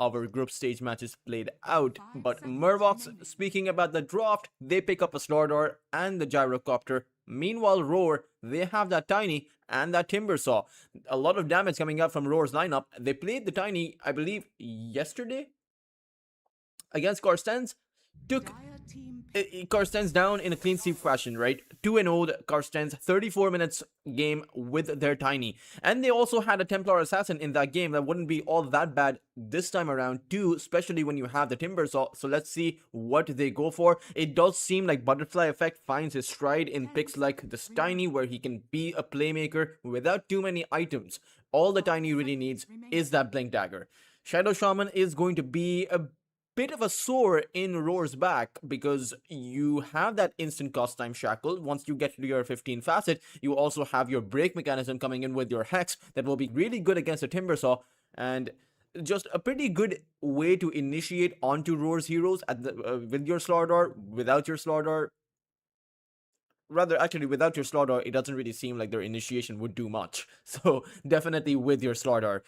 our group stage matches played out. But Murvox, speaking about the draft, they pick up a Slaughter and the Gyrocopter. Meanwhile, Roar, they have that Tiny and that Timber Saw. A lot of damage coming out from Roar's lineup. They played the Tiny, I believe, yesterday against Carstensz. Took Carstensz down in a clean sweep fashion, right? 2-0 Carstensz, 34 minutes game with their Tiny. And they also had a Templar Assassin in that game that wouldn't be all that bad this time around too, especially when you have the Timber Saw. So let's see what they go for. It does seem like Butterfly Effect finds his stride in picks like this Tiny, where he can be a playmaker without too many items. All the Tiny really needs is that Blink Dagger. Shadow Shaman is going to be a bit of a sore in Roar's back, because you have that instant cost time shackle. Once you get to your 15 facet, you also have your break mechanism coming in with your Hex that will be really good against a Timber Saw, and just a pretty good way to initiate onto Roar's heroes at the, with your Slaughter. Without your Slaughter, rather, actually, without your Slaughter, it doesn't really seem like their initiation would do much. So definitely with your Slaughter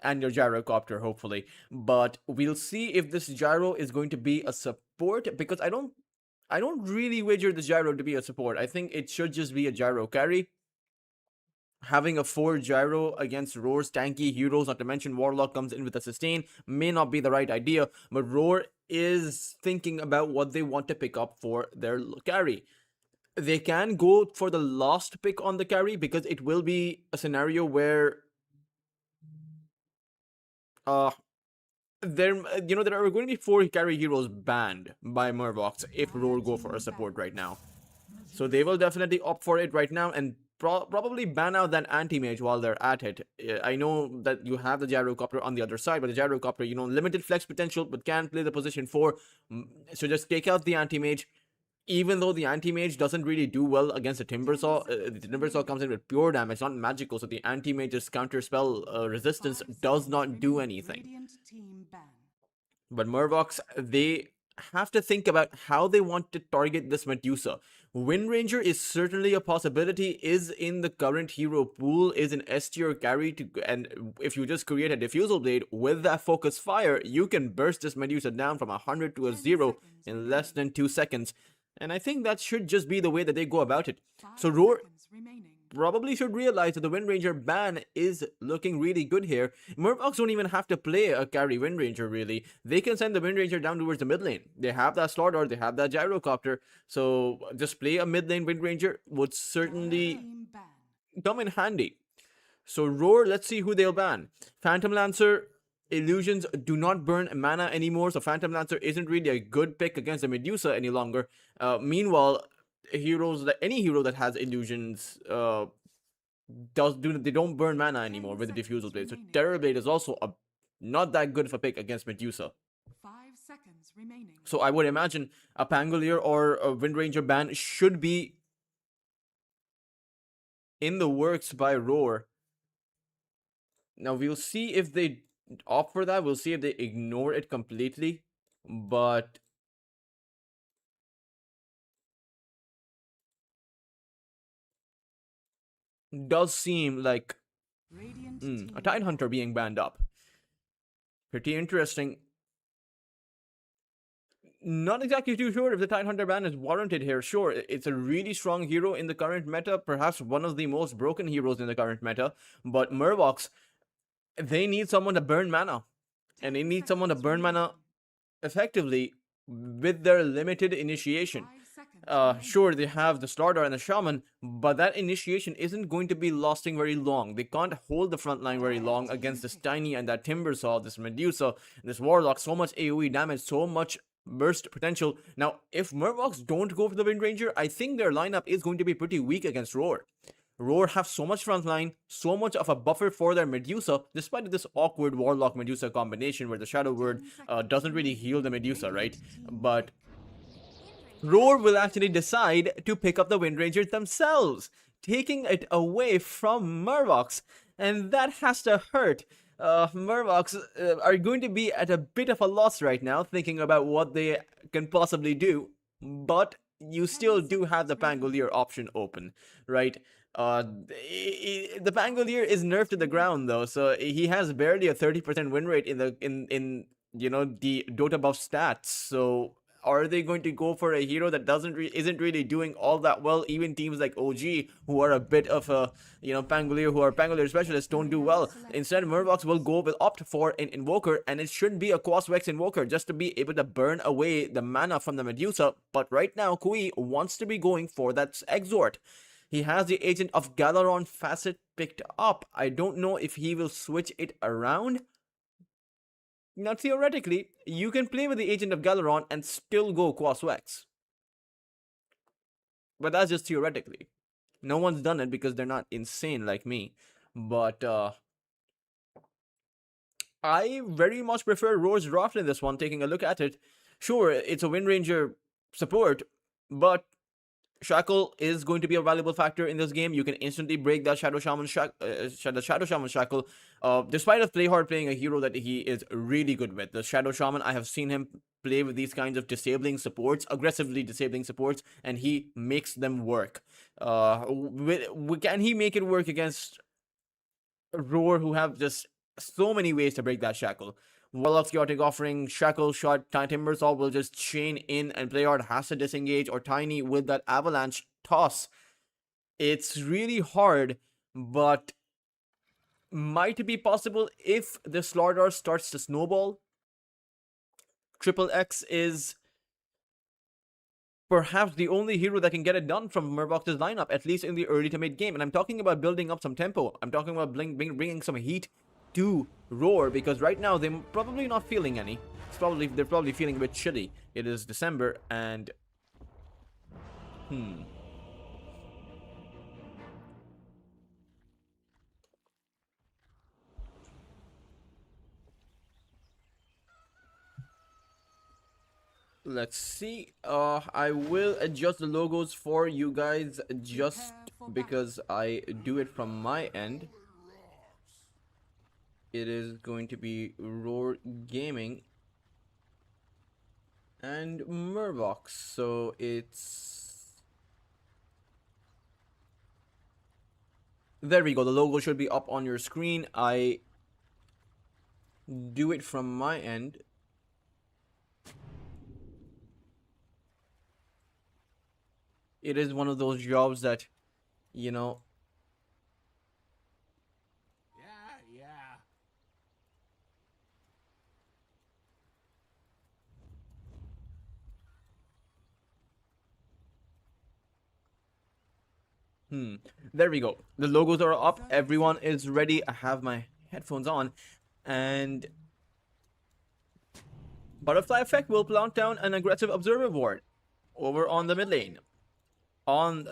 and your Gyrocopter, hopefully. But we'll see if this Gyro is going to be a support, because I don't really wager the Gyro to be a support. I think it should just be a Gyro carry. Having a 4 Gyro against Roar's tanky heroes, not to mention Warlock comes in with a sustain, may not be the right idea. But Roar is thinking about what they want to pick up for their carry. They can go for the last pick on the carry, because it will be a scenario where there are going to be 4 carry heroes banned by Murvox if Roar go for a support right now. So they will definitely opt for it right now, and probably ban out that anti-mage while they're at it. I know that you have the Gyrocopter on the other side, but the Gyrocopter, limited flex potential, but can play the position 4. So just take out the anti-mage. Even though the anti-mage doesn't really do well against the Timber Saw, the Timber Saw comes in with pure damage, not magical, so the anti-mage's counter spell resistance does not do anything. But Murvox, they have to think about how they want to target this Medusa. Wind Ranger is certainly a possibility, is in the current hero pool, is an S tier carry, and if you just create a Diffusal Blade with that Focus Fire, you can burst this Medusa down from 100 to a 0 in less than 2 seconds. And I think that should just be the way that they go about it. So Roar probably should realize that the Wind Ranger ban is looking really good here. Murvox don't even have to play a carry Wind Ranger, really. They can send the Wind Ranger down towards the mid lane. They have that Slaughter, they have that Gyrocopter. So just play a mid lane Wind Ranger would certainly come in handy. So Roar, let's see who they'll ban. Phantom Lancer. Illusions do not burn mana anymore, so Phantom Lancer isn't really a good pick against the Medusa any longer. Meanwhile, any hero that has illusions they don't burn mana anymore with the Diffusal Blade. So Terror Blade is also not that good of a pick against Medusa. 5 seconds remaining. So I would imagine a Pangolier or a Wind Ranger ban should be in the works by Roar. Now we'll see if they opt for that. We'll see if they ignore it completely, but does seem like a Tidehunter being banned up. Pretty interesting. Not exactly too sure if the Tidehunter ban is warranted here. Sure, it's a really strong hero in the current meta, perhaps one of the most broken heroes in the current meta, but Murvox, they need someone to burn mana, and they need someone to burn mana effectively with their limited initiation. Sure, they have the Slaughter and the Shaman, but that initiation isn't going to be lasting very long. They can't hold the front line very long against this Tiny and that Timber Saw, this Medusa, this Warlock. So much AoE damage, so much burst potential. Now, if Murvox don't go for the Wind Ranger, I think their lineup is going to be pretty weak against Roar. Roar have so much frontline, so much of a buffer for their Medusa, despite this awkward Warlock Medusa combination where the Shadow Word doesn't really heal the Medusa, right? But Roar will actually decide to pick up the Wind Ranger themselves, taking it away from Murvox, and that has to hurt. Murvox are going to be at a bit of a loss right now, thinking about what they can possibly do, but you still do have the Pangolier option open, right? The Pangolier is nerfed to the ground though, so he has barely a 30% win rate in the the Dota buff stats. So are they going to go for a hero that isn't really doing all that well? Even teams like OG, who are a bit of a Pangolier, who are Pangolier specialists, don't do well. Instead, Murvox will go with opt for an Invoker, and it should be a Quasvex Invoker just to be able to burn away the mana from the Medusa. But right now, Kui wants to be going for that Exort. He has the Agent of Galaron facet picked up. I don't know if he will switch it around. Now, theoretically, you can play with the Agent of Galaron and still go Quasvex. But that's just theoretically. No one's done it because they're not insane like me. But I very much prefer Roar's draft in this one, taking a look at it. Sure, it's a Wind Ranger support, but Shackle is going to be a valuable factor in this game. You can instantly break that Shadow Shaman Shackle. Despite of Playhard playing a hero that he is really good with, the Shadow Shaman, I have seen him play with these kinds of disabling supports, aggressively disabling supports, and he makes them work. Can he make it work against Roar, who have just so many ways to break that Shackle? Warlock's Chaotic Offering, Shackle Shot, Timbersaw will just chain in, and Playhard has to disengage, or Tiny with that Avalanche toss. It's really hard, but might be possible if the Slardar starts to snowball. Triple X is perhaps the only hero that can get it done from Murvox's lineup, at least in the early to mid game. And I'm talking about building up some tempo. I'm talking about bringing some heat to Roar, because right now they're probably not feeling any. They're probably feeling a bit shitty. It is December, and let's see. I will adjust the logos for you guys just because I do it from my end. It is going to be Roar Gaming and Murvox. So it's... There we go. The logo should be up on your screen. I do it from my end. It is one of those jobs that, There we go. The logos are up. Everyone is ready. I have my headphones on. And Butterfly Effect will plant down an aggressive Observer Ward over on the mid lane. On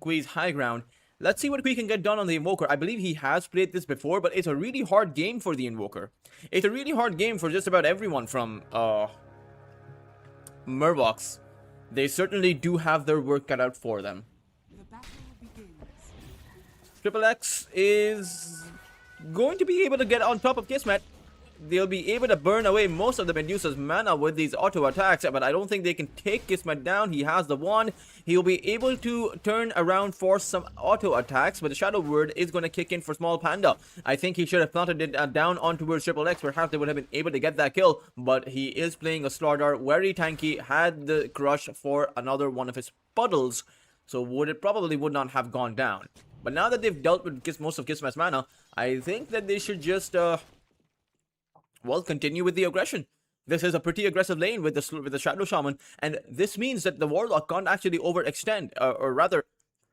Kui's high ground. Let's see what Kui can get done on the Invoker. I believe he has played this before, but it's a really hard game for the Invoker. It's a really hard game for just about everyone from Murvox. They certainly do have their work cut out for them. Triple X is going to be able to get on top of Kismet. They'll be able to burn away most of the Medusa's mana with these auto attacks, but I don't think they can take Kismet down. He has the wand. He'll be able to turn around for some auto attacks, but the Shadow Word is going to kick in for Small Panda. I think he should have planted it down on towards Triple X. Perhaps they would have been able to get that kill, but he is playing a Slardar, very tanky, had the crush for another one of his puddles, so probably would not have gone down. But now that they've dealt with most of Kismet's mana, I think that they should just continue with the aggression. This is a pretty aggressive lane with the Shadow Shaman, and this means that the Warlock can't actually overextend, or rather,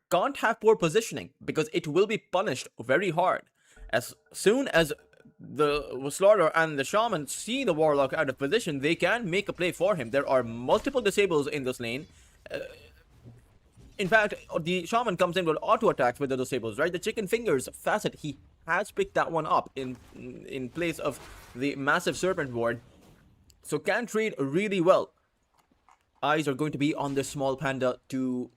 can't have poor positioning, because it will be punished very hard. As soon as the Slardar and the Shaman see the Warlock out of position, they can make a play for him. There are multiple disables in this lane. In fact, the Shaman comes in with auto attacks with the disables, right? The Chicken Fingers facet, he has picked that one up in place of the massive Serpent Ward. So can trade really well. Eyes are going to be on this Small Panda to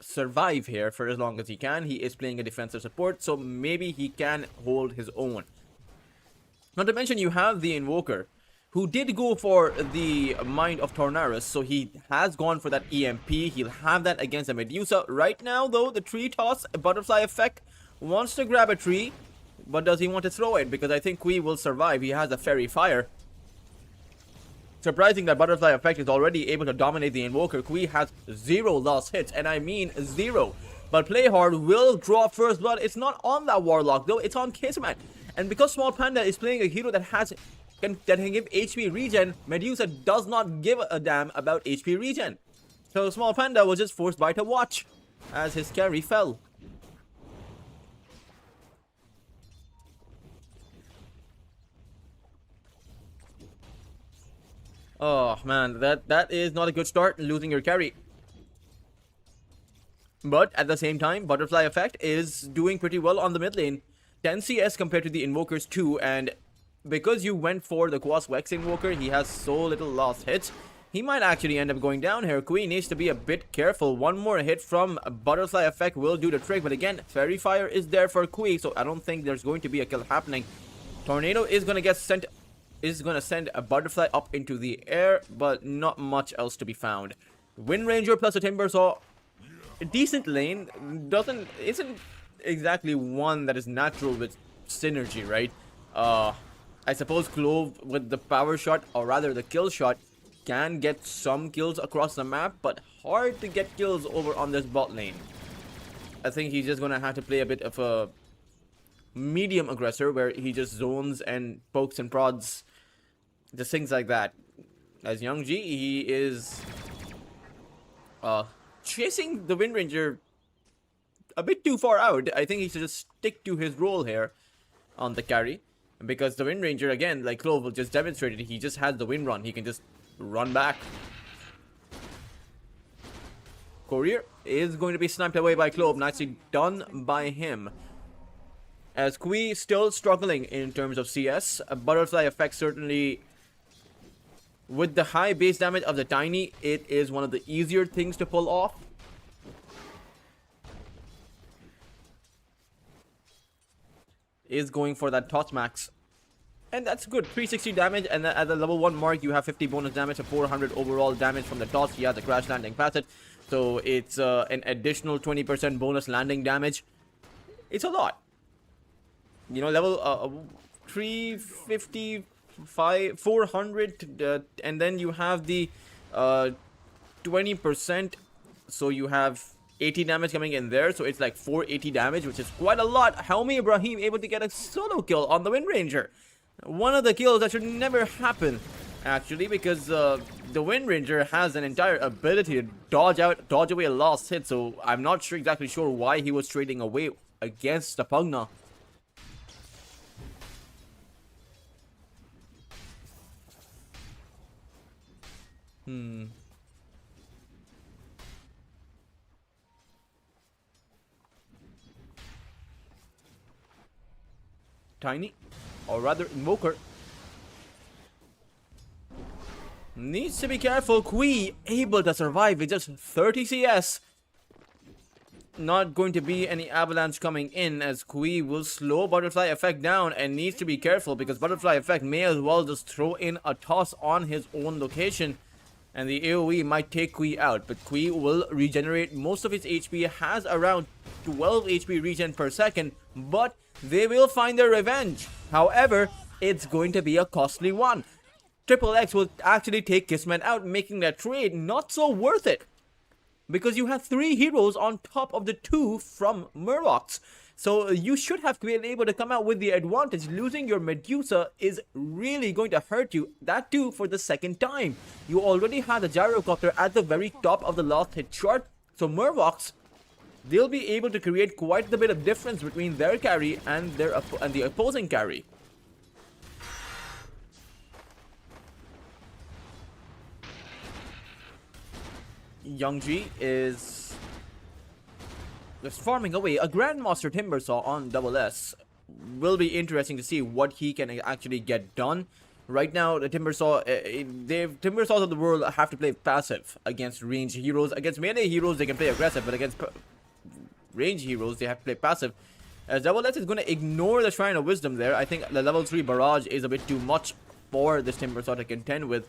survive here for as long as he can. He is playing a defensive support, so maybe he can hold his own. Not to mention you have the Invoker, who did go for the Mind of Tornaris, so he has gone for that EMP. He'll have that against the Medusa. Right now, though, the tree toss, butterfly effect, wants to grab a tree, but does he want to throw it? Because I think Kui will survive. He has a fairy fire. Surprising that butterfly effect is already able to dominate the invoker. Kui has 0 lost hits, and I mean 0. But Play Hard will draw first blood. It's not on that warlock though, it's on Kismet. And because Small Panda is playing a hero that can give HP regen, Medusa does not give a damn about HP regen. So Small Panda was just forced by to watch as his carry fell. Oh man, that is not a good start, losing your carry. But at the same time, Butterfly Effect is doing pretty well on the mid lane. 10 CS compared to the Invokers 2, and because you went for the Quas Vex Invoker, he has so little lost hits. He might actually end up going down here. Queen needs to be a bit careful. One more hit from Butterfly Effect will do the trick, but again, Fairy Fire is there for Queen, so I don't think there's going to be a kill happening. Tornado is going to get sent, is going to send a Butterfly up into the air, but not much else to be found. Wind Ranger plus a Timbersaw, a decent lane, isn't exactly one that is natural with synergy, right? I suppose Clove with the power shot, or rather the kill shot, can get some kills across the map, but hard to get kills over on this bot lane. I think he's just gonna have to play a bit of a medium aggressor where he just zones and pokes and prods, just things like that. As Young G, he is chasing the Wind Ranger a bit too far out. I think he should just stick to his role here on the carry, because the Wind Ranger, again, like Clove just demonstrated, he just has the wind run. He can just run back. Courier is going to be sniped away by Clove. Nicely done by him. As Kui still struggling in terms of CS, a Butterfly Effect certainly, with the high base damage of the Tiny, it is one of the easier things to pull off. Is going for that Toss Max. And that's good, 360 damage, and at the level 1 mark, you have 50 bonus damage, so 400 overall damage from the toss. He has the crash landing facet, so it's an additional 20% bonus landing damage. It's a lot. You know, level 355, 400, and then you have the 20%, so you have 80 damage coming in there, so it's like 480 damage, which is quite a lot. Helmi Ibrahim able to get a solo kill on the Wind Ranger. One of the kills that should never happen, actually, because the Wind Ranger has an entire ability to dodge away a lost hit, so I'm not exactly sure why he was trading away against the Pugna. Tiny, or rather Invoker, needs to be careful. Kui able to survive with just 30 CS. Not going to be any avalanche coming in, as Kui will slow Butterfly Effect down and needs to be careful, because Butterfly Effect may as well just throw in a toss on his own location, and the AoE might take Kui out. But Kui will regenerate most of his HP, has around 12 HP regen per second, but they will find their revenge. However, it's going to be a costly one. Triple X will actually take Kismet out, making that trade not so worth it, because you have 3 heroes on top of the 2 from Murlocs. So you should have been able to come out with the advantage. Losing your Medusa is really going to hurt you, that too for the second time. You already had the Gyrocopter at the very top of the last hit chart, so Murlocs, they'll be able to create quite a bit of difference between their carry and the opposing carry. Youngji is just farming away. A Grandmaster Timbersaw on Double S will be interesting to see what he can actually get done. Right now, the Timbersaw, Timbersaws of the world have to play passive against range heroes. Against melee heroes, they can play aggressive, but against range heroes, they have to play passive. As Double S is going to ignore the Shrine of Wisdom there. I think the level 3 barrage is a bit too much for this Timbersaw to contend with.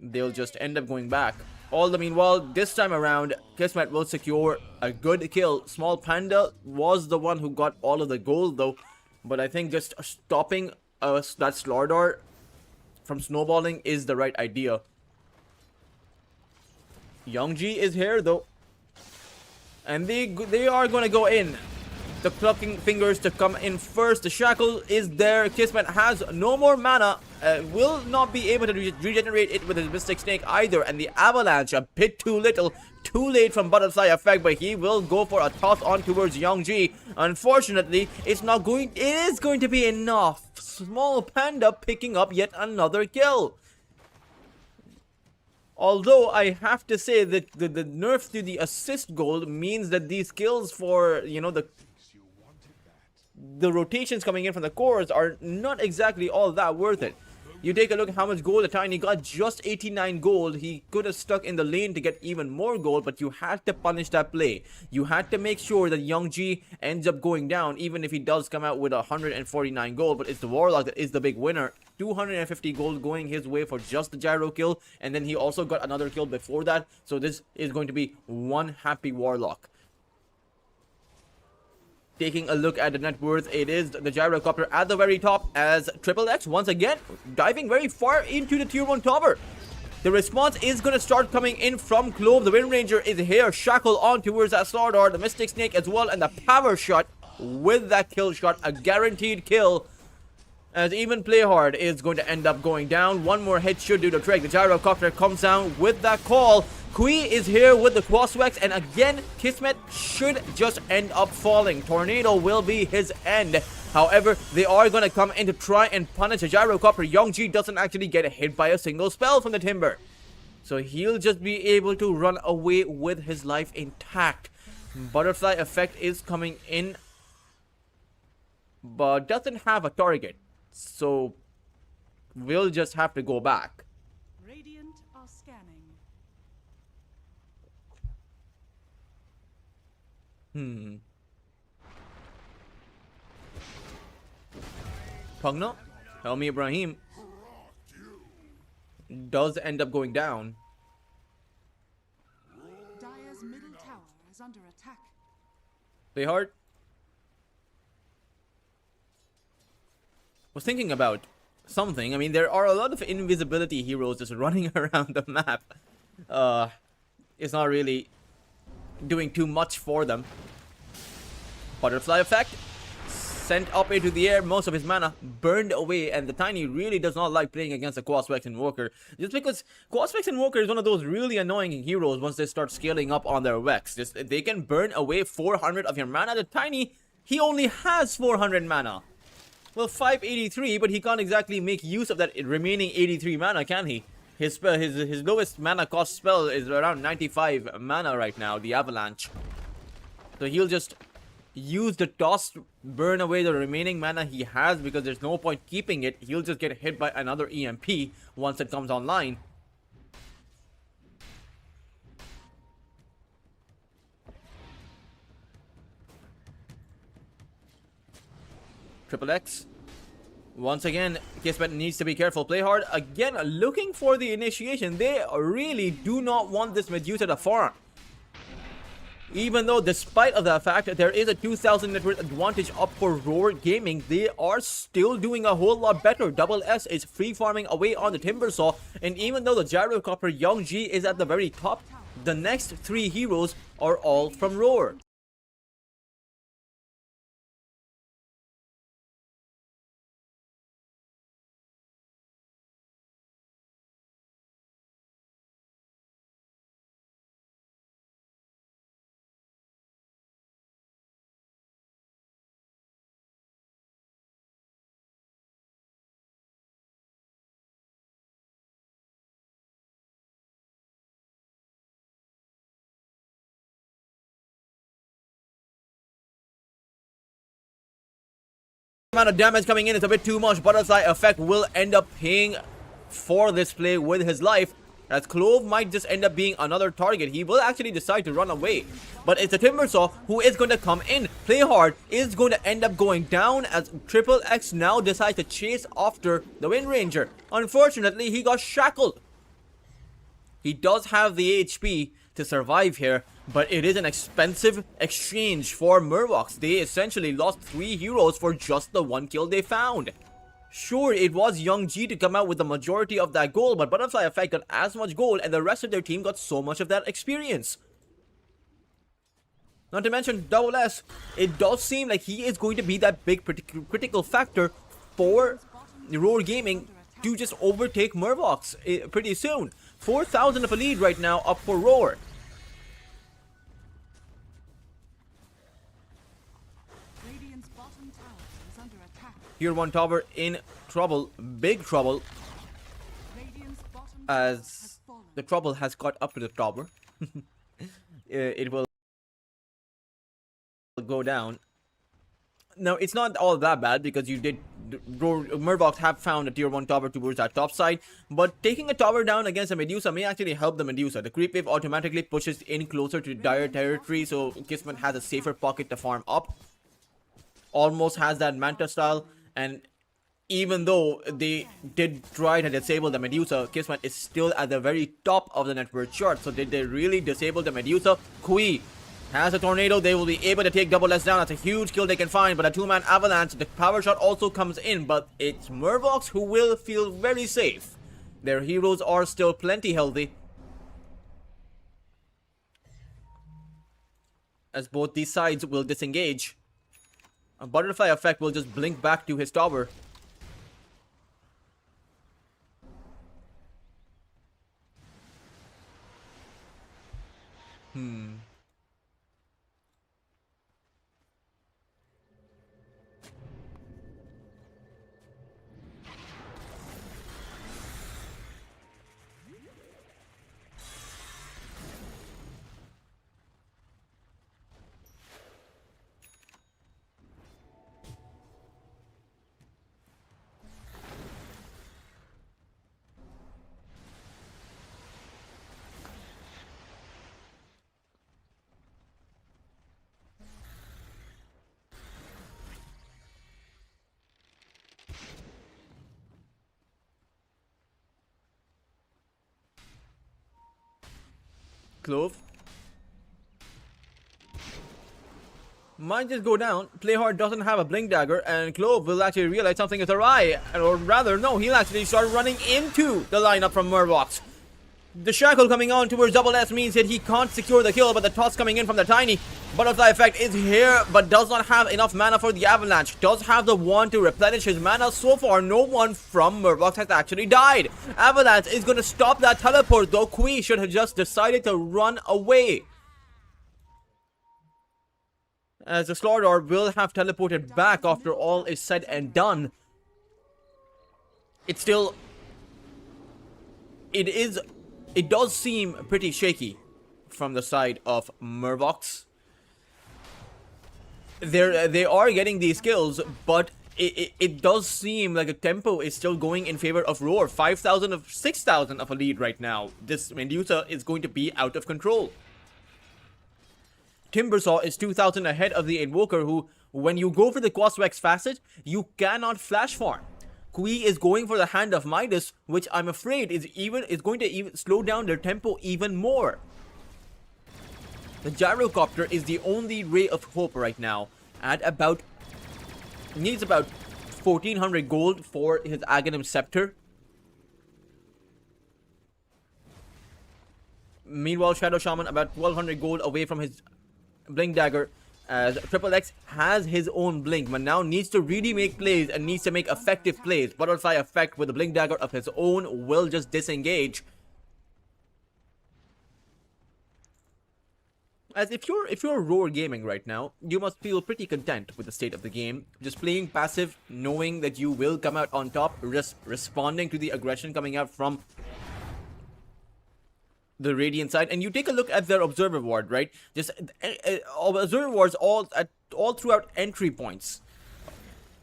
They'll just end up going back. All the meanwhile, this time around, Kismet will secure a good kill. Small Panda was the one who got all of the gold though. But I think just stopping that Slordor from snowballing is the right idea. Youngji is here though. And they are going to go in. The clucking fingers to come in first. The shackle is there. Kismet has no more mana. Will not be able to regenerate it with his Mystic Snake either. And the avalanche, a bit too little. Too late from Butterfly Effect, but he will go for a toss on towards Youngji. Unfortunately, it is going to be enough. Small Panda picking up yet another kill. Although I have to say that the nerf to the assist gold means that these kills for, you know, the rotations coming in from the cores are not exactly all that worth it. You take a look at how much gold the Tiny got, just 89 gold. He could have stuck in the lane to get even more gold, but you had to punish that play. You had to make sure that Youngji ends up going down, even if he does come out with 149 gold. But it's the Warlock that is the big winner. 250 gold going his way for just the gyro kill, and then he also got another kill before that. So this is going to be one happy Warlock. Taking a look at the net worth, it is the gyrocopter at the very top as X once again diving very far into the tier 1 tower. The response is going to start coming in from Clove. The Wind Ranger is here, shackle on towards that Slordor, the Mystic Snake as well, and the power shot with that kill shot, a guaranteed kill. As even Play Hard is going to end up going down. One more hit should do the trick. The gyrocopter comes down with that call. Kui is here with the Crosswex, and again, Kismet should just end up falling. Tornado will be his end. However, they are going to come in to try and punish the gyrocopter. Youngji doesn't actually get hit by a single spell from the Timber. So he'll just be able to run away with his life intact. Butterfly Effect is coming in, but doesn't have a target. So we'll just have to go back. Radiant are scanning. Pugna, Helmi Ibrahim does end up going down. Dire's middle tower is under attack. Play hard. Was thinking about something. I mean, there are a lot of invisibility heroes just running around the map. It's not really doing too much for them. Butterfly Effect sent up into the air, most of his mana burned away, and the Tiny really does not like playing against a Crosswex Invoker, just because Crosswex Invoker is one of those really annoying heroes once they start scaling up on their Vex. Just they can burn away 400 of your mana. The Tiny, he only has 400 mana. Well, 583, but he can't exactly make use of that remaining 83 mana, can he? His spell, his lowest mana cost spell is around 95 mana right now, the Avalanche. So he'll just use the toss to burn away the remaining mana he has, because there's no point keeping it. He'll just get hit by another EMP once it comes online. X. Once again, Kismet needs to be careful. Play hard. Again, looking for the initiation. They really do not want this Medusa to farm. Even though, despite of the fact that there is a 2,000 net worth advantage up for Roar Gaming, they are still doing a whole lot better. Double S is free farming away on the Timbersaw, and even though the Gyrocopter Youngji is at the very top, the next 3 heroes are all from Roar. Amount of damage coming in is a bit too much. Butterfly Effect will end up paying for this play with his life, as Clove might just end up being another target. He will actually decide to run away, but it's a Timbersaw who is going to come in. Play Hard is going to end up going down as Triple X now decides to chase after the Wind Ranger. Unfortunately, he got shackled. He does have the HP to survive here, but it is an expensive exchange for Murlocs. They essentially lost 3 heroes for just the 1 kill they found. Sure, it was Young G to come out with the majority of that gold, but Butterfly Effect got as much gold and the rest of their team got so much of that experience. Not to mention Double S, it does seem like he is going to be that big critical factor for Roar Gaming to just overtake Murlocs pretty soon. 4,000 of a lead right now up for Roar. Radiant's bottom tower is under attack. Tier 1 tower in trouble, big trouble, Radiant's bottom tower has as fallen. the trouble has got up to the tower. It will go down. Now, it's not all that bad because you did Murlocs have found a tier 1 tower towards that top side, but taking a tower down against a Medusa may actually help the Medusa. The creep wave automatically pushes in closer to dire territory, so Kismet has a safer pocket to farm up. Almost has that Manta style, and even though they did try to disable the Medusa, Kismet is still at the very top of the net worth chart. So did they really disable the Medusa? Kui has a tornado. They will be able to take Double S down. That's a huge kill they can find, but a 2-man avalanche. The power shot also comes in, but it's Murlocs who will feel very safe. Their heroes are still plenty healthy, as both these sides will disengage. A Butterfly Effect will just blink back to his tower. Clove might just go down. Playhard doesn't have a blink dagger, and Clove will actually realize something is awry, or rather, no, he'll actually start running into the lineup from Murlocs. The shackle coming on towards Double S means that he can't secure the kill, but the toss coming in from the Tiny. Butterfly Effect is here, but does not have enough mana for the Avalanche. Does have the wand to replenish his mana. So far, no one from Murlocs has actually died. Avalanche is going to stop that teleport, though. Kui should have just decided to run away, as the Slaughter will have teleported back after all is said and done. It's still... It does seem pretty shaky from the side of Murlocs. They are getting these kills, but it does seem like the tempo is still going in favor of Roar. 5,000 of 6,000 of a lead right now. This Medusa is going to be out of control. Timbersaw is 2,000 ahead of the Invoker, who, when you go for the Quaswex facet, you cannot flash farm. Kui is going for the Hand of Midas, which I'm afraid is going to even slow down their tempo even more. The Gyrocopter is the only ray of hope right now, at about... needs about 1,400 gold for his Aghanim Scepter. Meanwhile, Shadow Shaman about 1,200 gold away from his Blink Dagger, as Triple X has his own blink, but now needs to really make plays and needs to make effective plays. Butterfly Effect with a Blink Dagger of his own will just disengage. As if you're Roar Gaming right now, you must feel pretty content with the state of the game. Just playing passive, knowing that you will come out on top, responding to the aggression coming out from the Radiant side. And you take a look at their Observer Ward, right? Just Observer Wards all throughout entry points.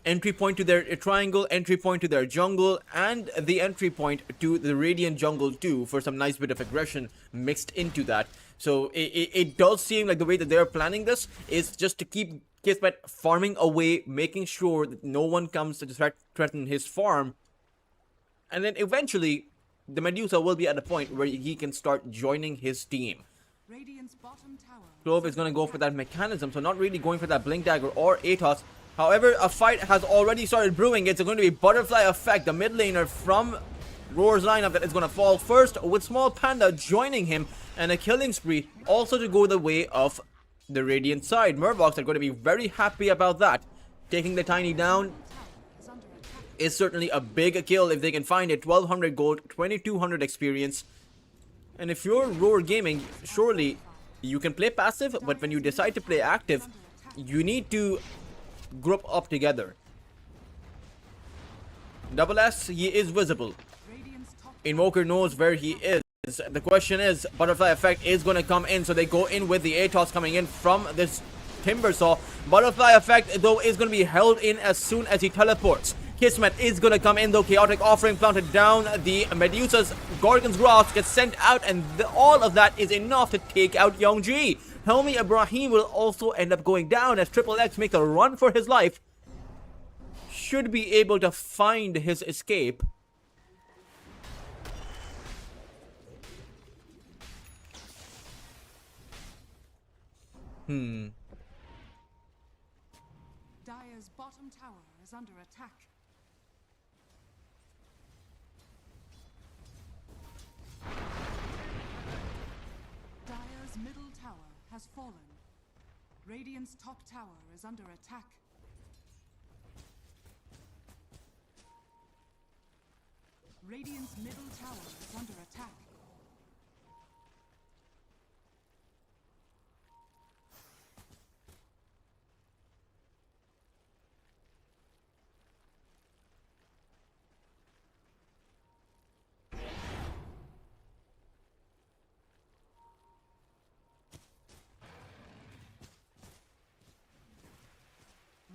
entry point to their triangle, entry point to their jungle, and the entry point to the Radiant jungle too, for some nice bit of aggression mixed into that. So it does seem like the way that they're planning this is just to keep Kismet farming away, making sure that no one comes to threaten his farm. And then eventually, the Medusa will be at a point where he can start joining his team. Radiant's bottom tower. Clove is going to go for that mechanism, so not really going for that Blink Dagger or Atos. However, a fight has already started brewing. It's going to be Butterfly Effect, the mid laner from Roar's lineup, that is going to fall first, with Small Panda joining him, and a killing spree also to go the way of the Radiant side. Murvox are going to be very happy about that. Taking the Tiny down is certainly a big kill if they can find it. 1200 gold, 2200 experience. And if you're Roar Gaming, surely you can play passive, but when you decide to play active, you need to group up together. Double S, he is visible. Invoker knows where he is. The question is, Butterfly Effect is going to come in, so they go in with the Atos coming in from this Timbersaw. Butterfly Effect, though, is going to be held in as soon as he teleports. Kismet is going to come in, though. Chaotic Offering planted down. The Medusa's Gorgon's Grasp gets sent out, and all of that is enough to take out Young G. Helmi Ibrahim will also end up going down as Triple X makes a run for his life. Should be able to find his escape. Dire's bottom tower is under attack. Dire's middle tower has fallen. Radiant's top tower is under attack. Radiant's middle tower is under attack.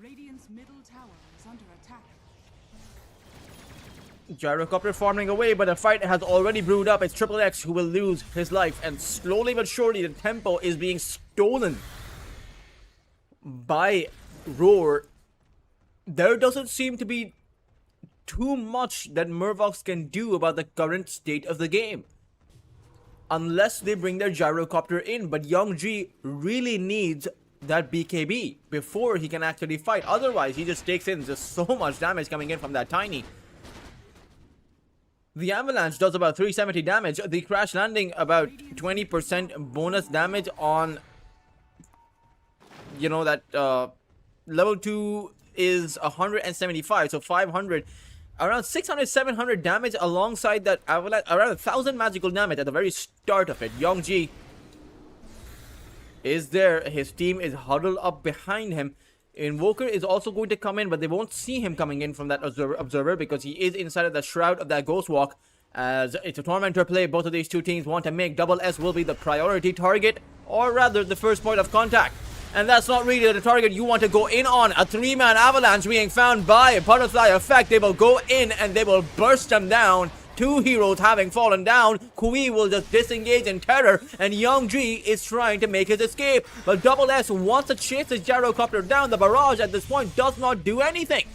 Radiant's middle tower is under attack. Gyrocopter farming away, but the fight has already brewed up. It's Triple X who will lose his life, and slowly but surely the tempo is being stolen by Roar. There doesn't seem to be too much that Murvox can do about the current state of the game, unless they bring their Gyrocopter in. But Young G really needs that BKB before he can actually fight. Otherwise, he just takes in just so much damage coming in from that Tiny. The Avalanche does about 370 damage. The Crash Landing about 20% bonus damage on, you know, that level 2 is 175, so 500. Around 600, 700 damage alongside that Avalanche. Around 1000 magical damage at the very start of it. Young G is there. His team is huddled up behind him. Invoker is also going to come in, but they won't see him coming in from that observer because he is inside of the shroud of that Ghost Walk. As it's a Tormentor play, both of these two teams want to make. Double S will be the priority target, or rather the first point of contact. And that's not really the target you want to go in on. A 3-man Avalanche being found by Butterfly Effect. They will go in and they will burst them down. Two heroes having fallen down. Kui will just disengage in terror, and Young G is trying to make his escape. But Double S wants to chase his Gyrocopter down. The barrage at this point does not do anything.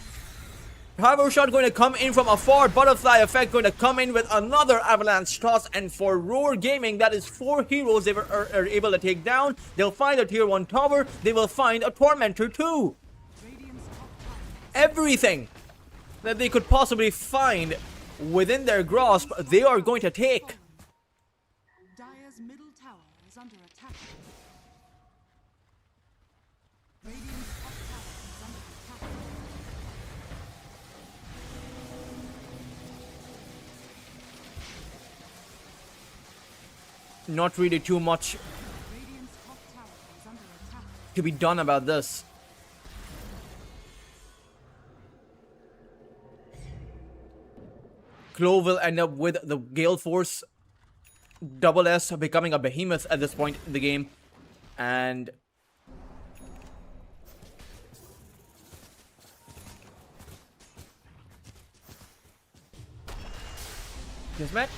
Power Shot going to come in from afar. Butterfly Effect going to come in with another Avalanche toss. And for Roar Gaming, that is 4 heroes they are able to take down. They'll find a tier 1 tower. They will find a Tormentor too. Everything that they could possibly find within their grasp, they are going to take. Dire's middle tower is under attack. Radiant's top tower is under attack. Not really too much Radiant's top tower is under attack. to be done about this. Clove will end up with the Gale Force. Double S becoming a behemoth at this point in the game. And Kismet.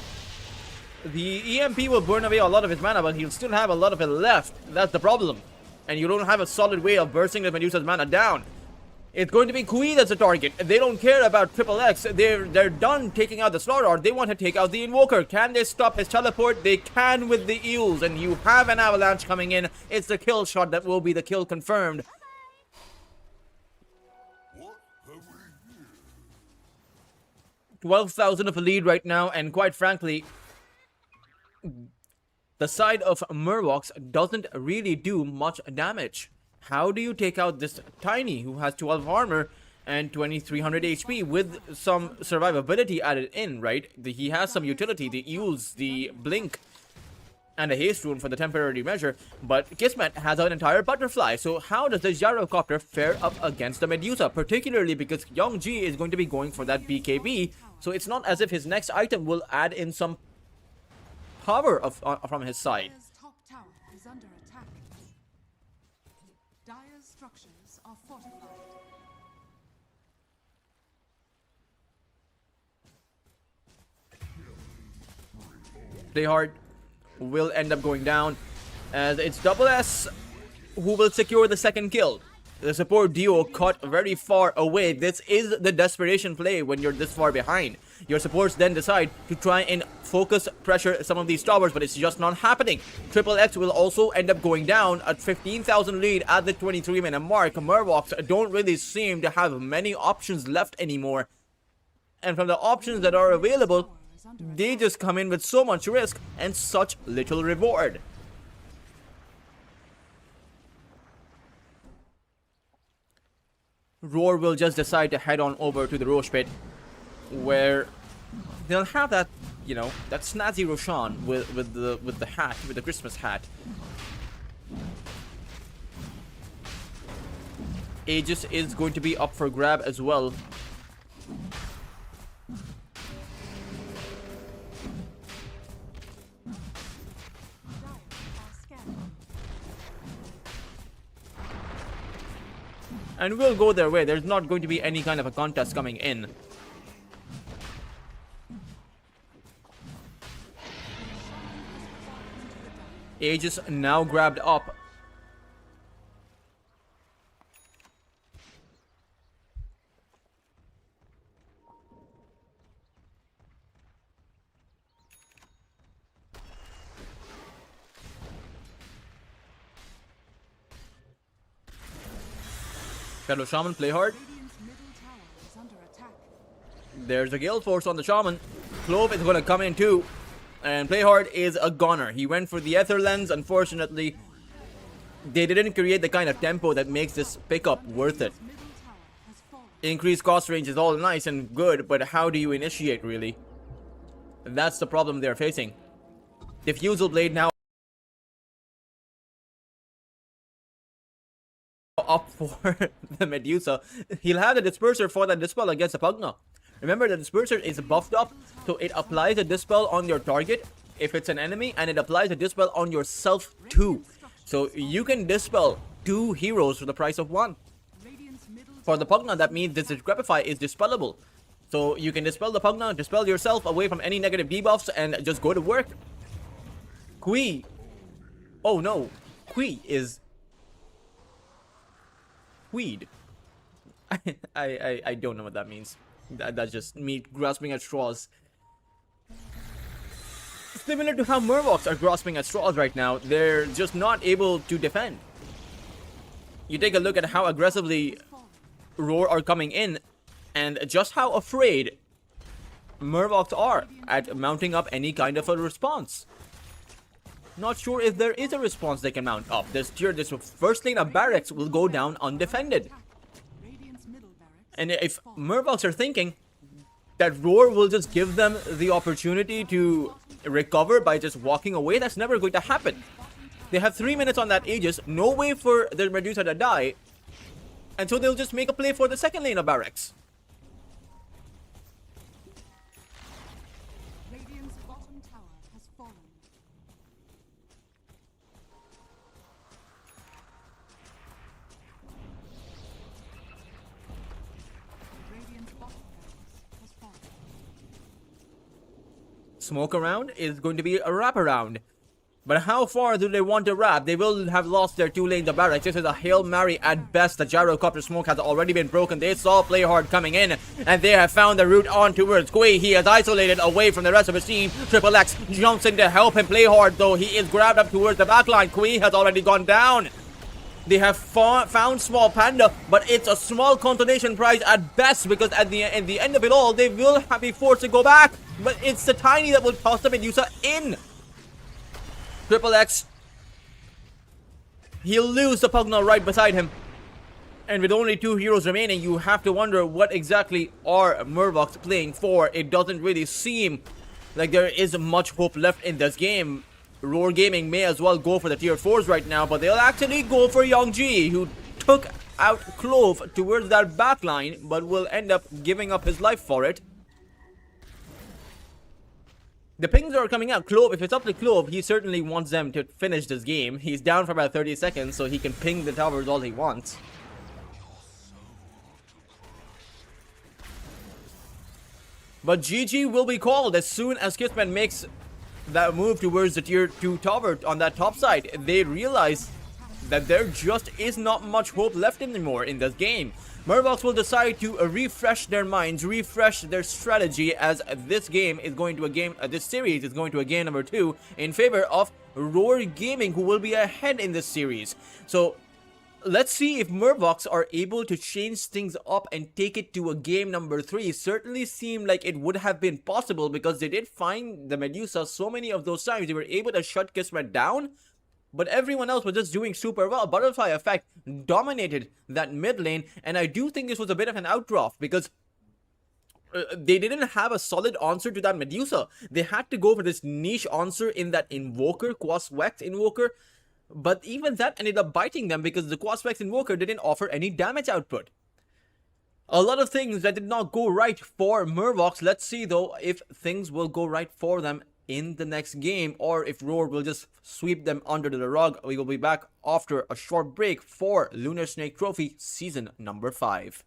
The EMP will burn away a lot of his mana, but he'll still have a lot of it left. That's the problem. And you don't have a solid way of bursting the Medusa's mana down. It's going to be Kui that's the target. They don't care about X. They're done taking out the Slaughter. They want to take out the Invoker. Can they stop his teleport? They can with the Eels. And you have an Avalanche coming in. It's the kill shot that will be the kill confirmed. 12,000 of a lead right now, and quite frankly, the side of Murlocs doesn't really do much damage. How do you take out this Tiny who has 12 armor and 2300 HP with some survivability added in, right? He has some utility, the Eels, the Blink, and a Haste Rune for the temporary measure, but Kismet has an entire Butterfly. So how does the Gyrocopter fare up against the Medusa? Particularly because Youngji is going to be going for that BKB, so it's not as if his next item will add in some power from his side. Dire's top tower is under attack. Dire's structures are fortified. Play hard will end up going down, as it's Double S who will secure the second kill. The support duo caught very far away. This is the desperation play when you're this far behind. Your supports then decide to try and focus pressure some of these towers, but it's just not happening. X will also end up going down at 15,000 lead at the 23-minute mark. Murlocs don't really seem to have many options left anymore. And from the options that are available, they just come in with so much risk and such little reward. Roar will just decide to head on over to the Roche Pit, where they'll have that, you know, that snazzy Roshan with the hat, with the Christmas hat. Aegis is going to be up for grab as well. And we'll go their way. There's not going to be any kind of a contest coming in. Aegis now grabbed up. Fellow Shaman, play hard. Radiant's middle tower is under attack. There's a Gale Force on the Shaman. Clove is going to come in too. And play hard is a goner. He went for the Ether Lens. Unfortunately, they didn't create the kind of tempo that makes this pickup worth it. Middle tower has fallen. Increased cost range is all nice and good, but how do you initiate, really? That's the problem they're facing. Diffusal Blade now up for the Medusa. He'll have the Disperser for that Dispel against the Pugna. Remember, the Disperser is buffed up, so it applies a Dispel on your target if it's an enemy, and it applies a Dispel on yourself too. So you can Dispel 2 heroes for the price of 1. Radiant's middle For the Pugna, that means this Discrepify is dispellable. So you can Dispel the Pugna, dispel yourself away from any negative debuffs, and just go to work. Kui. Oh no. Kui is Weed. I don't know what that means. That's just me grasping at straws. Similar to how Murlocs are grasping at straws right now, they're just not able to defend. You take a look at how aggressively Roar are coming in, and just how afraid Murlocs are at mounting up any kind of a response. Not sure if there is a response they can mount up. This first lane of barracks will go down undefended. Radiant's middle barracks. And if Murlocs are thinking that Roar will just give them the opportunity to recover by just walking away, that's never going to happen. They have 3 minutes on that Aegis, no way for the Medusa to die, and so they'll just make a play for the second lane of barracks. Radiant's bottom tower has fallen. Radiant's bottom barracks has fallen. smoke around is going to be a wraparound. But how far do they want to wrap? They will have lost their 2 lanes of barracks. This is a Hail Mary at best. The gyrocopter smoke has already been broken. They saw Play Hard coming in, and they have found the route on towards Kui. He is isolated away from the rest of his team. Triple X jumps in to help him. Play Hard, though, he is grabbed up towards the backline. Kui has already gone down. They have found Small Panda, but it's a small consolation prize at best, because at the end of it all, they will be forced to go back. But it's the Tiny that will toss the Medusa in. Triple X, he'll lose the Pugna right beside him. And with only 2 heroes remaining, you have to wonder what exactly are Murvox playing for. It doesn't really seem like there is much hope left in this game. Roar Gaming may as well go for the tier 4s right now, but they'll actually go for Young G, who took out Clove towards that backline, but will end up giving up his life for it. The pings are coming out. Clove, if it's up to Clove, he certainly wants them to finish this game. He's down for about 30 seconds, so he can ping the towers all he wants. But GG will be called as soon as Kismet makes that move towards the tier 2 tower on that top side. They realize that there just is not much hope left anymore in this game. Murvox will decide to refresh their minds, refresh their strategy, as this game is going to this series is going to a game number 2 in favor of Roar Gaming, who will be ahead in this series. So let's see if Murvox are able to change things up and take it to a game number 3. Certainly seemed like it would have been possible, because they did find the Medusa so many of those times. They were able to shut Kismet down, but everyone else was just doing super well. Butterfly Effect dominated that mid lane, and I do think this was a bit of an outdraft, because they didn't have a solid answer to that Medusa. They had to go for this niche answer in that Invoker, Quaswex Invoker, but even that ended up biting them, because the Quaswex Invoker didn't offer any damage output. A lot of things that did not go right for Murvox. Let's see, though, if things will go right for them in the next game, or if Roar will just sweep them under the rug. We will be back after a short break for Lunar Snake Trophy Season number 5.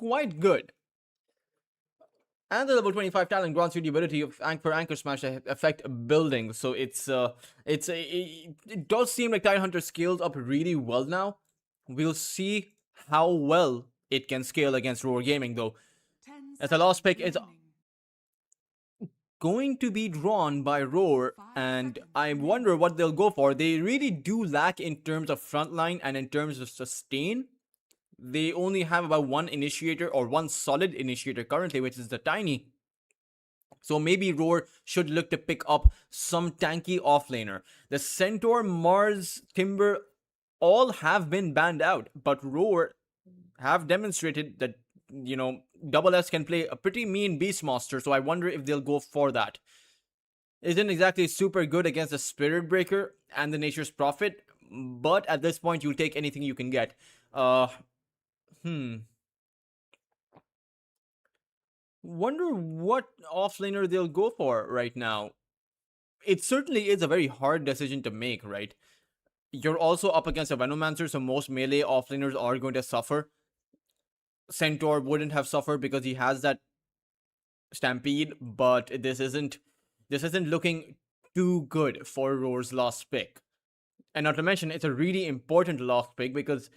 quite good. And the level 25 talent grants you the ability of anchor smash to affect buildings. So it does seem like Tidehunter scales up really well now. We'll see how well it can scale against Roar Gaming though. 10 As the last seconds pick is remaining. going to be drawn by Roar, 5 and seconds I remaining. wonder what they'll go for. They really do lack in terms of frontline and in terms of sustain. They only have about one initiator or one solid initiator currently, which is the Tiny. So maybe Roar should look to pick up some tanky offlaner. The Centaur, Mars, Timber all have been banned out, but Roar have demonstrated that, Double S can play a pretty mean Beastmaster, so I wonder if they'll go for that. Isn't exactly super good against the Spirit Breaker and the Nature's Prophet, but at this point you'll take anything you can get. Wonder what offlaner they'll go for right now. It certainly is a very hard decision to make, right? You're also up against a Venomancer, so most melee offlaners are going to suffer. Centaur wouldn't have suffered because he has that Stampede, but this isn't looking too good for Roar's last pick. And not to mention, it's a really important last pick because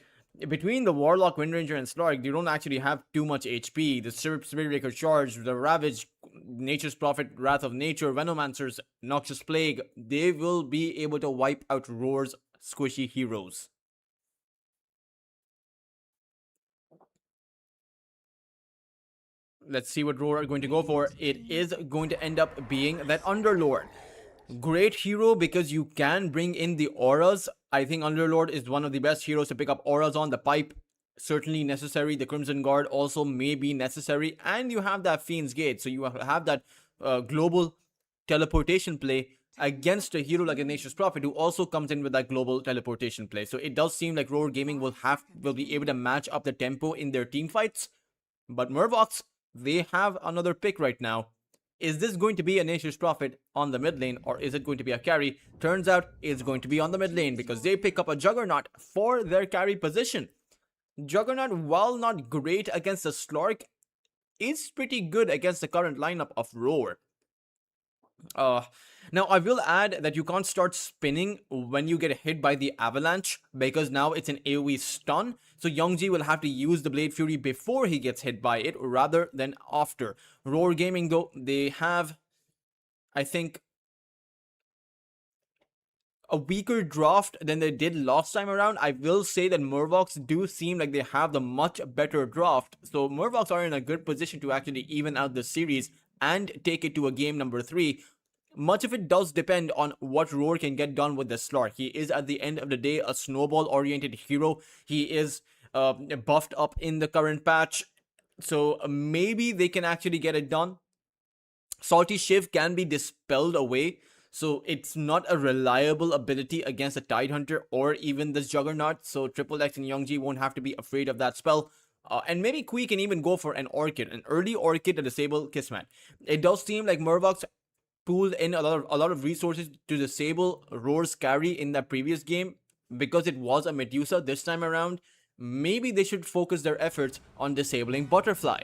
between the Warlock, Windranger, and Slark, you don't actually have too much HP. The Spirit Breaker Charge, the Ravage, Nature's Prophet, Wrath of Nature, Venomancers, Noxious Plague, they will be able to wipe out Roar's squishy heroes. Let's see what Roar are going to go for. It is going to end up being that Underlord. Great hero because you can bring in the auras. I think Underlord is one of the best heroes to pick up auras on. The pipe, certainly necessary. The Crimson Guard also may be necessary. And you have that Fiend's Gate. So you have that global teleportation play against a hero like a Nature's Prophet, who also comes in with that global teleportation play. So it does seem like Roar Gaming will be able to match up the tempo in their team fights. But Mervox, they have another pick right now. Is this going to be a Nature's Prophet on the mid lane, or is it going to be a carry? Turns out it's going to be on the mid lane because they pick up a Juggernaut for their carry position. Juggernaut, while not great against the Slark, is pretty good against the current lineup of Roar. Now I will add that you can't start spinning when you get hit by the avalanche because now it's an AoE stun. So Youngji will have to use the Blade Fury before he gets hit by it rather than after. Roar Gaming though, they have, I think, a weaker draft than they did last time around. I will say that Mervox do seem like they have the much better draft. So Mervox are in a good position to actually even out the series and take it to a game number 3. Much of it does depend on what Roar can get done with the Slark. He is, at the end of the day, a snowball-oriented hero. He is buffed up in the current patch, so maybe they can actually get it done. Salty Shiv can be dispelled away, so it's not a reliable ability against a Tidehunter or even this Juggernaut, so Triple X and Youngji won't have to be afraid of that spell. And maybe Kui can even go for an early Orchid to disable Kismet. It does seem like Mervox pooled in a lot of resources to disable Roar's carry in that previous game because it was a Medusa this time around. Maybe they should focus their efforts on disabling Butterfly.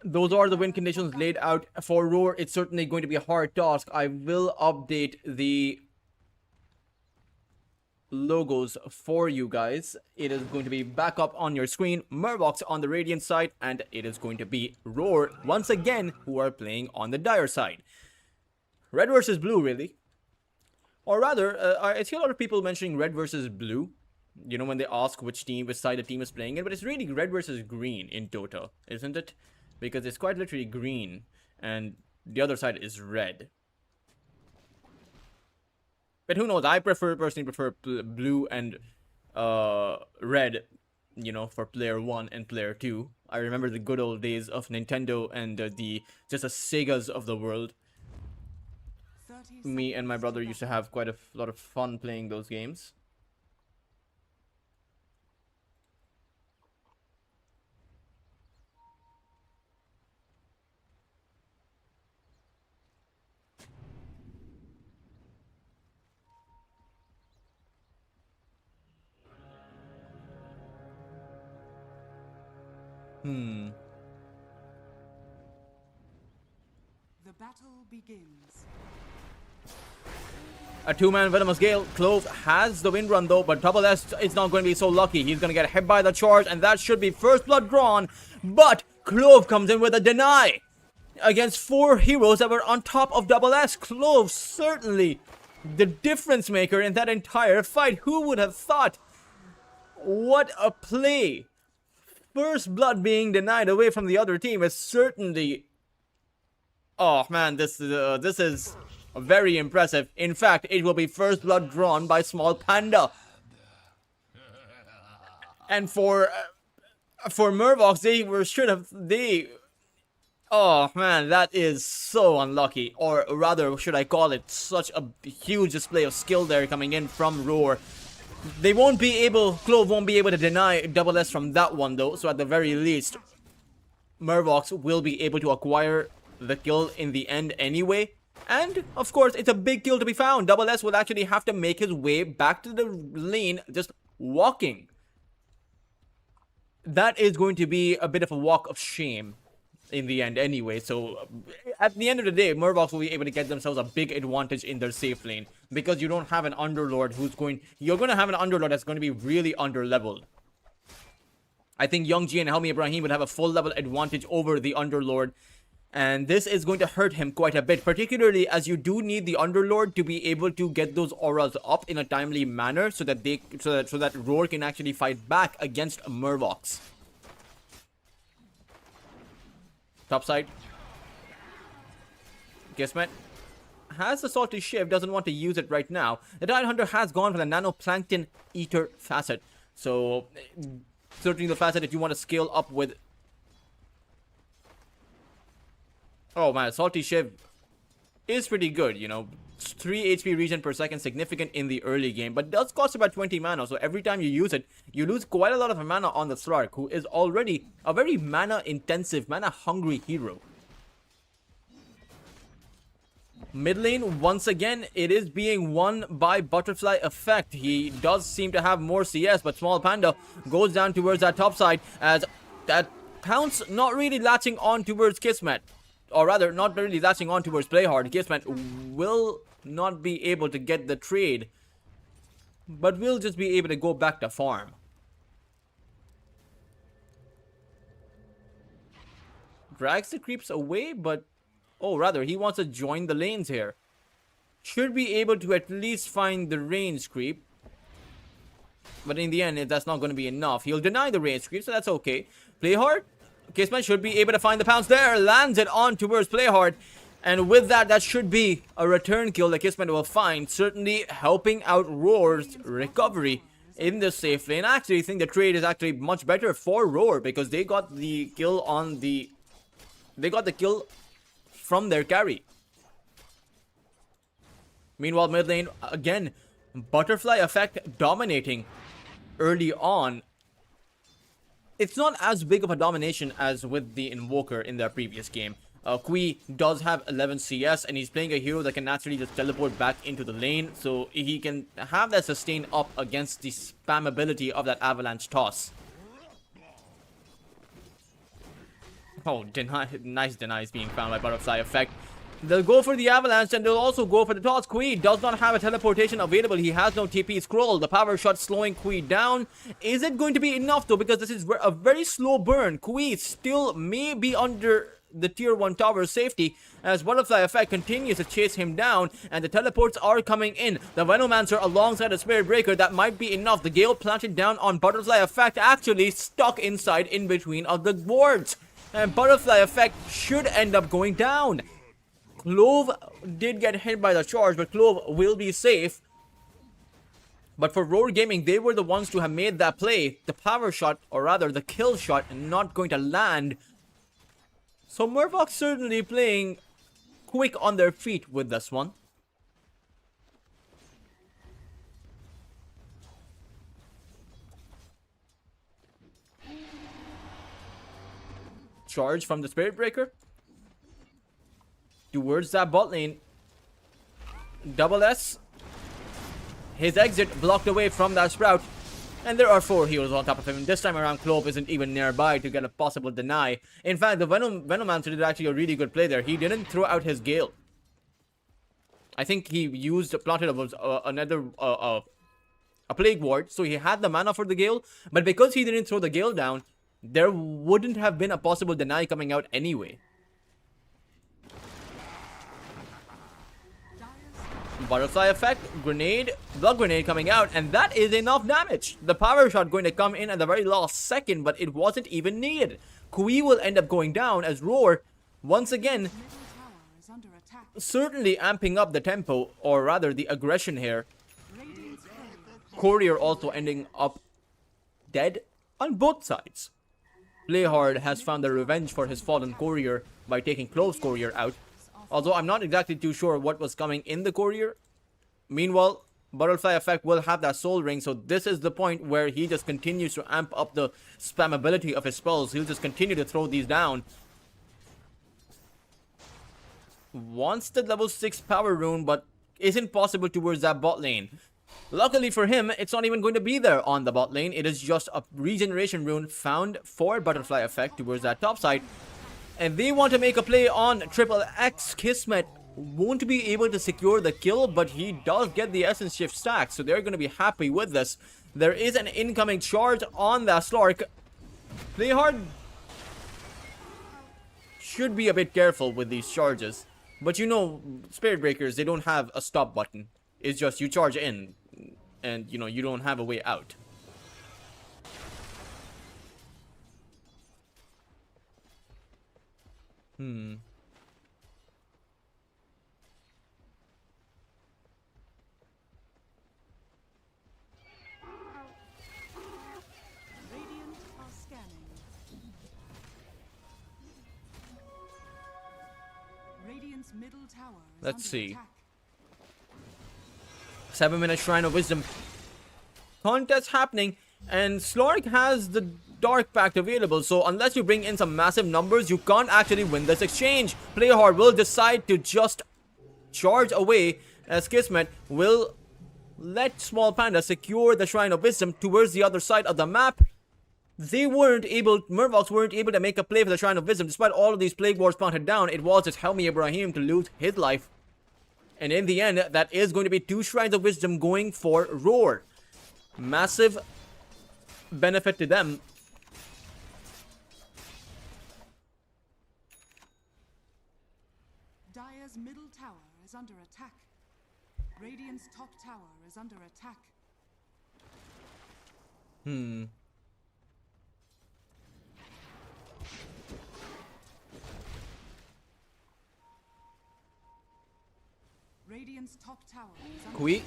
Those are the win conditions laid out for Roar. It's certainly going to be a hard task. I will update the logos for you guys. It is going to be back up on your screen, Mervox on the Radiant side, and it is going to be Roar once again who are playing on the Dire side. Red versus blue, really. Or rather, I see a lot of people mentioning red versus blue, when they ask which side the team is playing in, but it's really red versus green in Dota, isn't it? Because it's quite literally green, and the other side is red. But who knows? I personally prefer blue and red, for player 1 and player 2. I remember the good old days of Nintendo and the Segas of the world. 30 30 Me and my seconds brother to used to battle. have quite a lot of fun playing those games. Hmm. The battle begins. A two-man Venomous Gale. Clove has the wind run though, but Double S is not going to be so lucky. He's going to get hit by the charge, and that should be first blood drawn. But Clove comes in with a deny against 4 heroes that were on top of Double S. Clove certainly the difference maker in that entire fight. Who would have thought? What a play. First blood being denied away from the other team is certainly... Oh man, this is very impressive. In fact, it will be first blood drawn by Small Panda. And for Murvox, oh man, that is so unlucky. Or rather, should I call it, such a huge display of skill there coming in from Roar. Clove won't be able to deny Double S from that one though, so at the very least, Murvox will be able to acquire the kill in the end anyway. And, of course, it's a big kill to be found. Double S will actually have to make his way back to the lane just walking. That is going to be a bit of a walk of shame in the end anyway. So, at the end of the day, Murvox will be able to get themselves a big advantage in their safe lane. Because you don't have an Underlord you're going to have an Underlord that's going to be really underleveled. I think Young G and Helmi Ibrahim would have a full level advantage over the Underlord. And this is going to hurt him quite a bit, particularly as you do need the Underlord to be able to get those auras up in a timely manner so that Roar can actually fight back against Murvox. Top side. Kismet has the Salty Shiv, doesn't want to use it right now. The Tide Hunter has gone for the Nanoplankton Eater facet. So, certainly the facet if you want to scale up with... Oh man, Salty Shiv is pretty good, you know. 3 HP regen per second, significant in the early game, but does cost about 20 mana, so every time you use it, you lose quite a lot of mana on the Slark, who is already a very mana-intensive, mana-hungry hero. Mid lane, once again, it is being won by Butterfly Effect. He does seem to have more CS, but Small Panda goes down towards that top side as that Pounce not really latching on towards Kismet. Or rather, not really latching on towards Playhard. Kismet will not be able to get the trade, but will just be able to go back to farm. Drags the creeps away, but... Oh, rather, he wants to join the lanes here. Should be able to at least find the range creep. But in the end, that's not going to be enough. He'll deny the range creep, so that's okay. Playhard? Kismet should be able to find the Pounce there. Lands it on towards Playhard. And with that, that should be a return kill that Kismet will find. Certainly helping out Roar's recovery in the safe lane. I actually think the trade is actually much better for Roar because they got the kill on the... They got the kill from their carry. Meanwhile, mid lane, again, Butterfly Effect dominating early on. It's not as big of a domination as with the Invoker in their previous game. Kui does have 11 CS and he's playing a hero that can naturally just teleport back into the lane. So he can have that sustain up against the spam ability of that Avalanche Toss. Oh, nice denies being found by Butterfly Effect. They'll go for the Avalanche and they'll also go for the toss. Kui does not have a teleportation available. He has no TP scroll. The power shot slowing Kui down. Is it going to be enough though? Because this is a very slow burn. Kui still may be under the tier 1 tower safety as Butterfly Effect continues to chase him down and the teleports are coming in. The Venomancer alongside a Spirit Breaker, that might be enough. The Gale planted down on Butterfly Effect, actually stuck inside in between of the wards. And Butterfly Effect should end up going down. Clove did get hit by the charge, but Clove will be safe. But for Roar Gaming, they were the ones to have made that play. The power shot, or rather the kill shot, not going to land. So Murvox certainly playing quick on their feet with this one. charge from the Spirit Breaker towards that bot lane. Double S. His exit blocked away from that Sprout. And there are 4 heroes on top of him. This time around, Clove isn't even nearby to get a possible deny. In fact, the Venomancer did actually a really good play there. He didn't throw out his Gale. I think he planted a Plague Ward, so he had the mana for the Gale. But because he didn't throw the Gale down, there wouldn't have been a possible deny coming out anyway. Butterfly effect, grenade, blood grenade coming out, and that is enough damage. The power shot going to come in at the very last second, but it wasn't even needed. Kui will end up going down as Roar, once again, certainly amping up the tempo, or rather the aggression here. Courier also ending up dead on both sides. Playhard has found the revenge for his fallen Courier by taking Clove's Courier out. Although I'm not exactly too sure what was coming in the Courier. Meanwhile, Butterfly effect will have that Soul Ring, so this is the point where he just continues to amp up the spammability of his spells. He'll just continue to throw these down. Wants the level 6 power rune, but isn't possible towards that bot lane. Luckily for him, it's not even going to be there on the bot lane. It is just a regeneration rune found for Butterfly effect towards that top side. And they want to make a play on Triple X. Kismet won't be able to secure the kill, but he does get the Essence Shift stack, so they're going to be happy with this. There is an incoming charge on that Slark. Playhard should be a bit careful with these charges. But you know, Spirit Breakers, they don't have a stop button. It's just you charge in, and you know, you don't have a way out. Radiant are scanning. Radiant's middle tower is Let's under see. attack. 7-minute Shrine of Wisdom contest happening, and Slark has the Dark Pact available, so unless you bring in some massive numbers, you can't actually win this exchange. Playhard will decide to just charge away, as Kismet will let Small Panda secure the Shrine of Wisdom towards the other side of the map. Murlocs weren't able to make a play for the Shrine of Wisdom, despite all of these Plague Wards planted down. It was just Helmi Ibrahim to lose his life. And in the end, that is going to be 2 Shrines of Wisdom going for Roar. Massive benefit to them. Dire's middle tower is under attack. Radiant's top tower is under attack. Radiant's top tower is under Kui. attack.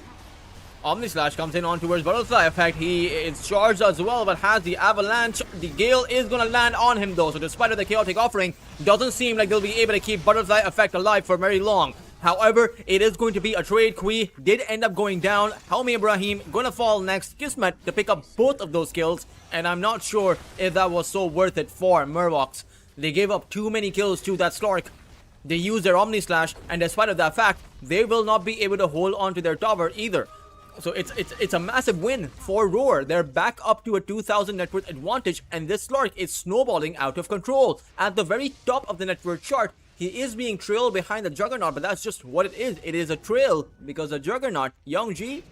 Omni Slash comes in on towards Butterfly effect. He is charged as well, but has the Avalanche. The Gale is going to land on him though, so despite of the Chaotic Offering, doesn't seem like they'll be able to keep Butterfly effect alive for very long. However, it is going to be a trade. Kui did end up going down. Helmi Ibrahim going to fall next. Kismet to pick up both of those kills, and I'm not sure if that was so worth it for Murlocs. They gave up too many kills to that Slark. They used their Omni Slash, and despite of that fact, they will not be able to hold on to their tower either. So it's a massive win for Roar. They're back up to a 2,000 net worth advantage, and this Slark is snowballing out of control. At the very top of the net worth chart, he is being trailed behind the Juggernaut, but that's just what it is. It is a trail because the Juggernaut, Young G,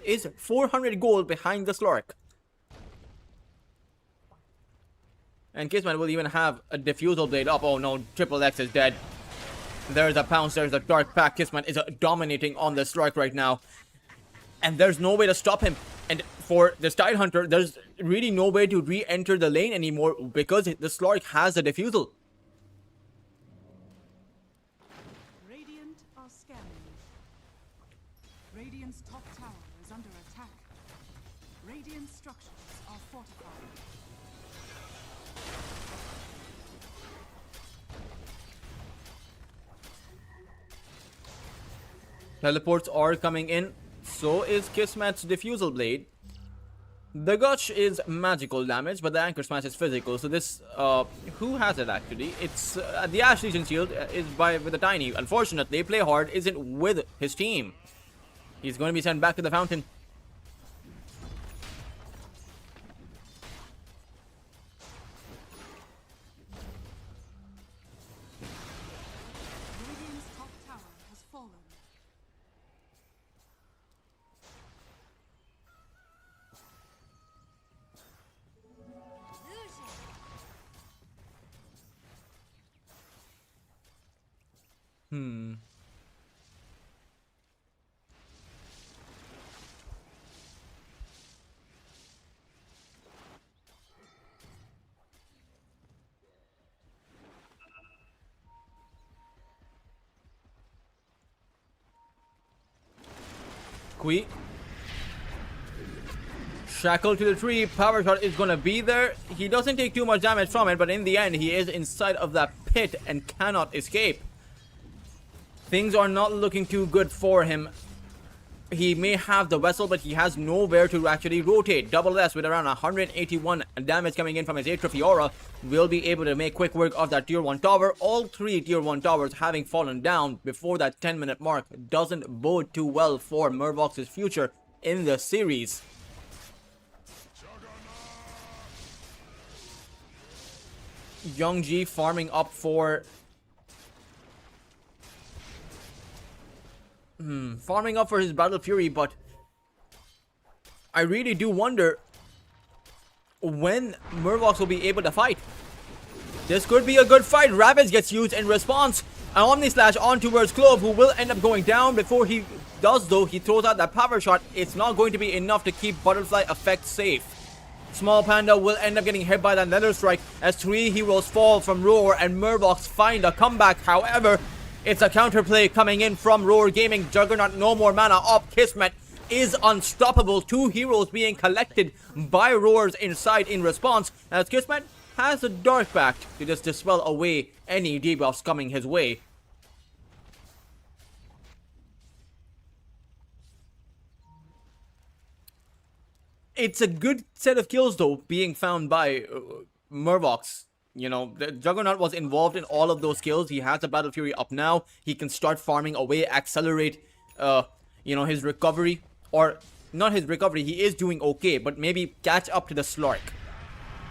is 400 gold behind the Slark. And Kismet will even have a Diffusal Blade up. Oh no, Triple X is dead. There's a Pounce, there's a Dark Pact. Kismet is dominating on the Slark right now. And there's no way to stop him. And for this Tidehunter, there's really no way to re-enter the lane anymore because the Slark has the Diffusal. Radiant are scanning. Radiant's top tower is under attack. Radiant structures are fortified. Teleports are coming in. So is Kismet's Diffusal Blade. The Gush is magical damage, but the Anchor Smash is physical. So this, who has it actually? It's the Ash Legion Shield is with the Tiny. Unfortunately, Play Hard isn't with his team. He's going to be sent back to the fountain. Radiant's top tower has fallen. Qui. Shackled to the tree. Power Shot is going to be there. He doesn't take too much damage from it, but in the end, he is inside of that pit and cannot escape. Things are not looking too good for him. He may have the vessel, but he has nowhere to actually rotate. Double S with around 181 damage coming in from his Atrophy Aura will be able to make quick work of that tier 1 tower. All 3 tier 1 towers having fallen down before that 10-minute mark doesn't bode too well for Murvox's future in the series. Young G farming up for his Battle Fury, but I really do wonder when Murvox will be able to fight. This could be a good fight. Ravage gets used in response. An Omni Slash on towards Clove, who will end up going down. Before he does though, he throws out that Power Shot. It's not going to be enough to keep Butterfly Effect safe. Small Panda will end up getting hit by that Nether Strike as 3 heroes fall from Roar and Murvox find a comeback. However, it's a counterplay coming in from Roar Gaming. Juggernaut, no more mana up. Kismet is unstoppable. 2 heroes being collected by Roars inside in response, as Kismet has a Dark Pact to just dispel away any debuffs coming his way. It's a good set of kills though being found by Murvox. You know, the Juggernaut was involved in all of those kills. He has a Battle Fury up now. He can start farming away, accelerate, you know, his recovery. Or, not his recovery, he is doing okay, but maybe catch up to the Slark.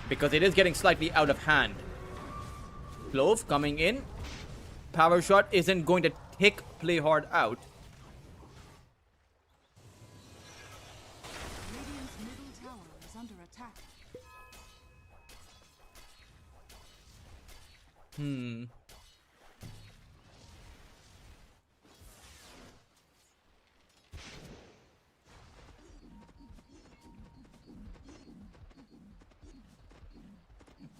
Because it is getting slightly out of hand. Clove coming in. Power Shot isn't going to take Play Hard out. Radiant's middle tower is under attack.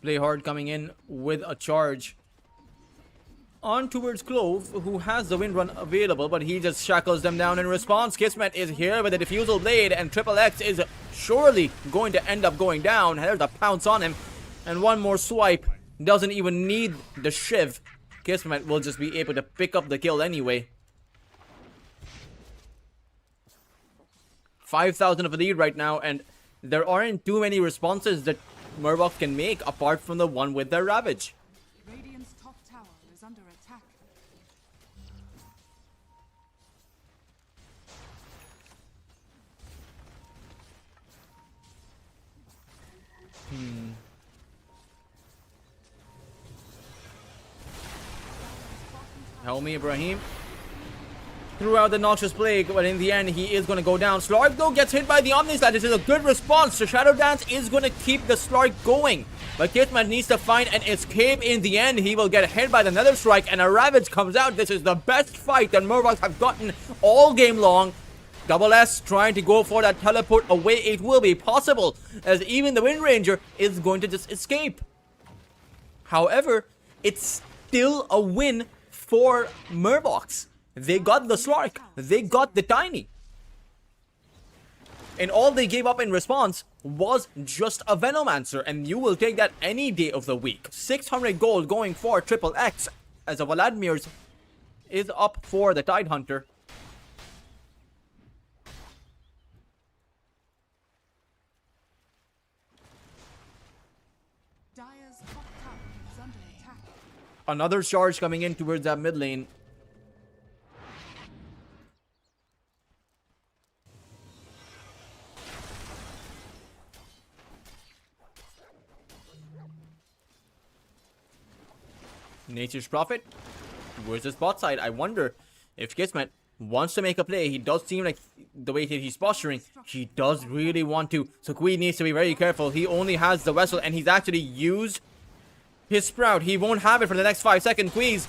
Play Hard coming in with a charge on towards Clove, who has the Wind Run available, but he just shackles them down in response. Kismet is here with a Diffusal Blade, and Triple X is surely going to end up going down. There's a pounce on him, and one more swipe. Doesn't even need the Shiv. Kismet will just be able to pick up the kill anyway. 5,000 of a lead right now, and there aren't too many responses that Murvox can make apart from the one with their Ravage. Radiant's top tower is under attack. Help me, Ibrahim. Throughout the Noxious Plague, but in the end, he is going to go down. Slark, though, gets hit by the Omni Slash. This is a good response. The Shadow Dance is going to keep the Slark going. But Kismet needs to find an escape in the end. He will get hit by the Nether Strike, and a Ravage comes out. This is the best fight that Murvox have gotten all game long. Double S trying to go for that teleport away. It will be possible, as even the Wind Ranger is going to just escape. However, it's still a win for Murvox. They got the Slark. They got the Tiny. And all they gave up in response was just a Venomancer. And you will take that any day of the week. 600 gold going for Triple X. As a Vladimir's is up for the Tidehunter. top tower is under attack. Another charge coming in towards that mid lane. Nature's Prophet. Where's his bot side? I wonder if Kismet wants to make a play. He does seem like the way he's posturing, he does really want to. So Queen needs to be very careful. He only has the vessel and he's actually used his sprout. He won't have it for the next 5 seconds. Queez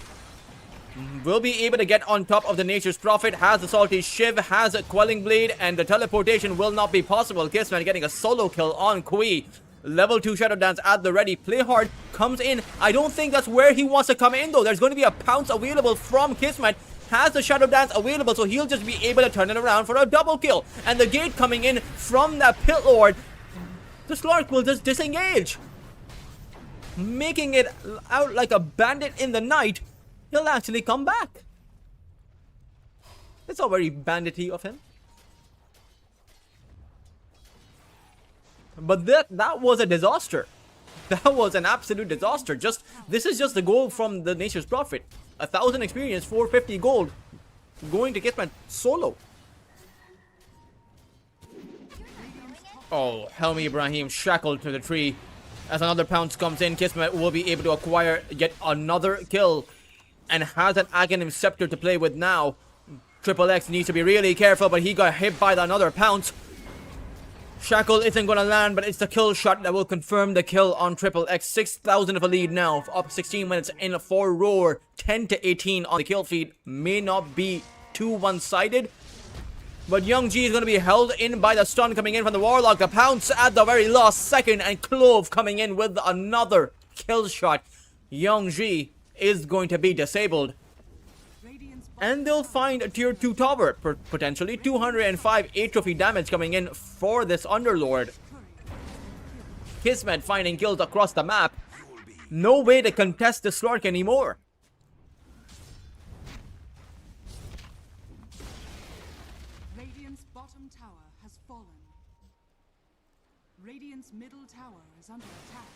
will be able to get on top of the Nature's Prophet. Has the Salty Shiv, has a Quelling Blade, and the teleportation will not be possible. Kismet getting a solo kill on Quee. Level 2 Shadow Dance at the ready. Play hard comes in. I don't think that's where he wants to come in though. There's going to be a pounce available from Kismet. Has the Shadow Dance available, so he'll just be able to turn it around for a double kill. And the gate coming in from that Pit Lord. The Slark will just disengage, making it out like a bandit in the night. He'll actually come back. It's all very bandity of him. But that was a disaster. That was an absolute disaster. This is just the goal from the Nature's Prophet. 1,000 experience, 450 gold. Going to Kismet solo. Oh, Helmi Ibrahim shackled to the tree. As another pounce comes in, Kismet will be able to acquire yet another kill. And has an Aghanim Scepter to play with now. Triple X needs to be really careful, but he got hit by another pounce. Shackle isn't going to land, but it's the kill shot that will confirm the kill on Triple X. 6,000 of a lead now, up 16 minutes in for Roar. 10 to 18 on the kill feed. May not be too one-sided, but Young G is going to be held in by the stun coming in from the Warlock. The pounce at the very last second, and Clove coming in with another kill shot. Young G is going to be disabled. And they'll find a tier 2 tower, potentially 205 8 trophy damage coming in for this Underlord. Kismet finding kills across the map. No way to contest the Slark anymore. Radiant's bottom tower has fallen. Radiant's middle tower is under attack.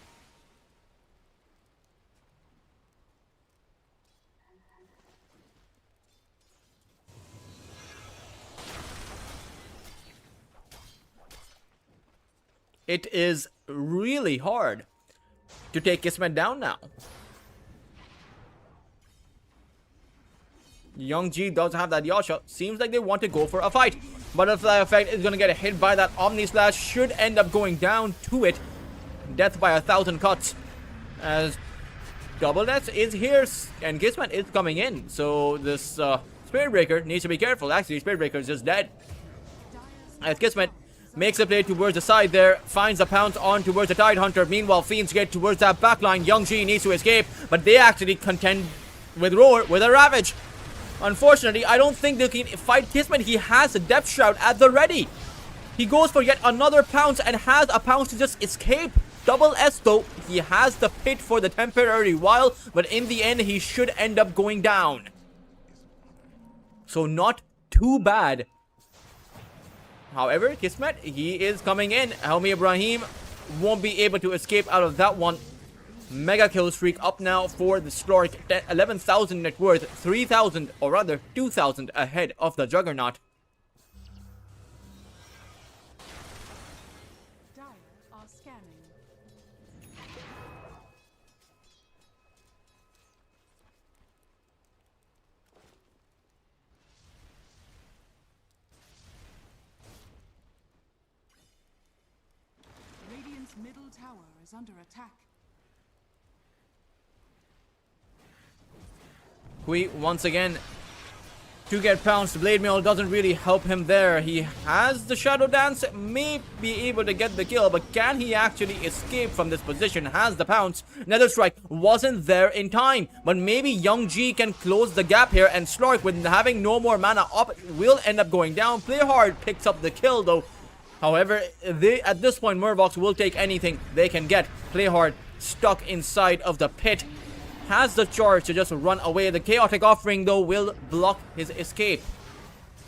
It is really hard to take Kismet down now. Young G does have that Yasha. Seems like they want to go for a fight. Butterfly Effect is going to get hit by that Omni Slash. Should end up going down to it. Death by 1,000 cuts. As Double Death is here. And Kismet is coming in. So this Spirit Breaker needs to be careful. Actually, Spirit Breaker is just dead. As Kismet makes a play towards the side there, finds a pounce on towards the Tide Hunter. Meanwhile, Fiends get towards that backline. Young G needs to escape, but they actually contend with Roar with a Ravage. Unfortunately, I don't think they can fight Kismet. He has a Depth Shroud at the ready. He goes for yet another pounce and has a pounce to just escape. Double S though, he has the pit for the temporary while, but in the end, he should end up going down. So not too bad. However, Kismet, he is coming in. Helmi Ibrahim won't be able to escape out of that one. Mega kill streak up now for the Slark. 11,000 net worth, 3,000 or rather 2,000 ahead of the Juggernaut. Dire are scanning. Radiant's middle tower is under attack. Hui once again to get pounced. Blade Mail doesn't really help him there. He has the Shadow Dance, may be able to get the kill, but can he actually escape from this position? Has the pounce. Nether Strike wasn't there in time, but maybe Young G can close the gap here, and Slark, with having no more mana up, will end up going down. Play Hard picks up the kill though. However, at this point, Murvox will take anything they can get. Play Hard stuck inside of the pit. Has the charge to just run away. The Chaotic Offering though will block his escape.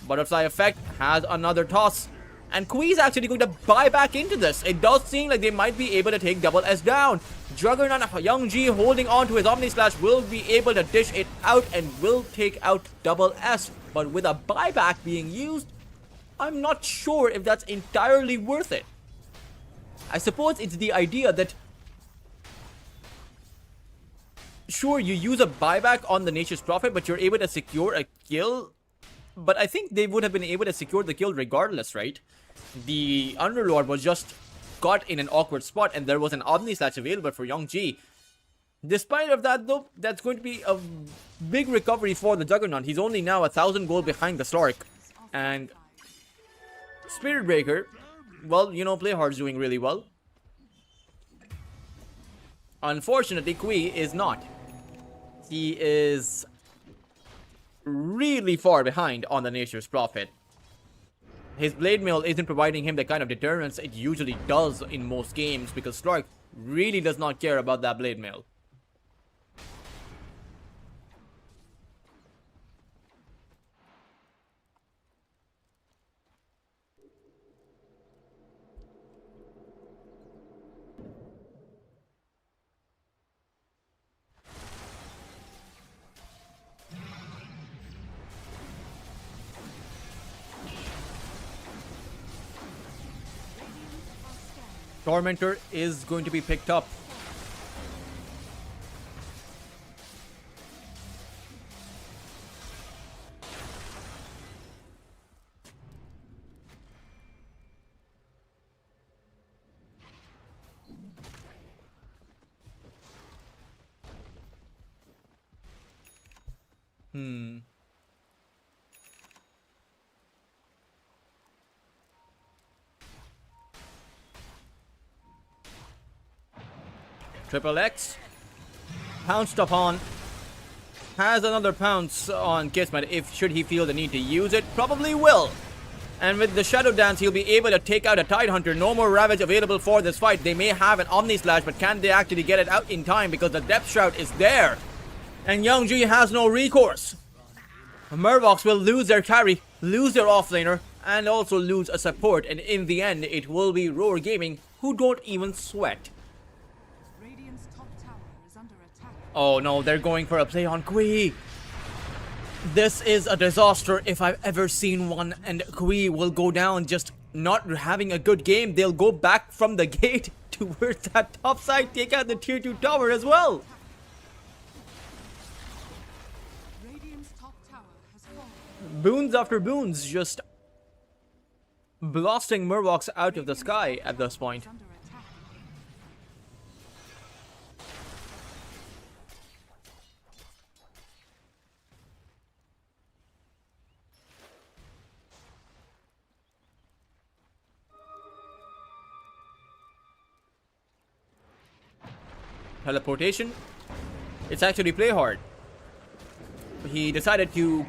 Butterfly Effect has another toss. And Quee's actually going to buy back into this. It does seem like they might be able to take Double S down. Juggernaut Young G holding on to his Omni Slash will be able to dish it out and will take out Double S. But with a buyback being used, I'm not sure if that's entirely worth it. I suppose it's the idea that, sure, you use a buyback on the Nature's Prophet, but you're able to secure a kill. But I think they would have been able to secure the kill regardless, right? The Underlord was just caught in an awkward spot, and there was an Omni Slash available for Young G. Despite of that, though, that's going to be a big recovery for the Juggernaut. He's only now 1,000 gold behind the Slark. And Spirit Breaker, well, you know, Playhard's doing really well. Unfortunately, Kui is not. He is really far behind on the Nature's Prophet. His Blade Mail isn't providing him the kind of deterrence it usually does in most games, because Slark really does not care about that Blade Mail. Tormentor is going to be picked up. Triple X pounced upon, has another pounce on Kismet if should he feel the need to use it, probably will. And with the Shadow Dance, he'll be able to take out a Tidehunter. No more Ravage available for this fight. They may have an Omni Slash, but can they actually get it out in time, because the Depth Shroud is there. And Young G has no recourse. Murvox will lose their carry, lose their offlaner, and also lose a support. And in the end, it will be Roar Gaming who don't even sweat. Oh no, they're going for a play on Kui. This is a disaster if I've ever seen one, and Kui will go down just not having a good game. They'll go back from the gate towards that top side, take out the tier 2 tower as well. Boons after boons, just blasting Murvox out of the sky at this point. Teleportation. It's actually play hard. He decided to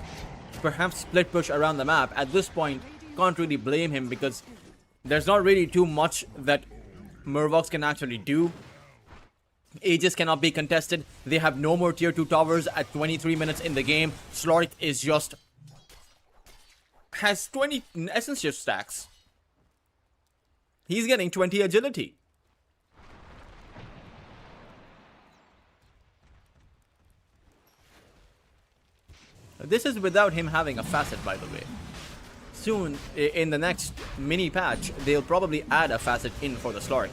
perhaps split push around the map. At this point, can't really blame him, because there's not really too much that Murvox can actually do. Aegis cannot be contested. They have no more tier 2 towers at 23 minutes in the game. Slark is just has 20 essence shift stacks. He's getting 20 agility. This is without him having a facet, by the way. Soon, in the next mini patch, they'll probably add a facet in for the Slark.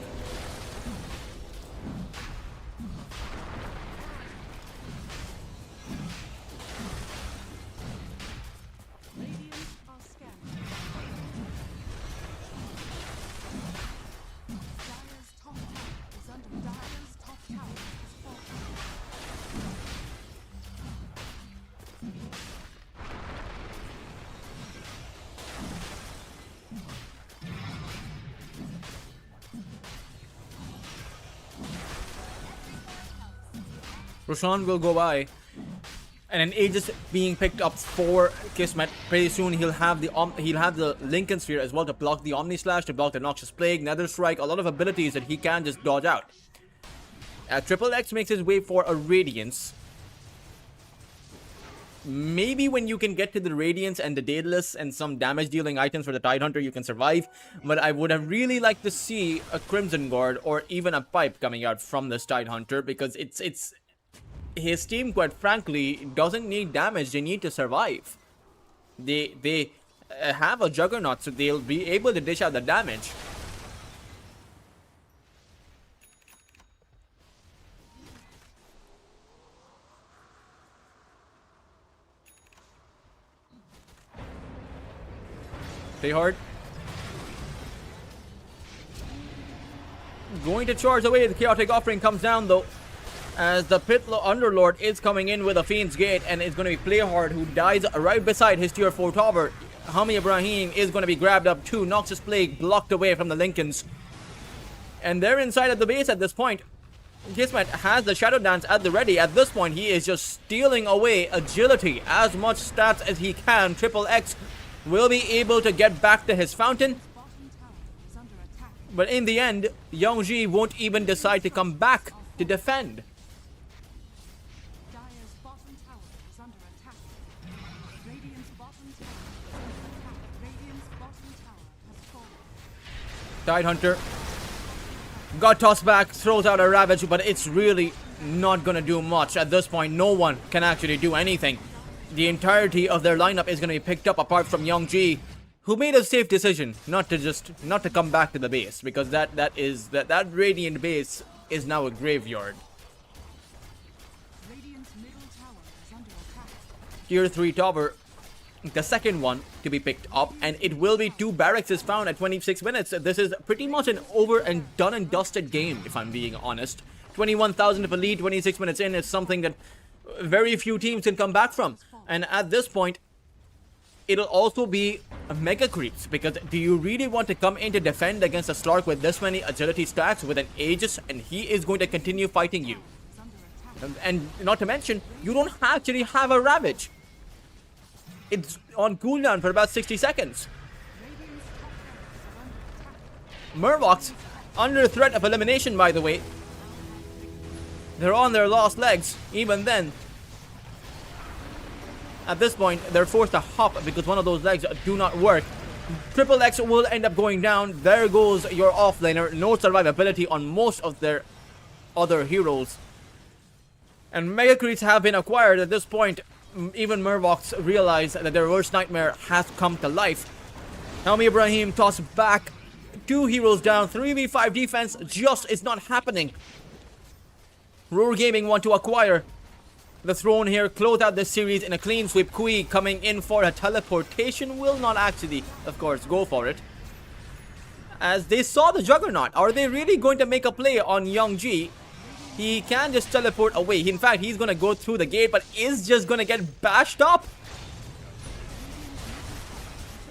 Roshan will go by, and an Aegis being picked up for Kismet. Pretty soon he'll have the Lincoln Sphere as well to block the Omni Slash, to block the Noxious Plague, Nether Strike, a lot of abilities that he can just dodge out. Triple X makes his way for a Radiance. maybe when you can get to the Radiance and the Daedalus and some damage dealing items for the Tidehunter, you can survive. But I would have really liked to see a Crimson Guard or even a pipe coming out from this Tidehunter, because it's his team, quite frankly, doesn't need damage. They need to survive. They have a Juggernaut, so they'll be able to dish out the damage. Play hard. Going to charge away. The Chaotic Offering comes down though, as the Underlord is coming in with a Fiend's Gate, and it's going to be Play Hard who dies right beside his tier 4 tower. Hami Ibrahim is going to be grabbed up too. Noxus Plague blocked away from the Lincolns. And they're inside of the base at this point. Kismet has the Shadow Dance at the ready. At this point, he is just stealing away agility, as much stats as he can. Triple X will be able to get back to his fountain. But in the end, Yongji won't even decide to come back to defend. Dire's bottom tower is under attack. Radiant's bottom tower is under attack. Radiant's bottom tower has fallen. Tidehunter got tossed back, throws out a Ravage, but it's really not gonna do much. At this point, no one can actually do anything. The entirety of their lineup is gonna be picked up apart from Yongji, who made a safe decision not to come back to the base, because that Radiant base is now a graveyard. Radiant's middle tower is under attack. Tier 3 tower, the second one to be picked up, and it will be 2 barracks is found at 26 minutes. This is pretty much an over and done and dusted game, if I'm being honest. 21,000 of a lead 26 minutes in is something that very few teams can come back from. And at this point, it'll also be mega creeps, because do you really want to come in to defend against a Slark with this many agility stacks with an Aegis, and he is going to continue fighting you? And not to mention, you don't actually have a Ravage. It's on cooldown for about 60 seconds. Murlocs under threat of elimination, by the way. They're on their last legs. Even then, at this point, they're forced to hop because one of those legs do not work. Triple X will end up going down. There goes your offlaner. No survivability on most of their other heroes. And Mega Creeps have been acquired at this point. Even Murlocs realize that their worst nightmare has come to life. Hami Ibrahim tossed back. 2 heroes down. 3v5 defense just is not happening. Roar Gaming want to acquire the throne here, close out this series in a clean sweep. Kui coming in for a teleportation will not actually, of course, go for it, as they saw the Juggernaut. Are they really going to make a play on Yongji? He can just teleport away. In fact, he's going to go through the gate, but is just going to get bashed up.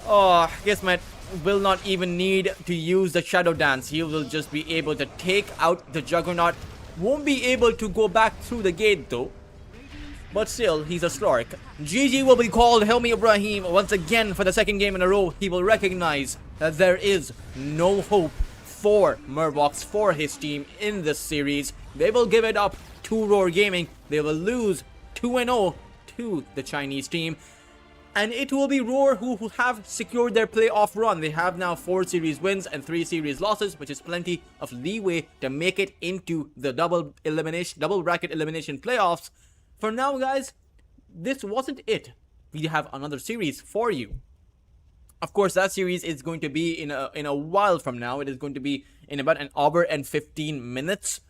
Oh, Kismet will not even need to use the Shadow Dance. He will just be able to take out the Juggernaut. Won't be able to go back through the gate though. But still, he's a Slark. GG will be called. Hami Ibrahim once again for the second game in a row. He will recognize that there is no hope for Murlocs, for his team in this series. They will give it up to Roar Gaming. They will lose 2-0 to the Chinese team. And it will be Roar who have secured their playoff run. They have now 4 series wins and 3 series losses, which is plenty of leeway to make it into the double bracket elimination playoffs. For now, guys, this wasn't it. We have another series for you. Of course, that series is going to be in a while from now. It is going to be in about an hour and 15 minutes.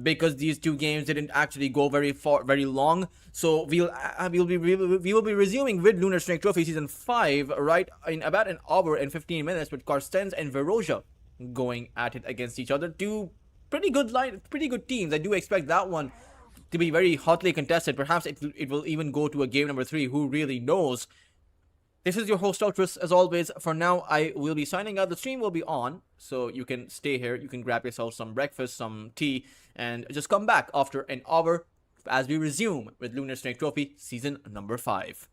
Because these 2 games didn't actually go very long, so we will be resuming with Lunar Snake Trophy Season 5 right in about an hour and 15 minutes with Carstensz and Veroja going at it against each other. 2 pretty good teams. I do expect that one to be very hotly contested. Perhaps it will even go to a game number 3. Who really knows? This is your host, Ultras, as always. For now, I will be signing out. The stream will be on, so you can stay here. You can grab yourself some breakfast, some tea, and just come back after an hour as we resume with Lunar Snake Trophy Season number 5.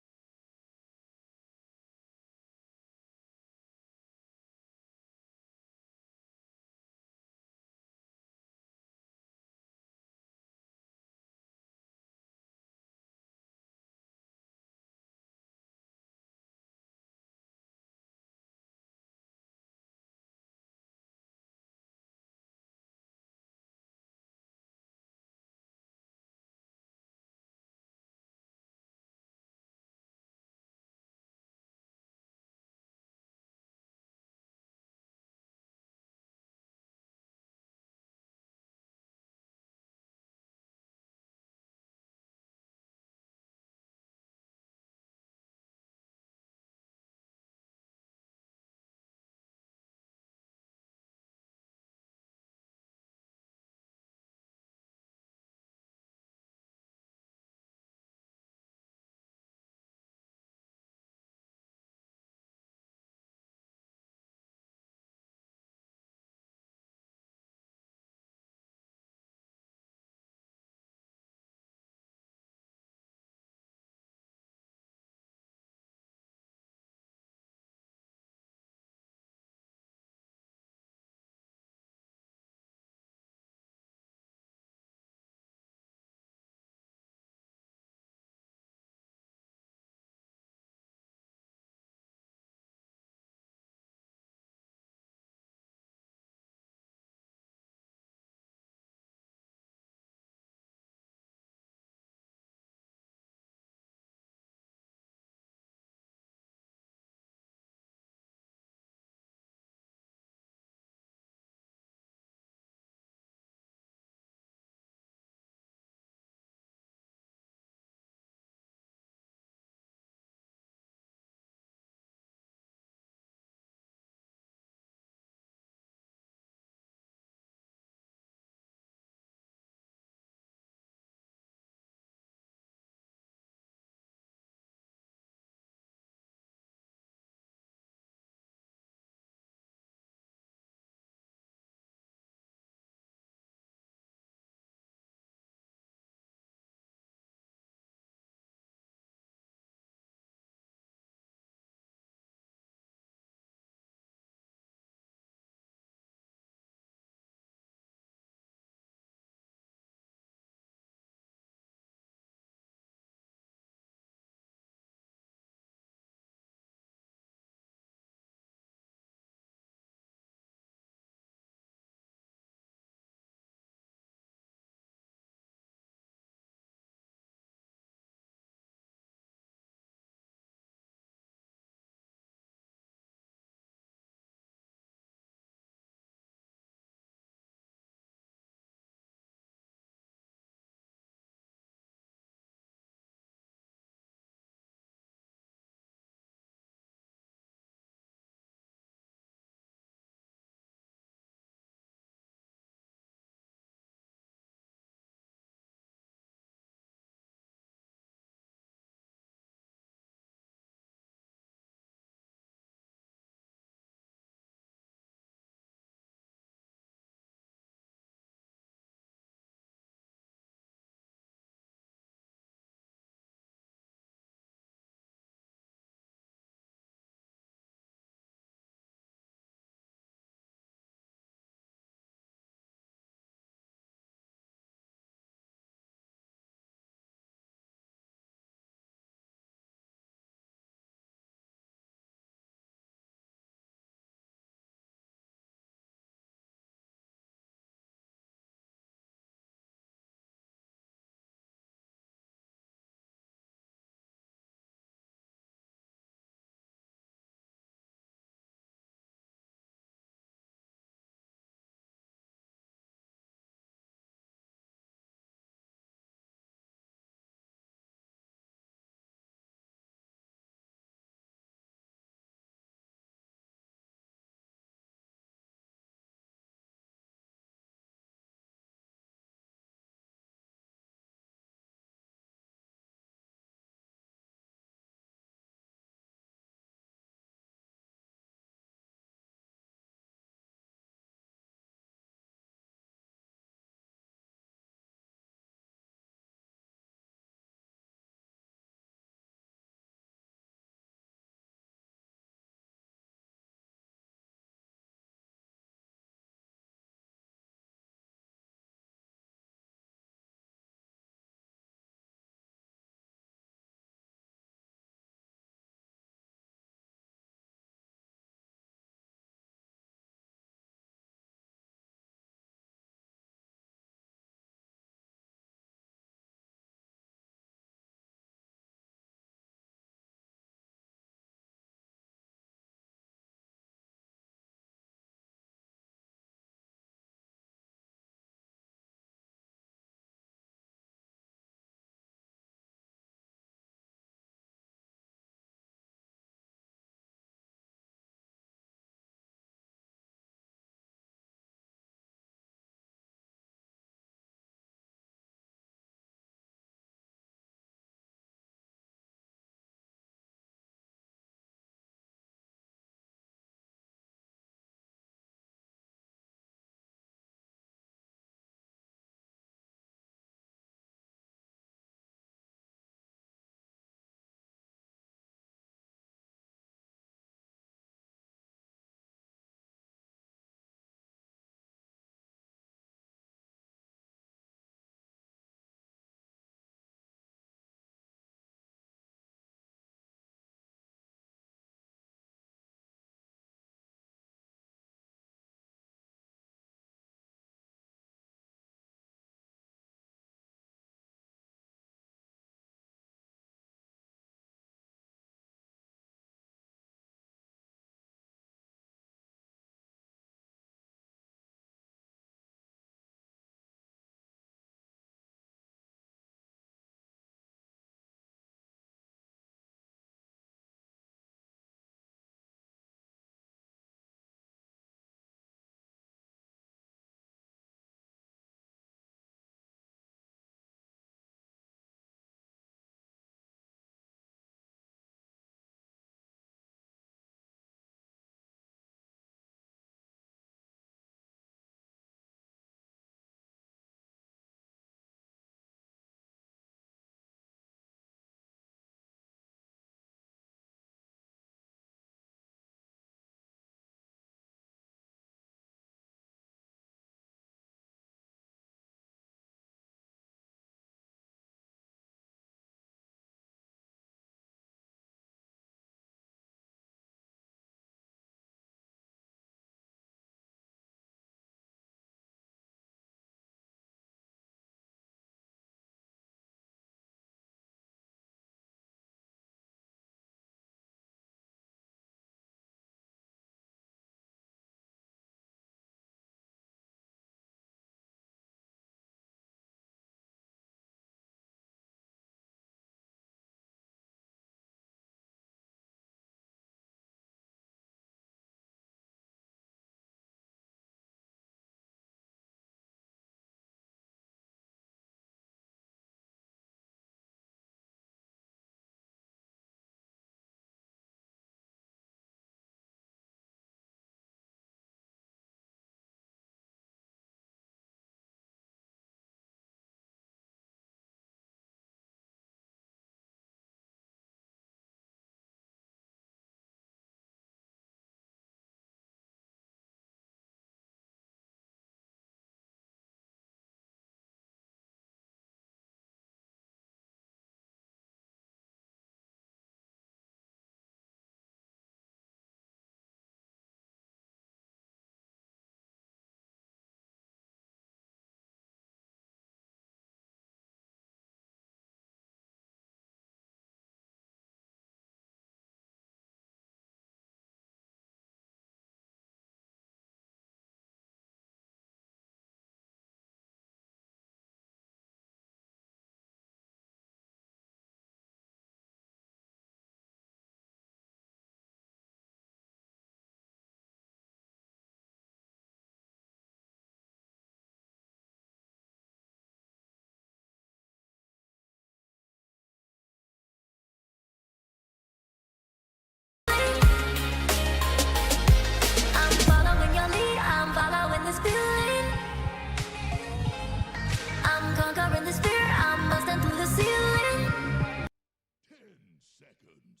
seconds.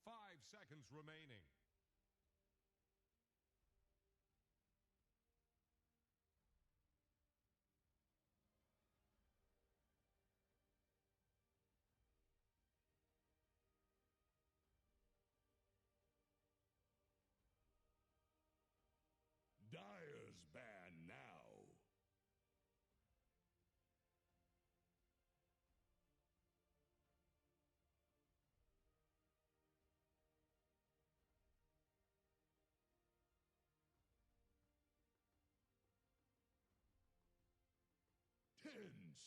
5 seconds remaining. Dyer's ban now.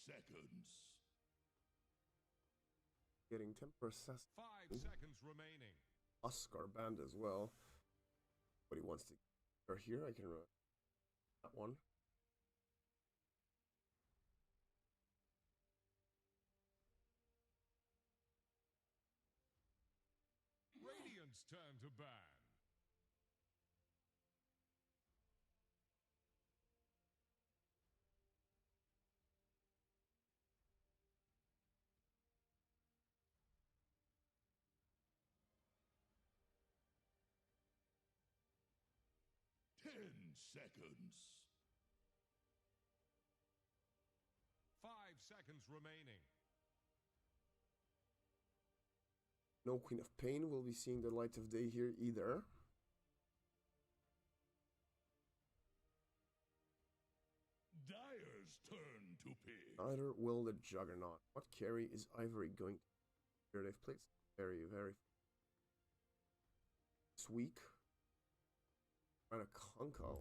Seconds. Getting temper assassin. 5 seconds remaining. Oscar banned as well. But he wants to or here I can run that one. Radiant's turn to ban. Seconds. 5 seconds remaining. No Queen of Pain will be seeing the light of day here either. Dyer's turn to pick. Neither will the Juggernaut. What carry is Ivory going to here? They've played very, very it's weak. Trying to conquer.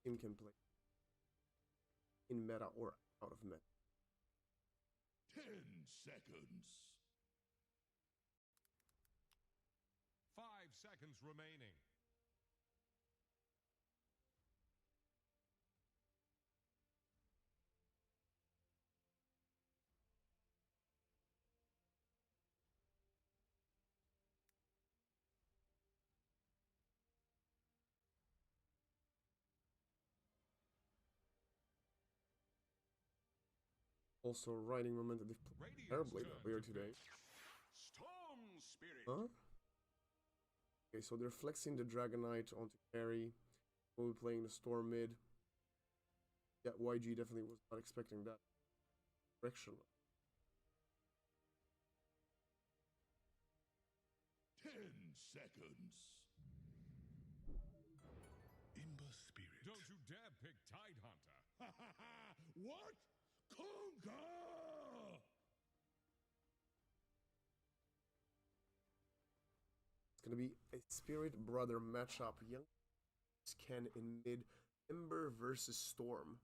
Team can play in meta or out of meta. 10 seconds. 5 seconds remaining. Also, riding momentum. They've played terribly earlier today. Storm Spirit. Huh? Okay, so they're flexing the Dragonite onto carry. We'll be playing the Storm mid. Yeah, YG definitely was not expecting that direction. 10 seconds. Ember Spirit. Don't you dare pick Tidehunter. What? Conquer! It's gonna be a Spirit Brother matchup. Young Ken in mid. Ember versus Storm.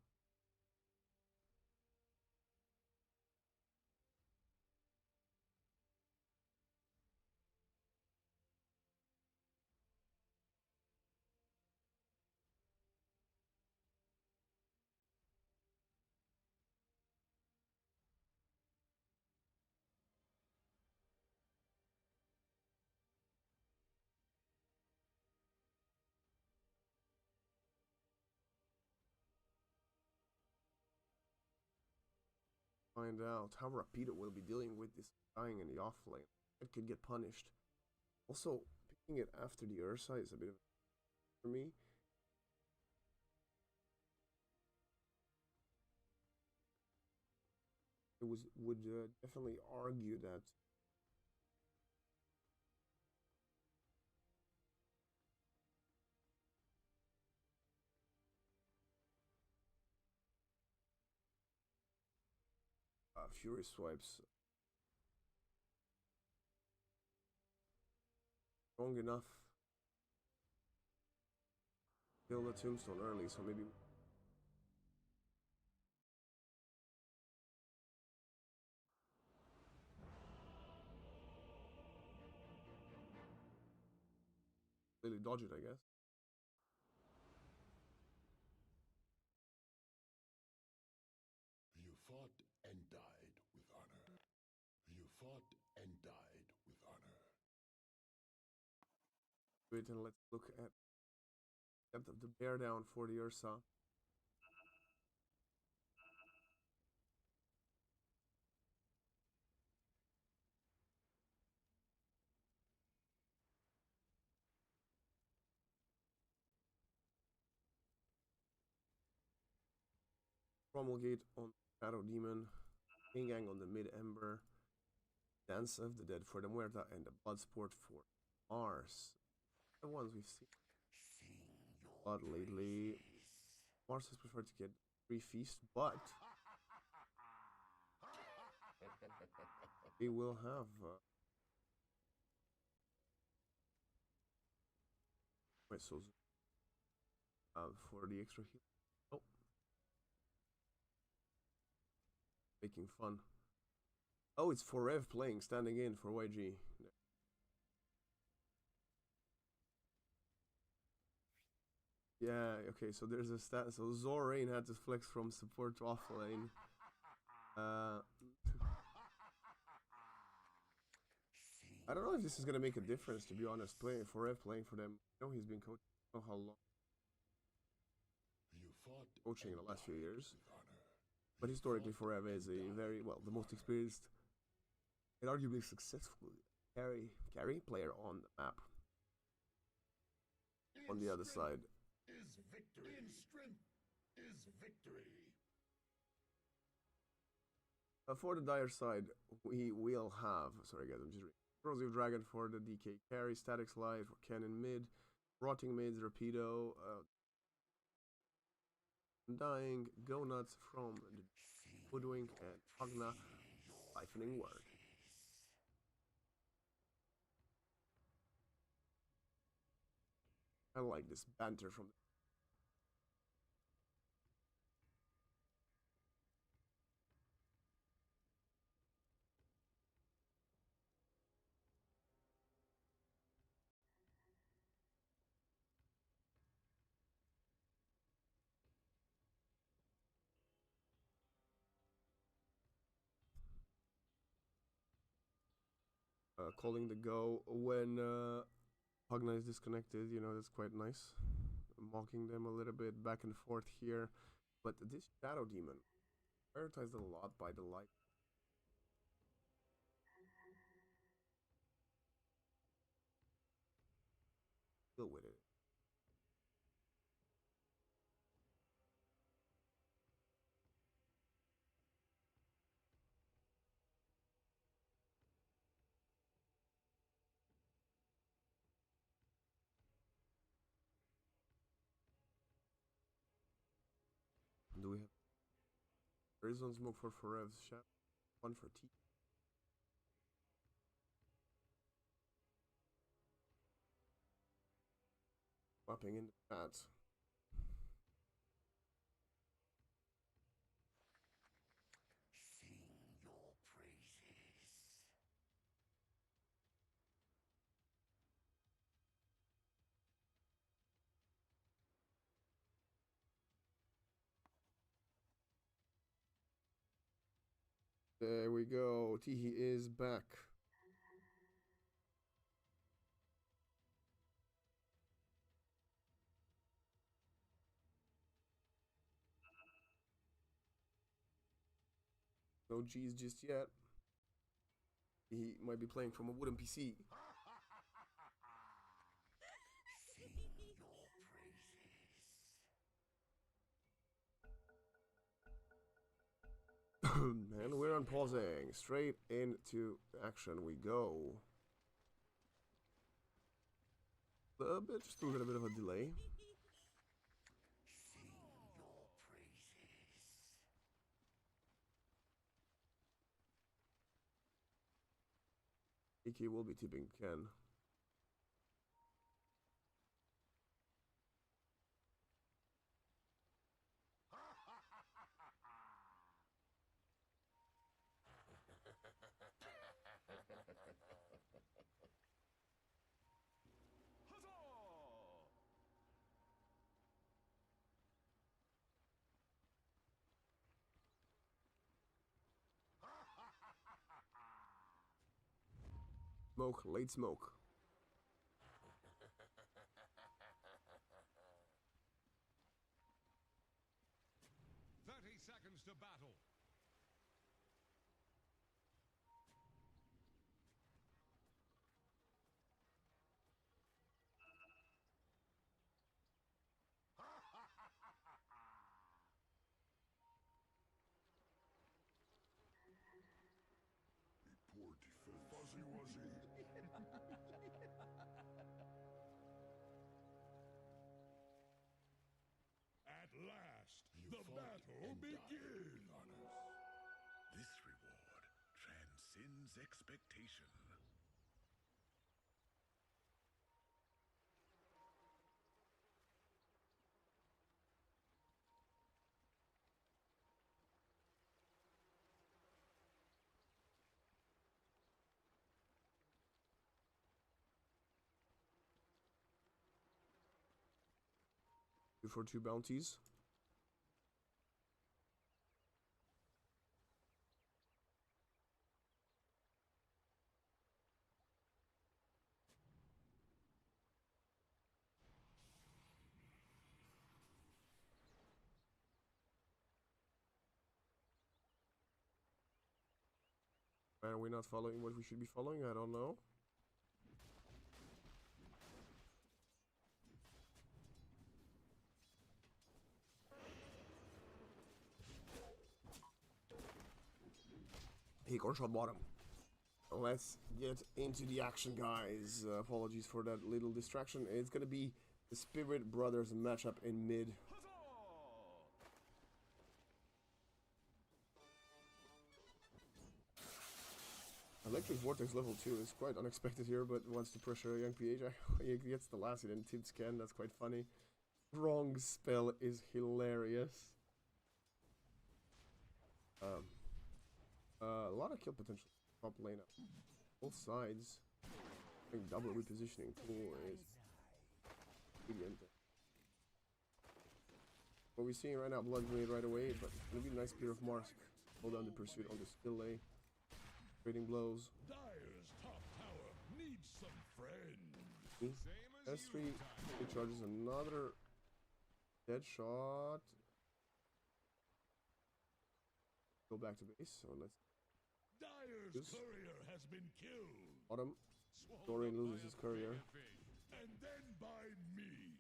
Find out how Rapido will be dealing with this dying in the off lane. It could get punished. Also, picking it after the Ursa is a bit of for me. It would definitely argue that Fury swipes strong enough. Kill the tombstone early, so maybe really dodge it, I guess. You fought and died with honor. You fought and died with honor. Wait, and let's look at the bear down for the Ursa. Promulgate on Shadow Demon, Ingang on the Mid Ember, Dance of the Dead for the Muerta, and the Bloodsport for Mars. The ones we've seen a lot lately. Mars has preferred to get free feast, but they will have whistles for the extra heal. Oh, making fun. Oh, it's Forev playing, standing in for YG. Yeah, okay, so there's a stat. So Zorain had to flex from support to offlane. I don't know if this is gonna make a difference, to be honest. Playing for them. I know he's been coaching. I don't know how long You fought coaching in and the last few died years, with honor. but historically, Forever is a very well, the most experienced and arguably successful carry player on the map. On the other side, Is victory. In strength is victory. for the dire side, we will have. Sorry, guys, I'm just reading. Corrosive Dragon for the DK carry, Static Slide for Cannon mid, Rotting mids, Rapido, Dying, Go Nuts from the Hoodwink, and Agna, Siphoning Word. I like this banter from calling the go when Agna is disconnected. You know, that's quite nice. Mocking them a little bit back and forth here. But this Shadow Demon, prioritized a lot by the light. Deal with it. Do we have? There is one smoke for Forev's shot, one for T. Swapping in the chat. There we go. Teehee is back. No G's just yet. He might be playing from a wooden PC. And we're unpausing. Straight into action we go. Just a little bit of a delay. AK will be tipping Ken. Smoke, late smoke. 30 seconds to battle. Fuzzy wuzzy. At last, You the fought battle and died begins. with honor. This reward transcends expectation. Two for 2 bounties. Are we not following what we should be following? I don't know. Hey, gunshot bottom. Let's get into the action, guys. Apologies for that little distraction. It's gonna be the Spirit Brothers matchup in mid. Electric Vortex level 2 is quite unexpected here, but wants to pressure a young PH. He gets the last hit and tipped scan, that's quite funny. Wrong spell is hilarious. A lot of kill potential top lane up. Both sides. I think double repositioning cool is brilliant. What we're seeing right now, Blood Blade right away, but it's gonna be a nice Spear of Mars. Hold down the pursuit on the skill lane. Trading blows. Dire's top tower needs some friends. S3 it charges another dead shot. Go back to base, so let's Dire's Yes. courier has been killed. bottom. Swallowed Dorian up by loses a his courier. bigger fish, and then by me.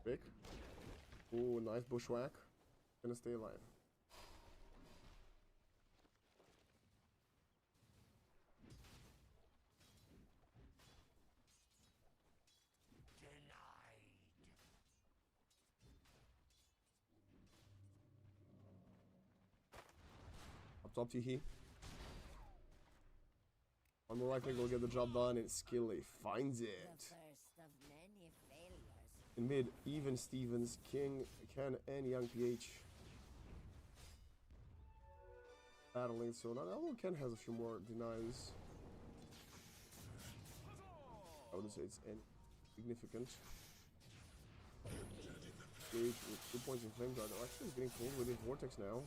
Big. Ooh, nice bushwhack. Gonna stay alive. Up top The. One more right click will get the job done, and Skilly finds it. First of many failures. In mid, even Stevens, King, Ken, and Young PH battling. So not although Ken has a few more denies, I wouldn't say it's any significant. PH with 2 points in Flame Guard. Oh, actually, he's getting pulled with his Vortex now.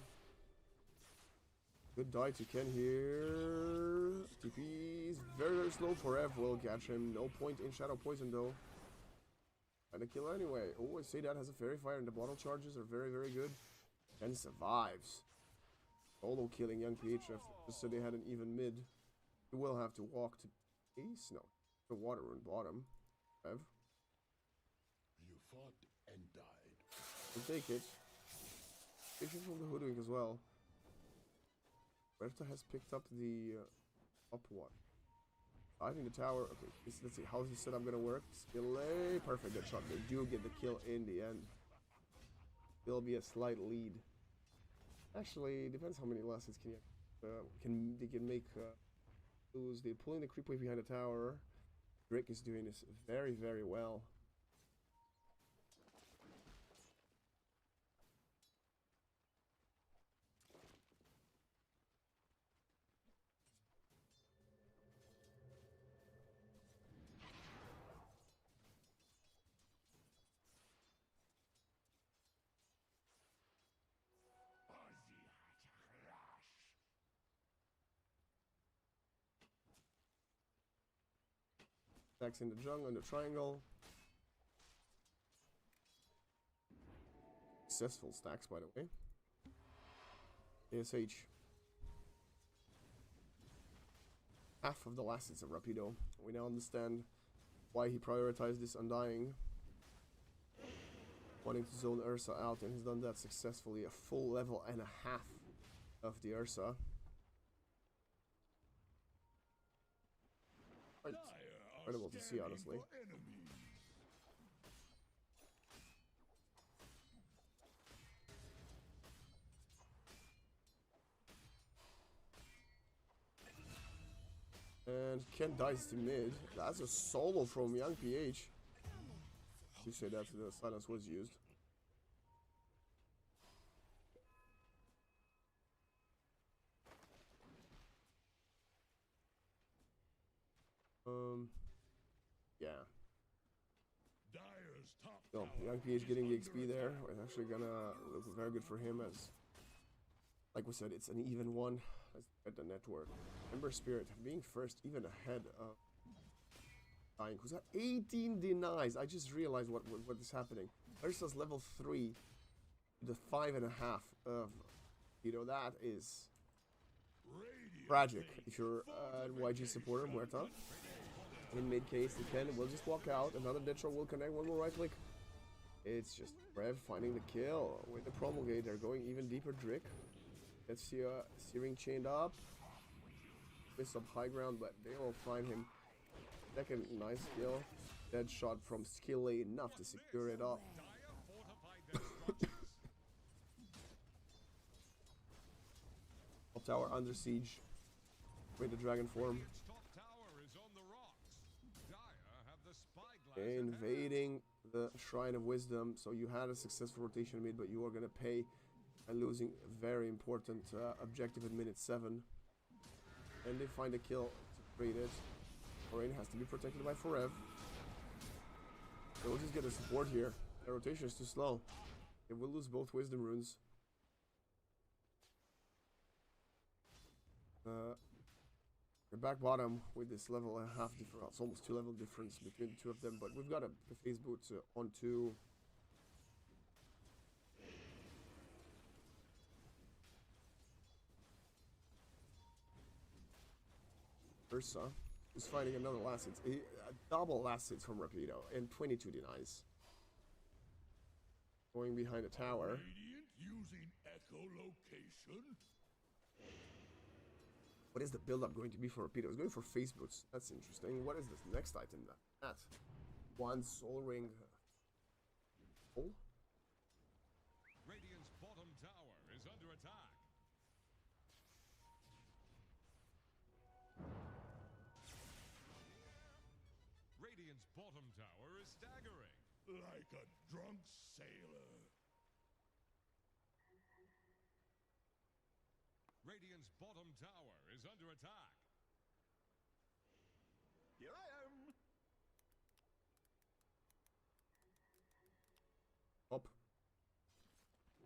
Good die to Ken here. TP is very, very slow. Forever will catch him. No point in Shadow Poison though. And a kill anyway. Oh, I say that has a Fairy Fire, and the bottle charges are very, very good. Ken survives. Solo killing Young PH after just so they had an even mid. He will have to walk to base. No, the water rune bottom. Ev. You fought and died. We'll take it. Patient from the Hoodwink as well. Berta has picked up the up one. I think the tower. Okay, let's see how's the setup gonna work. Skill A, perfect. Good shot. They do get the kill in the end. There'll be a slight lead. Actually, depends how many lessons they can make lose. They're pulling the creep wave behind the tower. Drake is doing this very, very well. Stacks in the jungle, in the triangle. Successful stacks, by the way. ASH. Half of the last hits of Rapido. We now understand why he prioritized this Undying. Wanting to zone Ursa out, and he's done that successfully. A full level and a half of the Ursa. Quite incredible to see, honestly. And Ken dies to mid. That's a solo from Young PH. You say that the silence was used. Yeah. So, Young PH getting the XP there. It's actually gonna look very good for him as, like we said, it's an even one. Let's get the network. Ember Spirit being first, even ahead of Dying, who's at 18 denies. I just realized what is happening. Ursa's level 3, the 5.5 of, you know, that is tragic. If you're a YG supporter, Muerta. In mid case, the Ken will just walk out. Another Detro will connect. One more right click. It's just Rev finding the kill with the Promulgator, going even deeper. Drick. Let's see Searing chained up. With some high ground, but they will find him. Second nice kill. Dead shot from Skilly, enough to secure it up. Top tower under siege. With the dragon form. Invading the Shrine of Wisdom. So you had a successful rotation mid, but you are going to pay by losing a very important objective at minute 7. And they find a kill to create it. Moraine has to be protected by Forev. They'll just get a support here. Their rotation is too slow. They will lose both Wisdom runes. They're back bottom with this level and a half difference. It's almost 2 level difference between the two of them, but we've got a phase boot onto Ursa, who's fighting another last hit. A double last hit from Rapido and 22 denies. Going behind the tower. Using echolocation. What is the build-up going to be for Rapido? It's going for face boots. That's interesting. What is this next item? That one soul ring. Oh. Radiant's bottom tower is under attack. Radiant's bottom tower is staggering. Like a drunk sailor. Radiant's bottom tower is under attack. Here I am. Up.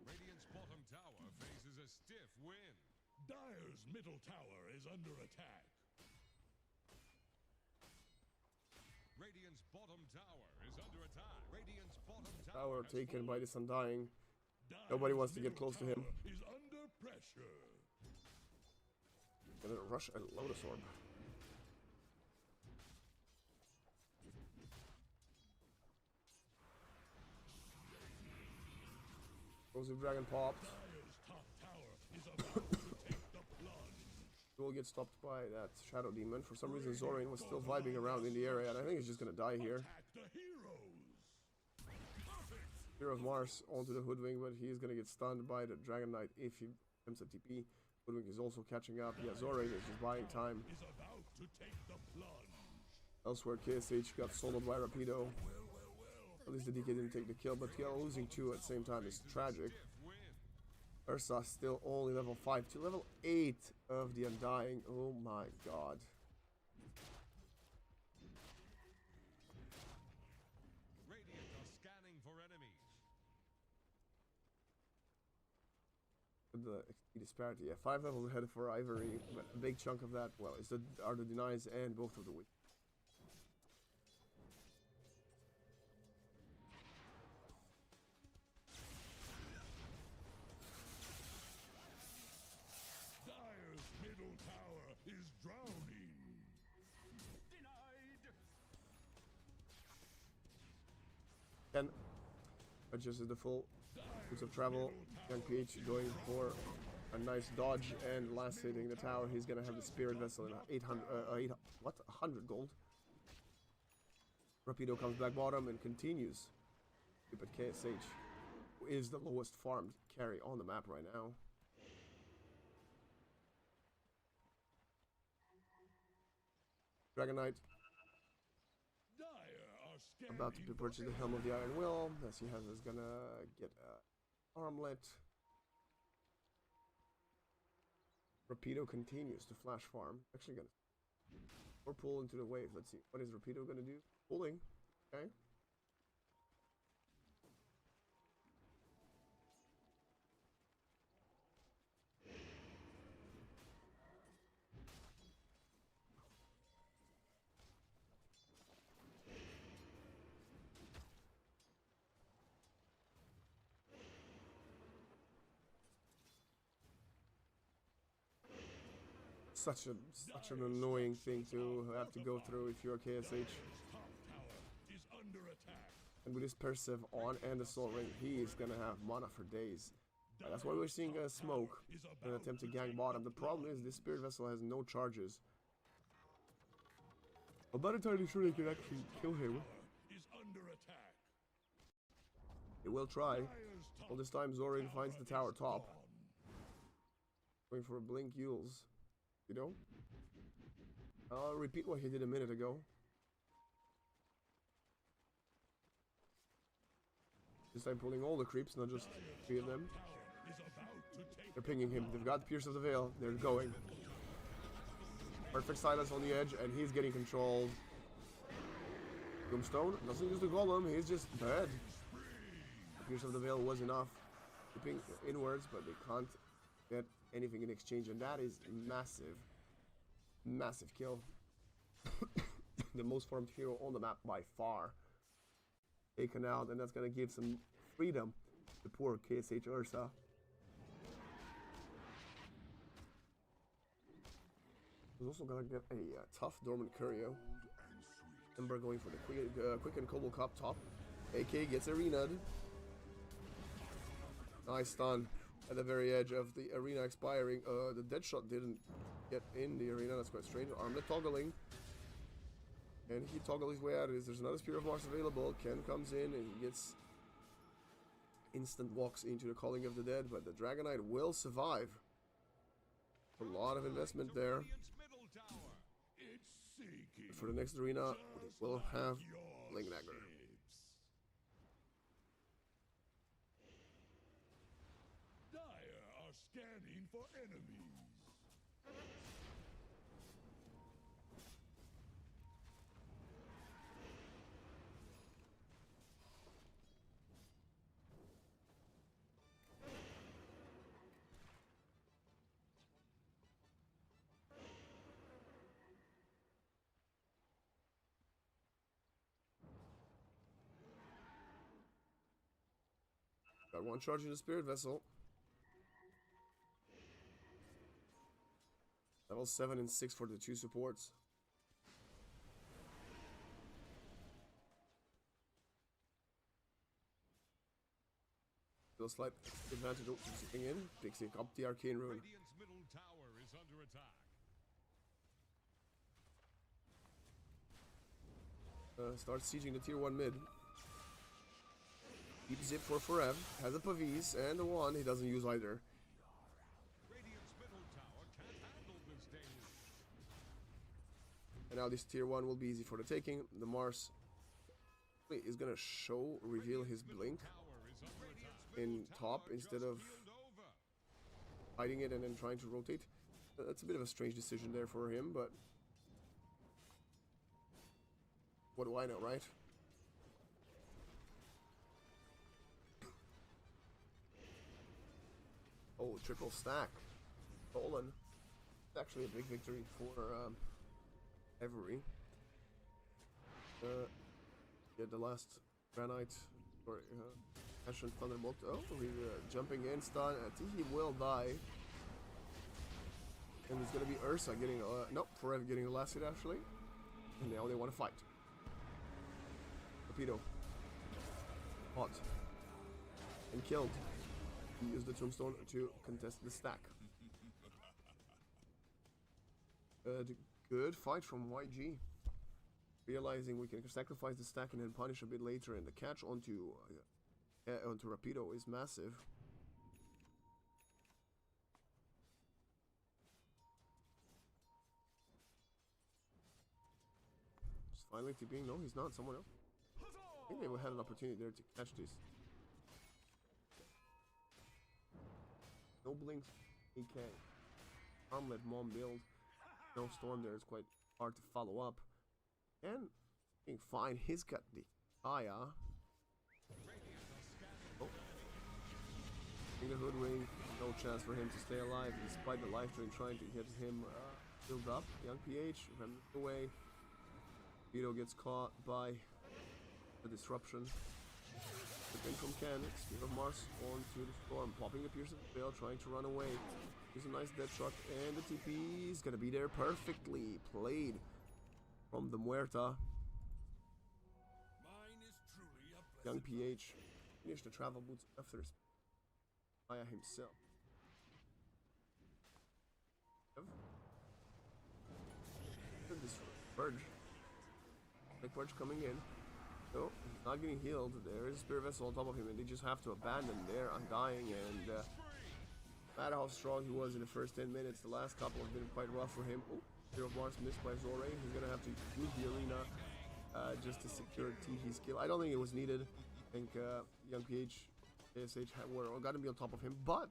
Radiant's bottom tower faces a stiff wind. Dire's middle tower is under attack. Radiant's bottom tower is under attack. Radiant's bottom Tower has taken by fallen. this Undying. Dire's Nobody wants to get middle close to him. tower is under pressure. Gonna rush a Lotus Orb. Explosive Dragon popped. Dire's top tower is about to take the plunge. He will get stopped by that Shadow Demon. For some reason, Zorain was still vibing around in the area, and I think he's just gonna die here. Attack the heroes. Perfect. Hero of Mars onto the Hoodwink, but he's gonna get stunned by the Dragon Knight if he attempts a TP. Hoodwink is also catching up. Yeah, Zorain is just buying time. Is about to take the plunge. Elsewhere, KSH got soloed by Rapido. At least the DK didn't take the kill, but losing 2 at the same time is tragic. Ursa still only level 5 to level 8 of the Undying. Oh my god. Radiant are scanning for enemies. The XP disparity. Yeah, 5 levels ahead for Ivory, but a big chunk of that, well, are the denies and both of the wins. 10. Adjusted the full routes of travel. Young PH going for a nice dodge and last hitting the tower. He's gonna have the spirit vessel in 100 gold. Rapido comes back bottom and continues. Stupid KSH, who is the lowest farmed carry on the map right now. Dragon Knight about to purchase the Helm of the Iron Will. As he has is gonna get a armlet. Rapido continues to flash farm. Actually gonna or pull into the wave. Let's see. What is Rapido gonna do? Pulling. Okay. Such an annoying thing to have to go through if you're a KSH. And with his Persev on and the Soul Ring, he is gonna have mana for days. And that's why we're seeing a smoke in an attempt to gank bottom. The problem is this Spirit Vessel has no charges. I'm not entirely sure they can actually kill him. They will try. All this time Zorin finds the tower top. Going for a Blink Yules. You know? I'll repeat what he did a minute ago. This time pulling all the creeps, not just 3 of them. They're pinging him. They've got Pierce of the Veil. They're going. Perfect silence on the edge, and he's getting controlled. Tombstone doesn't use the golem. He's just dead. Pierce of the Veil was enough. Keeping inwards, but they can't get anything in exchange, and that is massive. Massive kill. The most farmed hero on the map by far. Taken out, and that's gonna give some freedom to poor KSH Ursa. He's also gonna get a tough Dormant Curio. Ember going for the quick and Cobble Cup top. AK gets arena'd. Nice stun at the very edge of the arena expiring. The dead shot didn't get in the arena. That's quite strange. Armlet toggling. And he toggled his way out of this. There's another Spear of Mars available. Ken comes in and he gets instant walks into the Calling of the Dead, but the Dragon Knight will survive. A lot of investment there. But for the next arena, we'll have Lingnagger. Dire are scanning for enemies. Got one charge in the Spirit Vessel. Level 7 and 6 for the 2 supports. Still slight advantage of zipping in. Picks up the Arcane Rune. Radiant's middle tower is under attack. Starts sieging the tier 1 mid. Keeps it for forever. Has a Pavis and the one he doesn't use either. Radiant's middle tower can't handle this daily. And now this tier 1 will be easy for the taking. The Mars is gonna reveal his blink in top instead of hiding it and then trying to rotate. That's a bit of a strange decision there for him, but what do I know, right? Oh, triple stack. Stolen. It's actually a big victory for Every. Yeah, the last Granite or Ashen Thunderbolt. Oh, he's jumping in, stun. I think he will die. And it's gonna be Ursa getting nope, Forever getting the last hit actually. And now they want to fight. Torpedo. Caught. And killed. He used the tombstone to contest the stack. Good fight from YG. Realizing we can sacrifice the stack and then punish a bit later, and the catch onto Rapido is massive. Just finally TPing. No, he's not. Someone else. I think they had an opportunity there to catch this. No blinks. AK. Armlet mom build. No storm there. It's quite hard to follow up. And being fine. He's got the Aya. Oh. In the hoodwink. No chance for him to stay alive despite the life drain trying to get him filled up. Young PH runs away. Vito gets caught by the disruption. The pin from Ken, Spear of Mars onto the storm, popping the Pierce of the Veil, trying to run away. Here's a nice dead shot, and the TP is gonna be there perfectly played from the Muerta. Young PH finished the travel boots after Maya himself. This Purge. Big Purge coming in. No, he's not getting healed. There is a Spirit Vessel on top of him, and they just have to abandon there, undying. And no matter how strong he was in the first 10 minutes, the last couple have been quite rough for him. Oh, Zero Bars missed by Zorain. He's gonna have to use the arena just to secure TG's kill. I don't think it was needed. I think Young PH, ASH were gonna be on top of him, but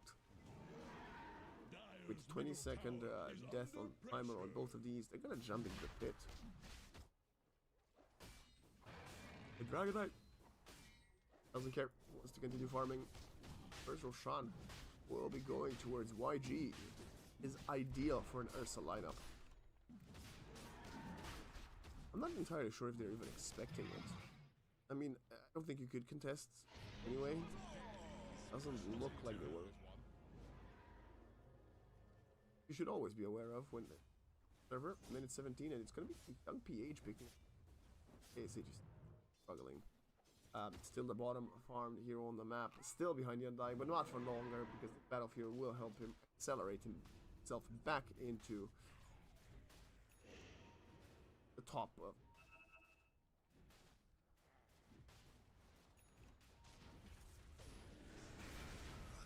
with 20-second death on timer on both of these, they're gonna jump into the pit. The Dragonite doesn't care, wants to continue farming. First Roshan will be going towards YG. Is ideal for an Ursa lineup. I'm not entirely sure if they're even expecting it. I mean, I don't think you could contest anyway. Doesn't look like they were. You should always be aware of when the server, minute 17, and it's gonna be Young PH picking. ASH is struggling. Still the bottom farm here on the map, still behind the Undying, but not for longer because the battlefield will help him accelerate himself back into the top of.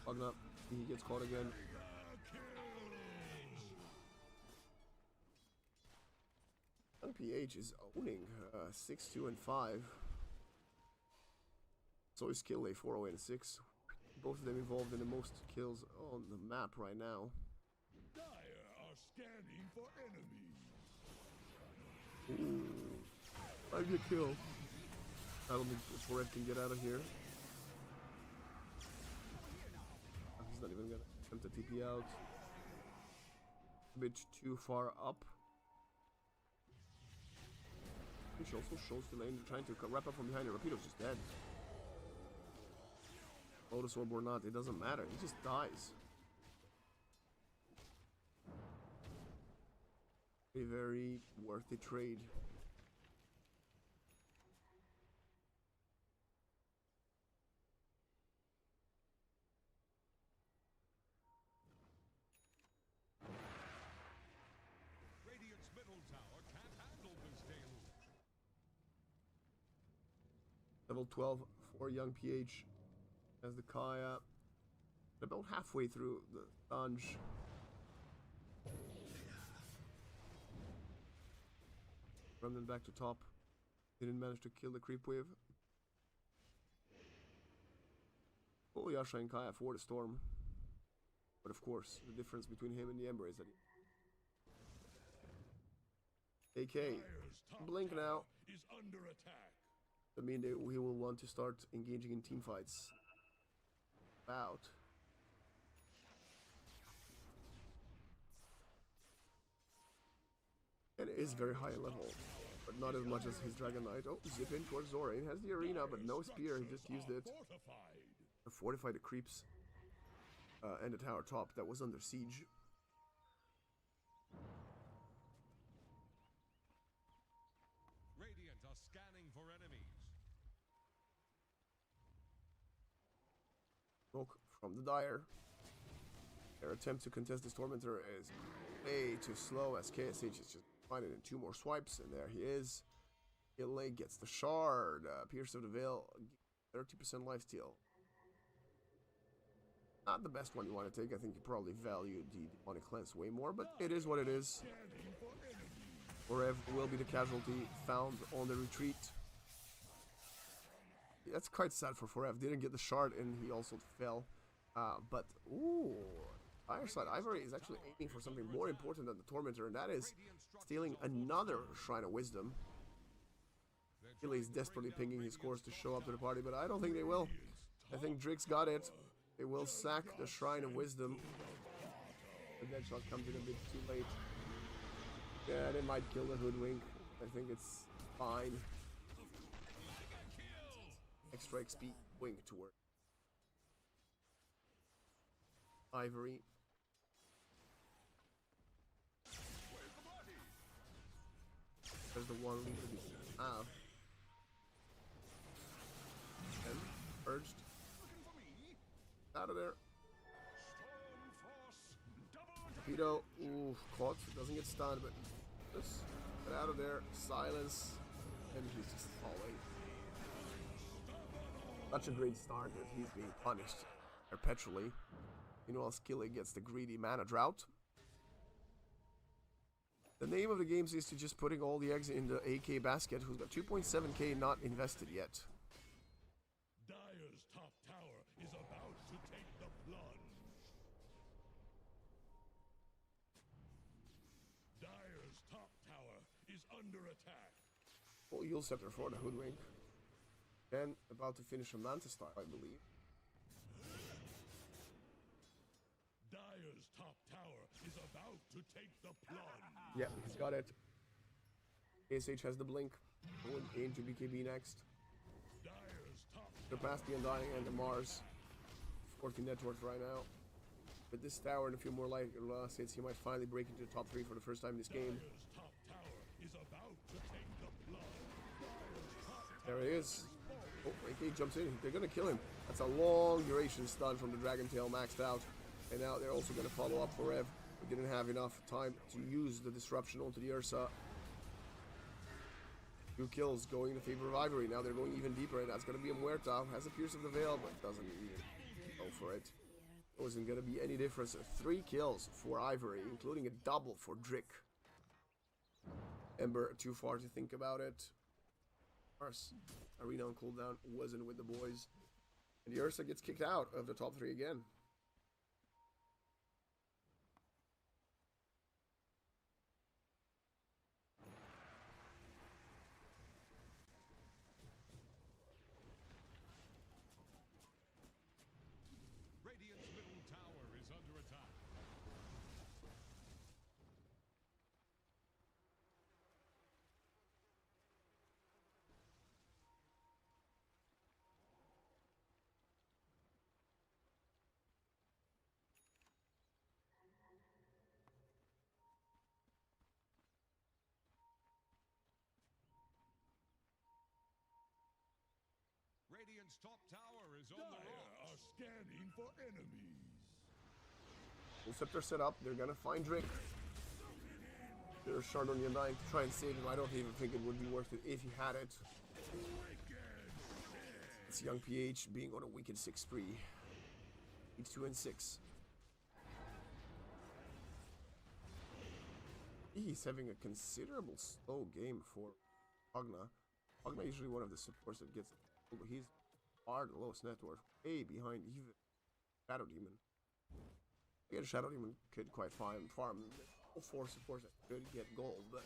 Ogna, he gets caught again. PH is owning 6-2 and 5. So is Kill A 4-0 and 6. Both of them involved in the most kills on the map right now. Dire are scanning for enemies. Ooh. Might be a kill. I don't think Forest can get out of here. He's not even gonna attempt to TP out. A bit too far up. She also shows the lane, trying to wrap up from behind, and Rapido's just dead. Lotus Orb or not, it doesn't matter, he just dies. A very worthy trade. Radiant's middle tower can't handle this deluge. Level 12 for Young PH as the Kaya. About halfway through the dunge. Remnant back to top. Didn't manage to kill the creep wave. Full Yasha and Kaya for the storm. But of course, the difference between him and the Ember is that he... AK, blink now. Is under attack. I mean, he will want to start engaging in team fights. About. And it is very high level, but not as much as his Dragon Knight. Oh, zip in towards Zorain. Has the arena, but no spear. He just used it to fortify the creeps and the tower top that was under siege. Radiant are scanning for enemies. from the Dire. Their attempt to contest this Tormentor is way too slow as KSH is just finding it in 2 more swipes, and there he is. Gilly gets the shard. Pierce of the Veil, 30% lifesteal. Not the best one you want to take. I think you probably value the Demonic Cleanse way more, but it is what it is. Forev will be the casualty found on the retreat. That's quite sad for Forev. Didn't get the shard and he also fell. But, ooh, Fireside Ivory is actually aiming for something more important than the Tormentor, and that is stealing another Shrine of Wisdom. He's desperately pinging his cores to show up to the party, but I don't think they will. I think Drix got it. They will sack the Shrine of Wisdom. The Deadshot comes in a bit too late. Yeah, they might kill the Hoodwink. I think it's fine. Extra XP Wink to work. Ivory. There's the one lead that we have. And urged. Out of there. Torpedo. Ooh, caught. Doesn't get stunned, but just get out of there. Silence. And he's just falling. Such a great start that he's being punished perpetually. Meanwhile, Skilly gets the greedy mana drought. The name of the game is to just putting all the eggs in the AK basket, who's got 2.7k not invested yet. Dire's top tower is about to take the plunge. Dire's top tower is under attack. Oh, Yule Scepter for the Hoodwink. And about to finish a Mantis Star, I believe. Dire's top tower is about to take the plunge. Yeah, he's got it. ASH has the blink. Going into BKB next. Dire's top Surpass the Undying and the Mars. 14 net worth right now. With this tower and a few more light hits, he might finally break into the top 3 for the first time in this game. Dire's top tower is about to take the plunge. There he is. Oh, AK jumps in. They're gonna kill him. That's a long duration stun from the Dragon Tail maxed out. And now they're also gonna follow up for Rev. We didn't have enough time to use the disruption onto the Ursa. 2 kills going in favor of Ivory. Now they're going even deeper, and that's gonna be a Muerta. Has a Pierce of the Veil, but doesn't even go for it. Wasn't gonna be any difference. 3 kills for Ivory, including a double for Drick. Ember, too far to think about it. Course, Arena on cooldown wasn't with the boys. And the Ursa gets kicked out of the top 3 again. Radiant's middle tower is under attack. Radiant's top tower is on the rocks. Are scanning for enemies. Full Scepter set up. They're gonna find Drake. There's Shard on the Undying to try and save him. I don't even think it would be worth it if he had it. It's young PH being on a wicked 6-3. Each 2 and 6. He's having a considerable slow game for Agna. Agna usually one of the supports that gets, but he's far the lowest net worth, way behind even Shadow Demon. Again, Shadow Demon could quite farm all 4 supports that could get gold, but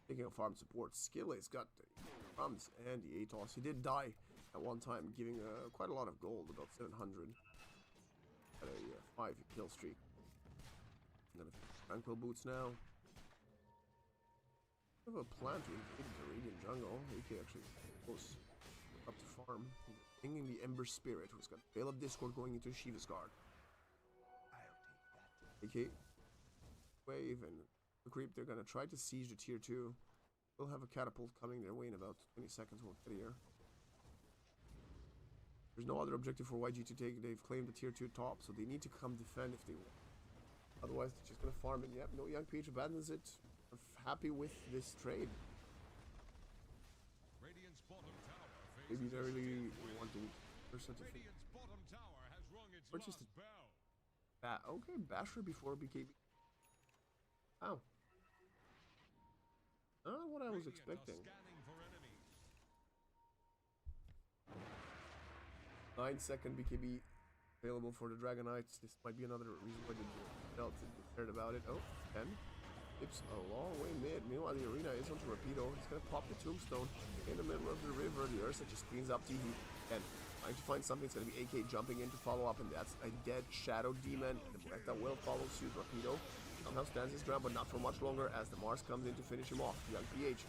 speaking of farm support, Skillet's got the Crumbs and the Atos. He did die at one time, giving quite a lot of gold, about 700. At a 5 kill streak. I'm gonna Tranquil Boots now. I have a plan to invade the Radiant jungle. We can actually close up to farm. Pinging the Ember Spirit, who's got Veil of Discord going into Shiva's Guard. AK Wave and the Creep, they're gonna try to siege the tier 2. We'll have a catapult coming their way in about 20 seconds. We'll get here. There's no other objective for YG to take. They've claimed the tier 2 top, so they need to come defend if they want. Otherwise, they're just gonna farm it. Yep, no, Young PH abandons it. I'm happy with this trade. Radiant's bottom tower Maybe faces they're a really stiff wind. wanting Ursa to think. Radiant's bottom tower has rung its Or just last bell. Okay, Basher before BKB. Wow. Not what I was Radiant are expecting. scanning for enemies. 9-second BKB available for the Dragon Knights. This might be another reason why they felt cared about it. Oh, 10. It's a long way mid. Meanwhile, the arena is on Torpedo. He's gonna pop the tombstone in the middle of the river. The Ursa just cleans up Teehee and trying to find something. It's gonna be AK jumping in to follow up, and that's a dead Shadow Demon. The Muerta will follow suit. Rapido somehow stands his ground, but not for much longer as the Mars comes in to finish him off. Young PH.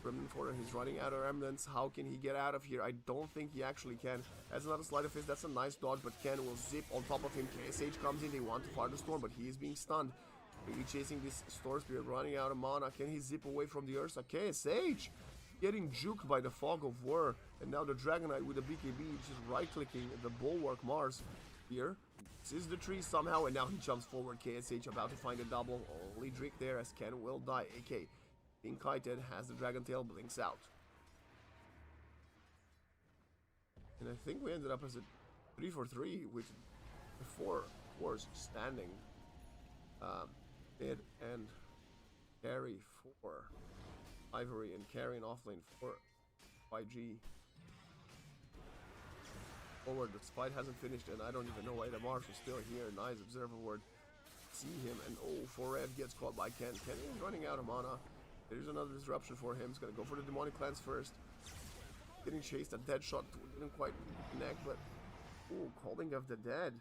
Remnant Forder, he's running out of remnants. How can he get out of here? I don't think he actually can. That's another sleight of fist. That's a nice dodge, but Ken will zip on top of him. KSH comes in. They want to fire the storm, but he is being stunned. Really chasing this Storm Spirit, running out of mana. Can he zip away from the Ursa? KSH getting juked by the Fog of War. And now the Dragon Knight with the BKB just right-clicking the Bulwark Mars here. This is the tree somehow, and now he jumps forward. KSH about to find a double. Only Drake there as Ken will die. AK being kited as the Dragon Tail blinks out. And I think we ended up as a 3-for-3 with the 4 fours standing. Mid and carry for Ivory and carry and offlane for YG. Forward, the fight hasn't finished, and I don't even know why the Mars is still here. Nice observer word. See him, and oh, 4F gets caught by Ken. Ken is running out of mana. There's another disruption for him. He's gonna go for the demonic clans first. Getting chased, a dead shot didn't quite connect, but ooh, calling of the dead.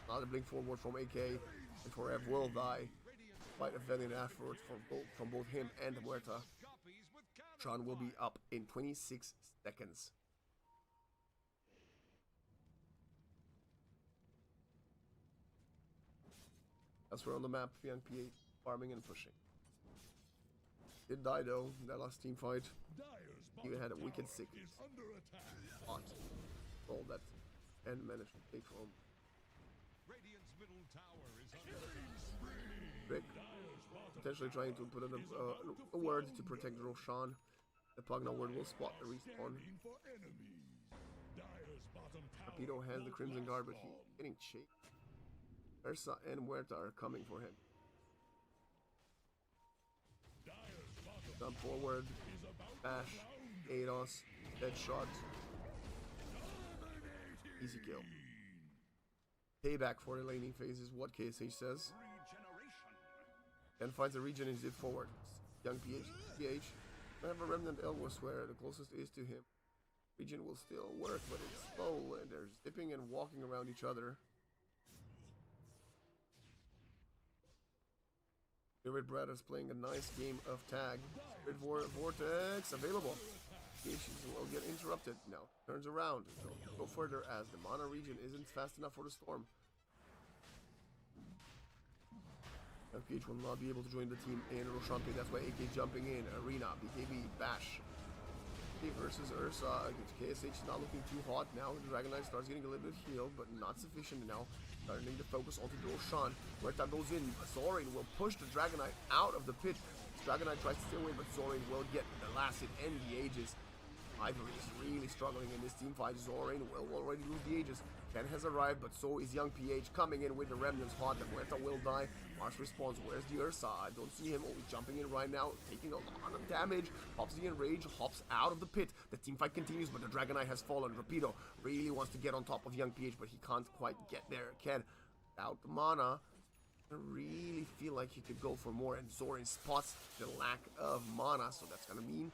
Another blink forward from AK, and 4F will die. Quite a valiant effort from both him and the Muerta. Sean will be up in 26 seconds. Elsewhere on the map, PNP8 farming and pushing. Did die though, that last team fight. Even had a wicked sickness. Hot. All that and managed to take home. Radiant's middle tower is under Rick potentially trying to put in a word to protect Roshan. The Pugna word will spot the respawn. Rapido has the Crimson Guard, but he's getting chased. Ursa and Muerta are coming for him. Jump forward. Bash. Ados. Dead shot. Easy kill. Payback for the laning phase is what KSH says. And finds a regen and zip forward. Young PH. I have a Remnant Elwes where the closest is to him. Regen will still work, but it's slow and they're zipping and walking around each other. Spirit Brothers playing a nice game of tag. Spirit Vortex available. Nations will get interrupted. Now turns around. Go further as the mana region isn't fast enough for the storm. PH will not be able to join the team in Roshampi. That's why AK jumping in. Arena, BKB, Bash. AK versus Ursa. KSH is not looking too hot now. The Dragon Knight starts getting a little bit healed, but not sufficient now. Starting to focus onto Roshan. Muerta goes in. Zorin will push the Dragon Knight out of the pit. Dragon Knight tries to stay away, but Zorin will get the last hit and the Aegis. Ivory is really struggling in this team fight. Zorin will already lose the Aegis. Ken has arrived, but so is Young PH coming in with the Remnants hot. The Muerta will die. Mars responds. Where's the Ursa? I don't see him. Only jumping in right now, taking a lot of damage. Hops the Enrage, hops out of the pit. The team fight continues, but the Dragon Knight has fallen. Rapido really wants to get on top of Young PH, but he can't quite get there. Ken, without the mana, I really feel like he could go for more, and Zorin spots the lack of mana, so that's gonna mean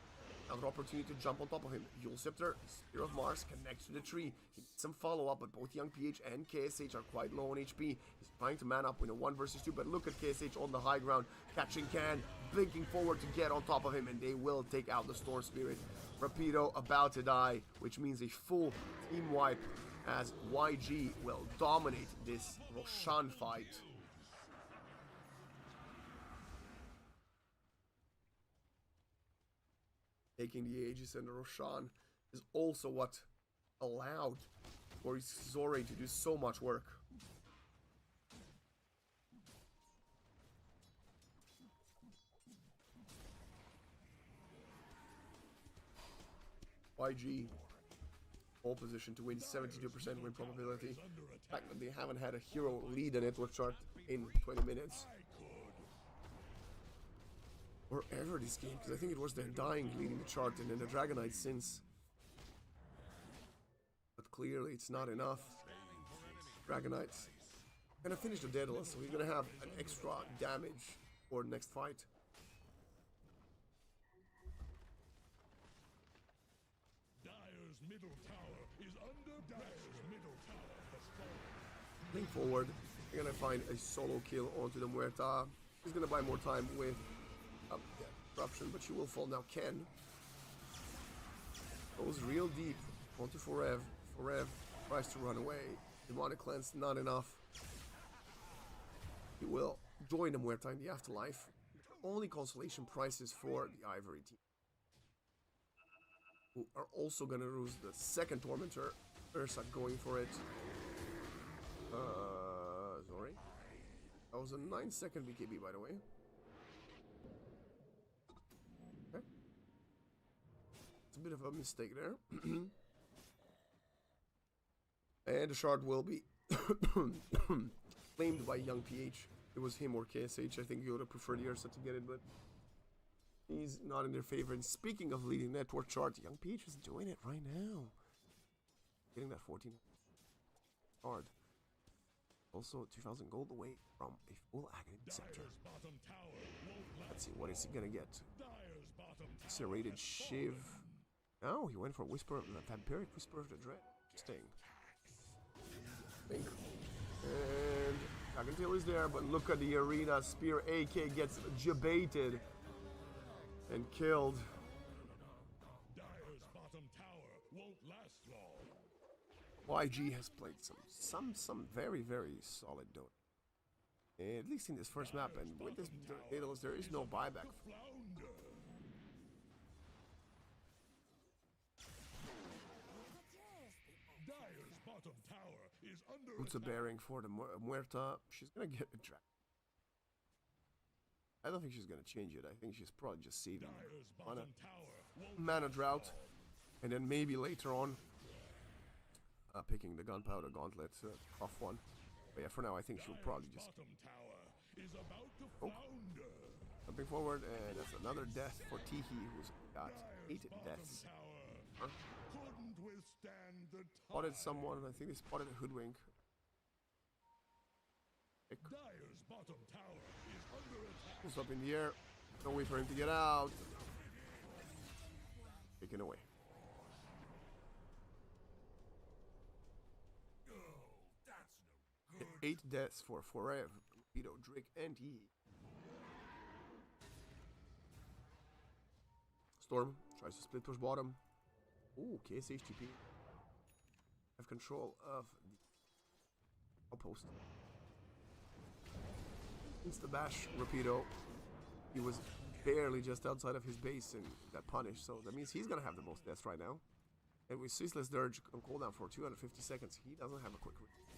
another opportunity to jump on top of him. Yule Scepter, Spear of Mars, connects to the tree. He needs some follow-up, but both Young PH and KSH are quite low on HP. He's trying to man up in a 1 versus 2, but look at KSH on the high ground, catching Can, blinking forward to get on top of him, and they will take out the Storm Spirit. Rapido about to die, which means a full team wipe as YG will dominate this Roshan fight. taking the Aegis, and the Roshan is also what allowed for Zore to do so much work. YG, pole position to win, 72% win probability. The fact that they haven't had a hero lead a network chart in 20 minutes. Or ever this game, because I think it was their dying leading the chart and then the Dragonite since. But clearly it's not enough. Dragonite's gonna finish the Daedalus, so he's gonna have an extra damage for the next fight. Dire's middle tower is under Dire's middle tower has fallen. Link forward, they're gonna find a solo kill onto the Muerta. He's gonna buy more time with corruption, but she will fall now. Ken goes real deep onto Forev. Forev tries to run away. Demonic Cleanse, not enough. He will join the Muerta in the afterlife. Only consolation prizes for the Ivory team, who are also gonna lose the second Tormentor. Ursa going for it. Sorry. That was a 9-second BKB, by the way. Okay. It's a bit of a mistake there. And the shard will be claimed by Young PH. It was him or KSH. I think he would have preferred Ursa to get it, but he's not in their favor. And speaking of leading network chart, Young PH is doing it right now. Getting that 14 card. Also 2,000 gold away from a full Aghanim Scepter. Let's see, what is he gonna get? Serrated Shiv. Oh, he went for Whisper, Vampiric Whisper of the Dread. Sting. And Dragon is there, but look at the arena. Spear AK gets jebaited and killed. Dire's bottom tower won't last long. YG has played some very, very solid Dota. At least in this first map, and with this Daedalus, there is no buyback. Dire's bottom tower is under Puts a bearing for the Muerta. She's gonna get a dragon. I don't think she's gonna change it. I think she's probably just saving mana drought, and then maybe later on picking the Gunpowder Gauntlet, off one. But yeah, for now I think she'll probably just jumping forward, and that's another death for Tihi, who's got 8 deaths. Huh? Spotted someone. I think they spotted a Hoodwink. Dire's bottom tower is under attack. Pulls up in the air. No way for him to get out. Taken away. That's no good. 8 deaths for Forever, Vito, Drake, and E. Storm tries to split push bottom. Ooh, KSH TP. Have control of the outpost. Insta bash, Rapido. He was barely just outside of his base and got punished, so that means he's gonna have the most deaths right now. And with Ceaseless Dirge on cooldown for 250 seconds, he doesn't have a quick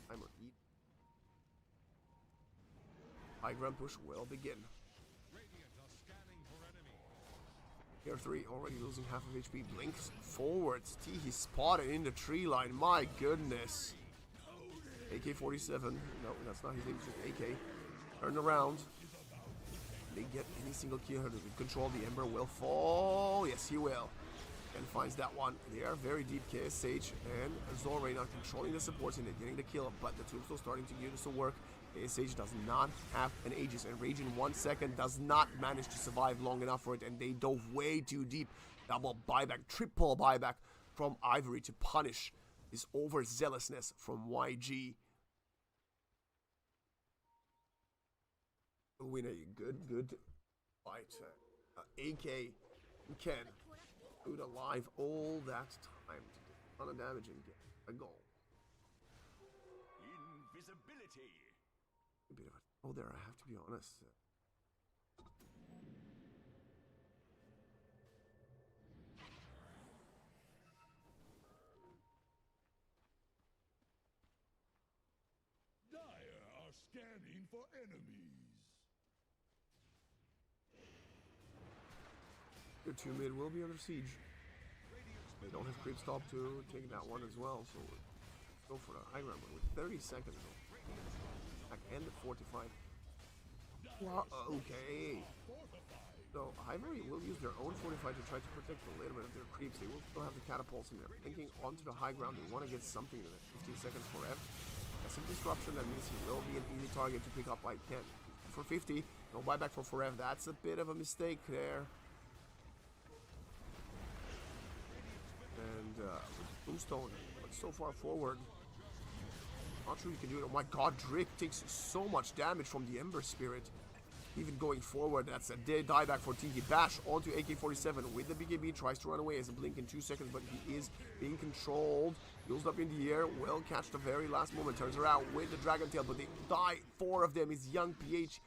timer either. High ground push will begin. Tier 3 already losing half of HP. Blinks forwards. He's spotted in the tree line. My goodness. AK-47. No, that's not his name. It's just AK. Turn around. They get any single kill here. They control. The Ember will fall. Yes, he will. And finds that one. They are very deep. KSH and Zorre not controlling the supports and they're getting the kill. But the Tombstone starting to give this a work. KSH does not have an Aegis, and Rage in 1 second does not manage to survive long enough for it, and they dove way too deep. Double buyback, triple buyback from Ivory to punish his overzealousness from YG. Will win a good fight. AK and Ken stood alive all that time to do a ton of damage and get a goal. Invisibility. A bit of a throw there, I have to be honest. Scanning for enemies. Your 2 mid will be under siege. They don't have creep stop to take that one as well, so go for the high ground with 30 seconds though. Back end at 45. Well, okay. So Ivory will use their own fortify to try to protect a little bit of their creeps. They will still have the catapults in there. Thinking onto the high ground, they want to get something in it. 15 seconds for Ev. That's a disruption, that means he will be an easy target to pick up by 10. For 50, no buyback for Forever. That's a bit of a mistake there. And Tombstone, but so far forward. Not sure you can do it. Oh my god, Drake takes so much damage from the Ember Spirit. Even going forward, that's a dead dieback for Tiki. Bash onto AK-47 with the BKB, tries to run away as a blink in 2 seconds, but he is being controlled. Heals up in the air, will catch the very last moment, turns around with the Dragon Tail, but they die. 4 of them is Young PH.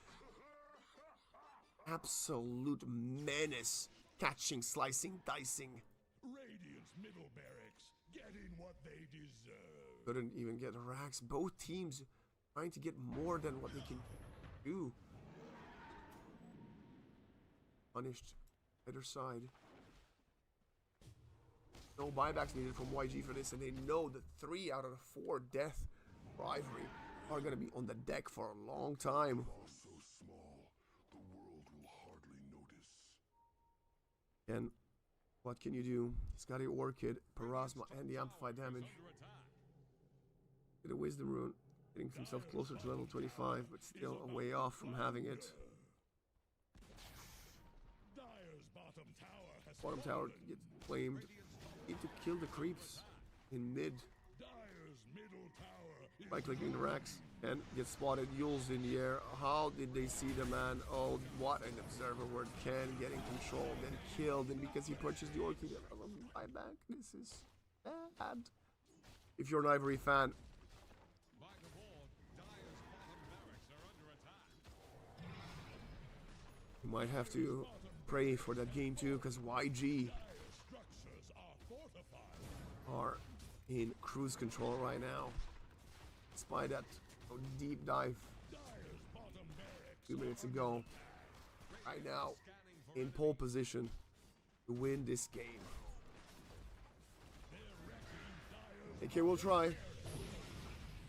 Absolute menace. Catching, slicing, dicing. Radiant's middle barracks getting what they deserve. Couldn't even get racks. Both teams trying to get more than what they can do. Punished either side. No buybacks needed from YG for this, and they know that 3 out of the 4 death for Ivory are going to be on the deck for a long time. Are so small, the world will hardly notice. And what can you do? He's got the Orchid, Parasma, and the Amplified damage. Get a Wisdom Rune, getting himself closer to level 25, but still a way off from having it. Dire's bottom tower has Bottom tower gets claimed. Need to kill the creeps in mid. Dire's middle tower is By clicking the racks and get spotted. Yules in the air. How did they see the man? Oh, what an observer word. Ken getting controlled and killed, and because he purchased the Orchid, buyback. This is bad. If you're an Ivory fan, by the board. Dire's bottom barracks are under attack. you might have to pray for that game too, because YG Structures are fortified. are in cruise control right now. Despite that deep dive Dire's bottom barracks 2 minutes ago. Right now, in pole position to win this game. AK will try.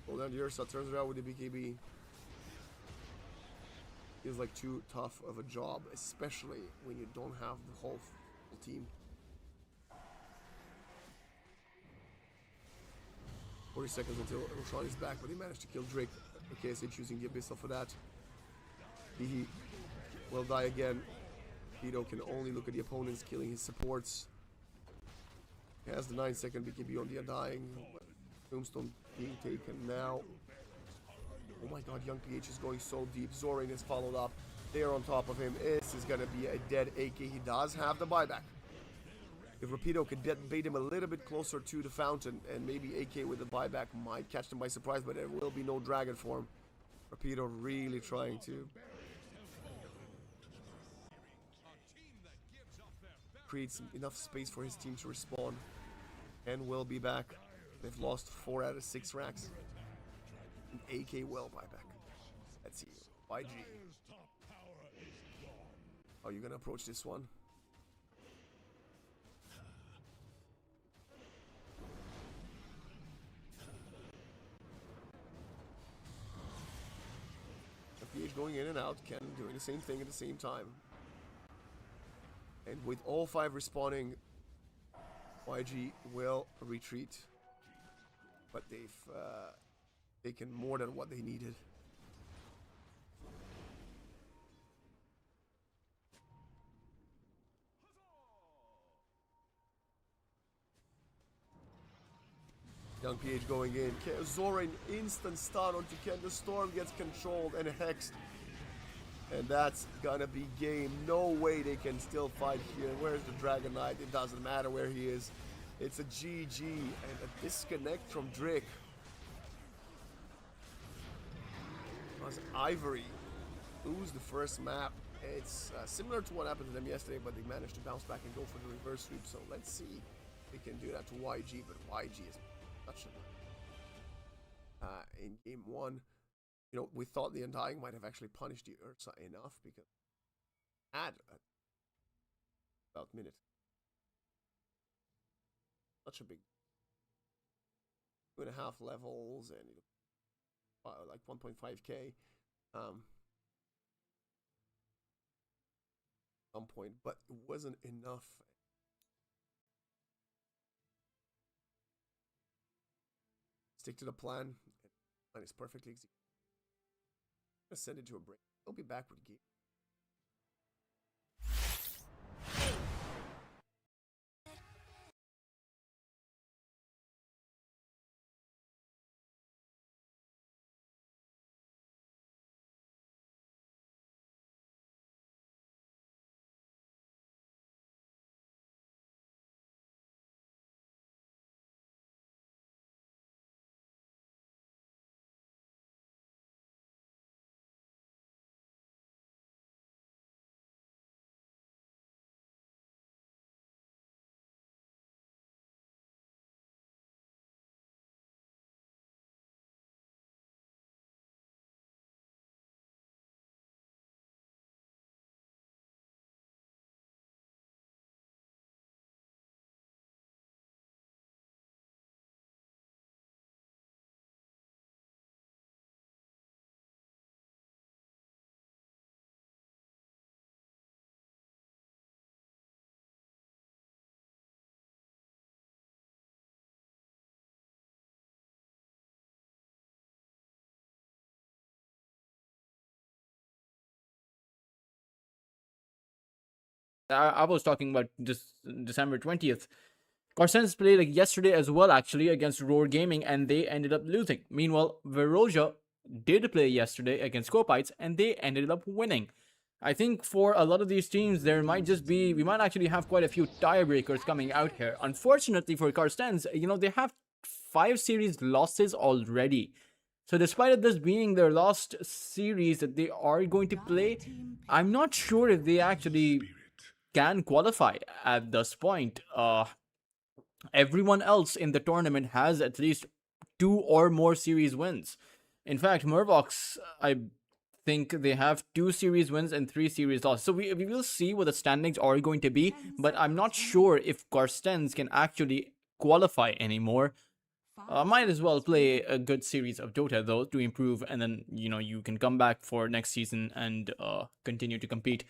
Hold down to Ursa, turns around with the BKB. Feels like too tough of a job, especially when you don't have the whole team. 40 seconds until Roshan is back, but they managed to kill Drake. KSA choosing the Abyssal for that. He will die again. Vito can only look at the opponents, killing his supports. He has the 9-second BKB on the Undying. Tombstone being taken now. Oh my god, Young PH is going so deep. Zorin is followed up. They're on top of him. This is gonna be a dead AK. He does have the buyback. If Rapido could bait him a little bit closer to the fountain, and maybe AK with the buyback might catch them by surprise, but there will be no dragon form. Rapido really trying to create enough space for his team to respawn. And will be back. They've lost 4 out of 6 racks. And AK will buy back. Let's see. YG. Dire's top tower is gone. How are you gonna approach this one? PH going in and out, Ken doing the same thing at the same time. And with all 5 respawning, YG will retreat. But they've taken more than what they needed. Young PH going in. Zorin instant stun onto Ken. The Storm gets controlled and hexed. And that's gonna be game. No way they can still fight here. Where's the Dragon Knight? It doesn't matter where he is. It's a GG and a disconnect from Drake. As Ivory lose the first map. It's similar to what happened to them yesterday, but they managed to bounce back and go for the reverse sweep. So let's see if they can do that to YG, but YG is such a in game 1. you know, we thought the Undying might have actually punished the Ursa enough because at about minute. Such a big 2.5 levels and like 1.5k some point, but it wasn't enough. Stick to the plan. Plan is perfectly executed. I'm gonna send it to a break. I'll be back with game. I was talking about this December 20th. Carstensz played like yesterday as well, actually, against Roar Gaming, and they ended up losing. Meanwhile, Veroja did play yesterday against Copites, and they ended up winning. I think for a lot of these teams, there might just be, we might actually have quite a few tiebreakers coming out here. Unfortunately for Carstensz, you know, they have 5 series losses already. So despite of this being their last series that they are going to play, I'm not sure if they actually can qualify at this point. Everyone else in the tournament has at least 2 or more series wins. In fact, Mervox, I think they have 2 series wins and 3 series losses. So we will see what the standings are going to be, but I'm not sure if Carstensz can actually qualify anymore. Might as well play a good series of Dota though to improve, and then you know you can come back for next season and continue to compete.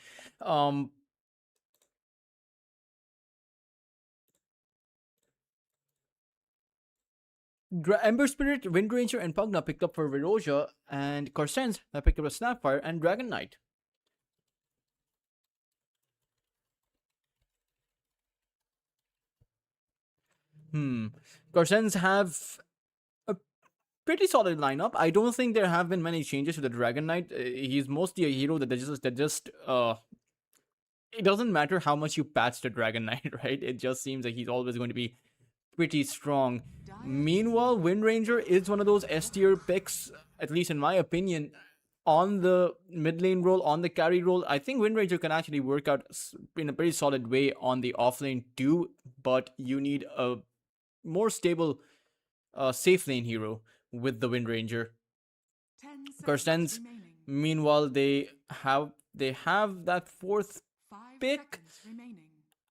Ember Spirit, Wind Ranger, and Pugna picked up for Veroja, and Carstensz that picked up a Snapfire and Dragon Knight. Carstensz have a pretty solid lineup. I don't think there have been many changes to the Dragon Knight. He's mostly a hero that it doesn't matter how much you patch the Dragon Knight, right? It just seems like he's always going to be pretty strong. Meanwhile, Wind Ranger is one of those S tier picks, at least in my opinion, on the mid lane role, on the carry role. I think Wind Ranger can actually work out in a pretty solid way on the off lane too, but you need a more stable, safe lane hero with the Wind Ranger. 10 Carstensz, seconds remaining. meanwhile, they have that 4th 5 pick. seconds remaining.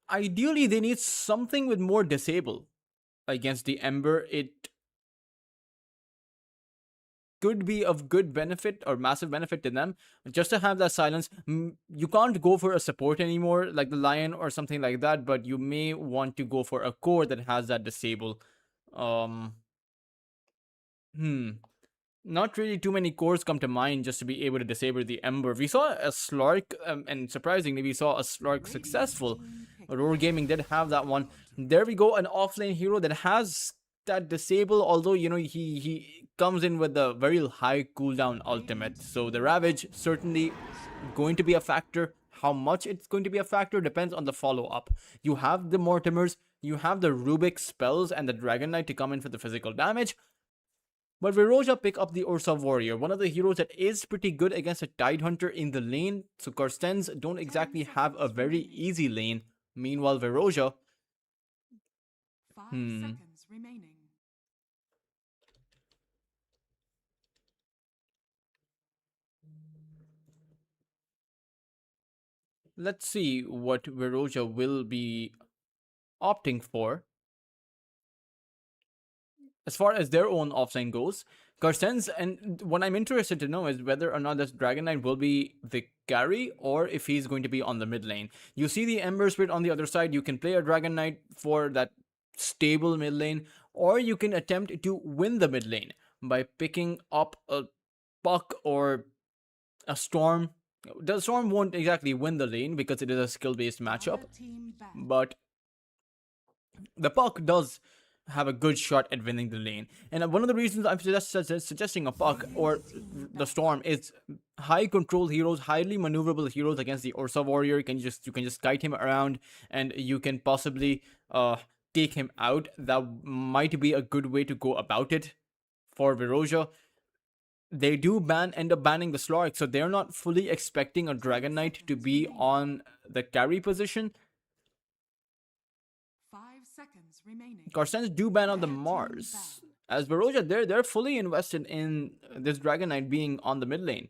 Ideally, they need something with more disable against the Ember. It could be of good benefit or massive benefit to them just to have that silence. You can't go for a support anymore like the Lion or something like that, but you may want to go for a core that has that disable. um Not really too many cores come to mind just to be able to disable the Ember. We saw a Slark, and surprisingly, we saw a Slark successful. Roar Gaming did have that one. There we go, an offlane hero that has that disable, although, you know, he comes in with a very high cooldown ultimate. So the Ravage certainly going to be a factor. How much it's going to be a factor depends on the follow-up. You have the Mortimers, you have the Rubik spells and the Dragon Knight to come in for the physical damage. But Veroja pick up the Ursa Warrior, one of the heroes that is pretty good against a Tidehunter in the lane. So Carstensz don't exactly have a very easy lane. Meanwhile, Veroja, 5 seconds remaining. Let's see what Veroja will be opting for. As far as their own offlane goes, Carstensz, and what I'm interested to know is whether or not this Dragon Knight will be the carry or if he's going to be on the mid lane. You see the Ember Spirit on the other side, you can play a Dragon Knight for that stable mid lane, or you can attempt to win the mid lane by picking up a Puck or a Storm. The Storm won't exactly win the lane because it is a skill based matchup, Dire team ban. but the Puck does have a good shot at winning the lane. And one of the reasons I'm suggesting a Puck or the Storm is high control heroes, highly maneuverable heroes against the Ursa Warrior. You can just guide him around, and you can possibly take him out. That might be a good way to go about it for Veroja. They do end up banning the Slark, so they're not fully expecting a Dragon Knight to be on the carry position. 5 seconds remaining. Carstensz do ban on the Red team Mars. As Veroja, they're fully invested in this Dragon Knight being on the mid lane.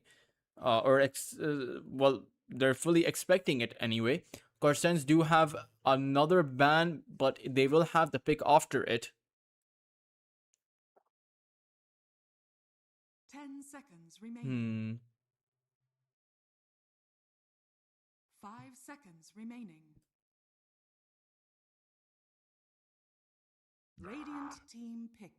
Well, they're fully expecting it anyway. Carstensz do have another ban, but they will have the pick after it. 10 seconds remaining. 5 seconds remaining. Radiant team pick.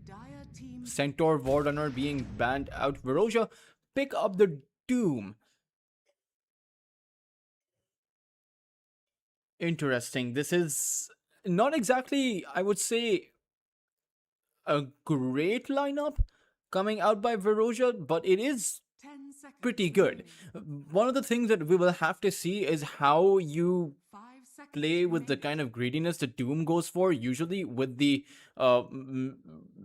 Dire team Centaur Warrunner being banned out. Veroja, pick up the Doom. Interesting. This is not exactly, I would say, a great lineup coming out by Veroja, but it is 10 seconds pretty good. remaining. One of the things that we will have to see is how you 5 seconds play with the remaining. kind of greediness that Doom goes for. Usually, with the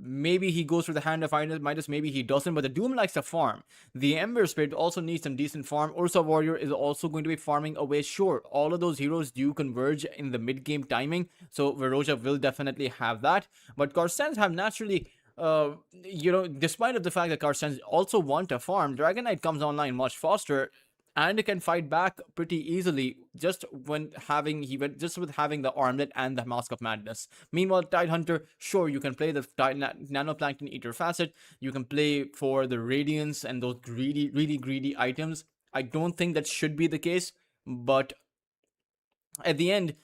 maybe he goes for the Hand of Midas, maybe he doesn't. But the Doom likes to farm. The Ember Spirit also needs some decent farm. Ursa Warrior is also going to be farming away. Sure, all of those heroes do converge in the mid game timing, so Veroja will definitely have that. But Carstensz have naturally. Despite of the fact that Carstensz also want to farm, Dragon Knight comes online much faster and can fight back pretty easily just with having the armlet and the Mask of Madness. Meanwhile, Tidehunter, sure, you can play the Nanoplankton Eater facet, you can play for the Radiance and those really greedy items. I don't think that should be the case, but at the end,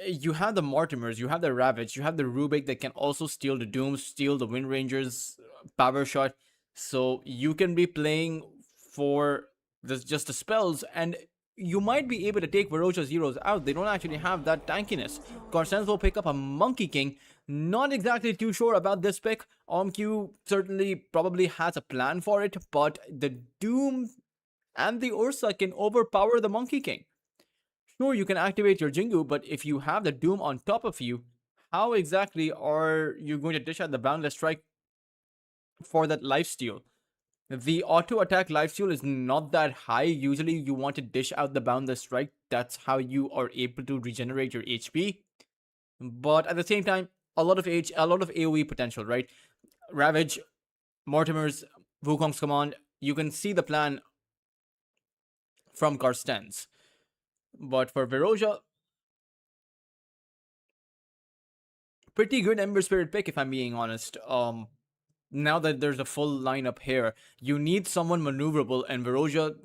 you have the Mortimers, you have the Ravage, you have the Rubik that can also steal the Doom, steal the Wind Rangers, Power Shot. So you can be playing for just the spells, and you might be able to take Veroja's heroes out. They don't actually have that tankiness. Carstensz will pick up a Monkey King. Not exactly too sure about this pick. OMQ certainly probably has a plan for it, but the Doom and the Ursa can overpower the Monkey King. Sure, you can activate your Jingu, but if you have the Doom on top of you, how exactly are you going to dish out the Boundless Strike for that lifesteal? The auto attack lifesteal is not that high. Usually, you want to dish out the Boundless Strike. That's how you are able to regenerate your HP. But at the same time, a lot of AoE potential, right? Ravage, Mortimer's, Wukong's command. You can see the plan from Carstensz. But for Veroja, pretty good Ember Spirit pick, if I'm being honest. Now that there's a full lineup here, you need someone maneuverable, and Veroja,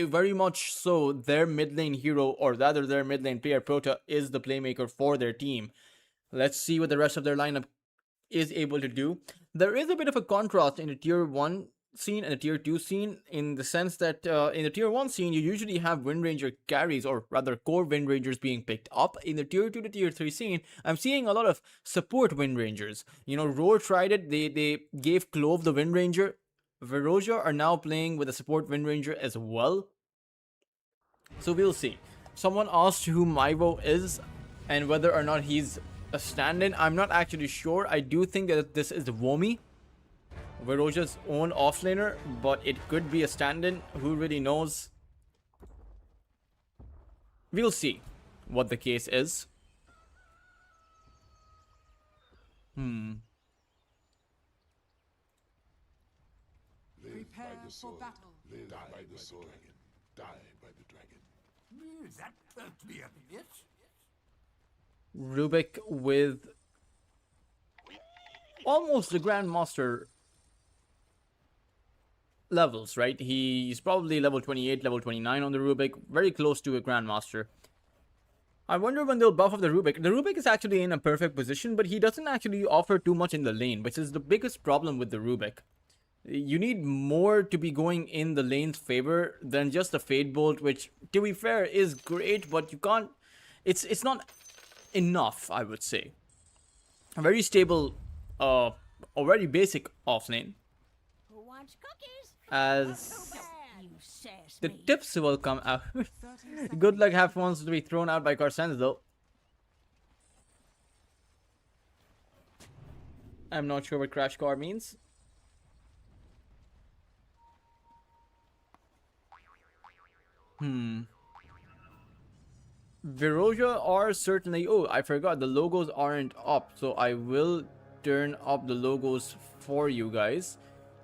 very much so, their mid lane hero, or rather their mid lane player, Prota, is the playmaker for their team. Let's see what the rest of their lineup is able to do. There is a bit of a contrast in the tier 1 scene and the tier 2 scene, in the sense that in the tier 1 scene you usually have Wind Ranger carries, or rather core Wind Rangers being picked up. In the tier 2 to tier 3 scene, I'm seeing a lot of support Wind Rangers. Roar tried it, they gave Clove the Wind Ranger. Veroja are now playing with a support Wind Ranger as well, so we'll see. Someone asked who Maivo is and whether or not he's a stand-in. I'm not actually sure. I do think that this is Womi, Veroja's own offlaner, but it could be a stand-in. Who really knows? We'll see what the case is. Live Prepare by the for sword. battle. Live by the sword. Die by the dragon. That hurt me a bit. Rubik with almost the Grandmaster levels, right? He's probably level 28, level 29 on the Rubik, very close to a Grandmaster. I wonder when they'll buff up the Rubik. The Rubik is actually in a perfect position, but he doesn't actually offer too much in the lane, which is the biggest problem with the Rubik. You need more to be going in the lane's favor than just the Fade Bolt, which, to be fair, is great, but you can't... It's not enough, I would say. A very stable, a very basic offlane. Who wants cookies? As You sass the me. tips will come out. 30 seconds. Good luck have wants to be thrown out by Carstensz though. I'm not sure what Crash Car means. Veroja are certainly... Oh, I forgot. The logos aren't up. So I will turn up the logos for you guys.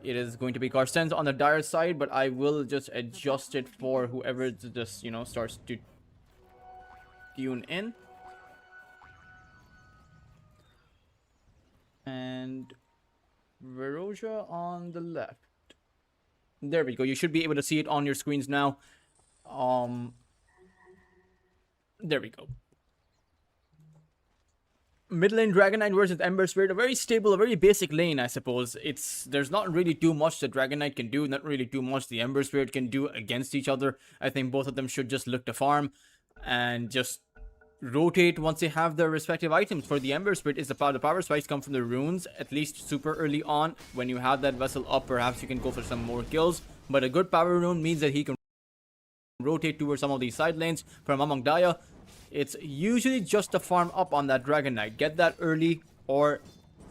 It is going to be Carstensz on the dire side, but I will just adjust it for whoever just, you know, starts to tune in. And Veroja on the left. There we go. You should be able to see it on your screens now. There we go. Mid lane Dragon Knight versus Ember Spirit, a very stable, a very basic lane, I suppose. There's not really too much the Dragon Knight can do, not really too much the Ember Spirit can do against each other. I think both of them should just look to farm and just rotate once they have their respective items. For the Ember Spirit, the power spikes come from the runes, at least super early on. When you have that vessel up, perhaps you can go for some more kills. But a good power rune means that he can rotate towards some of these side lanes from among Daya. It's usually just a farm up on that Dragon Knight. Get that early or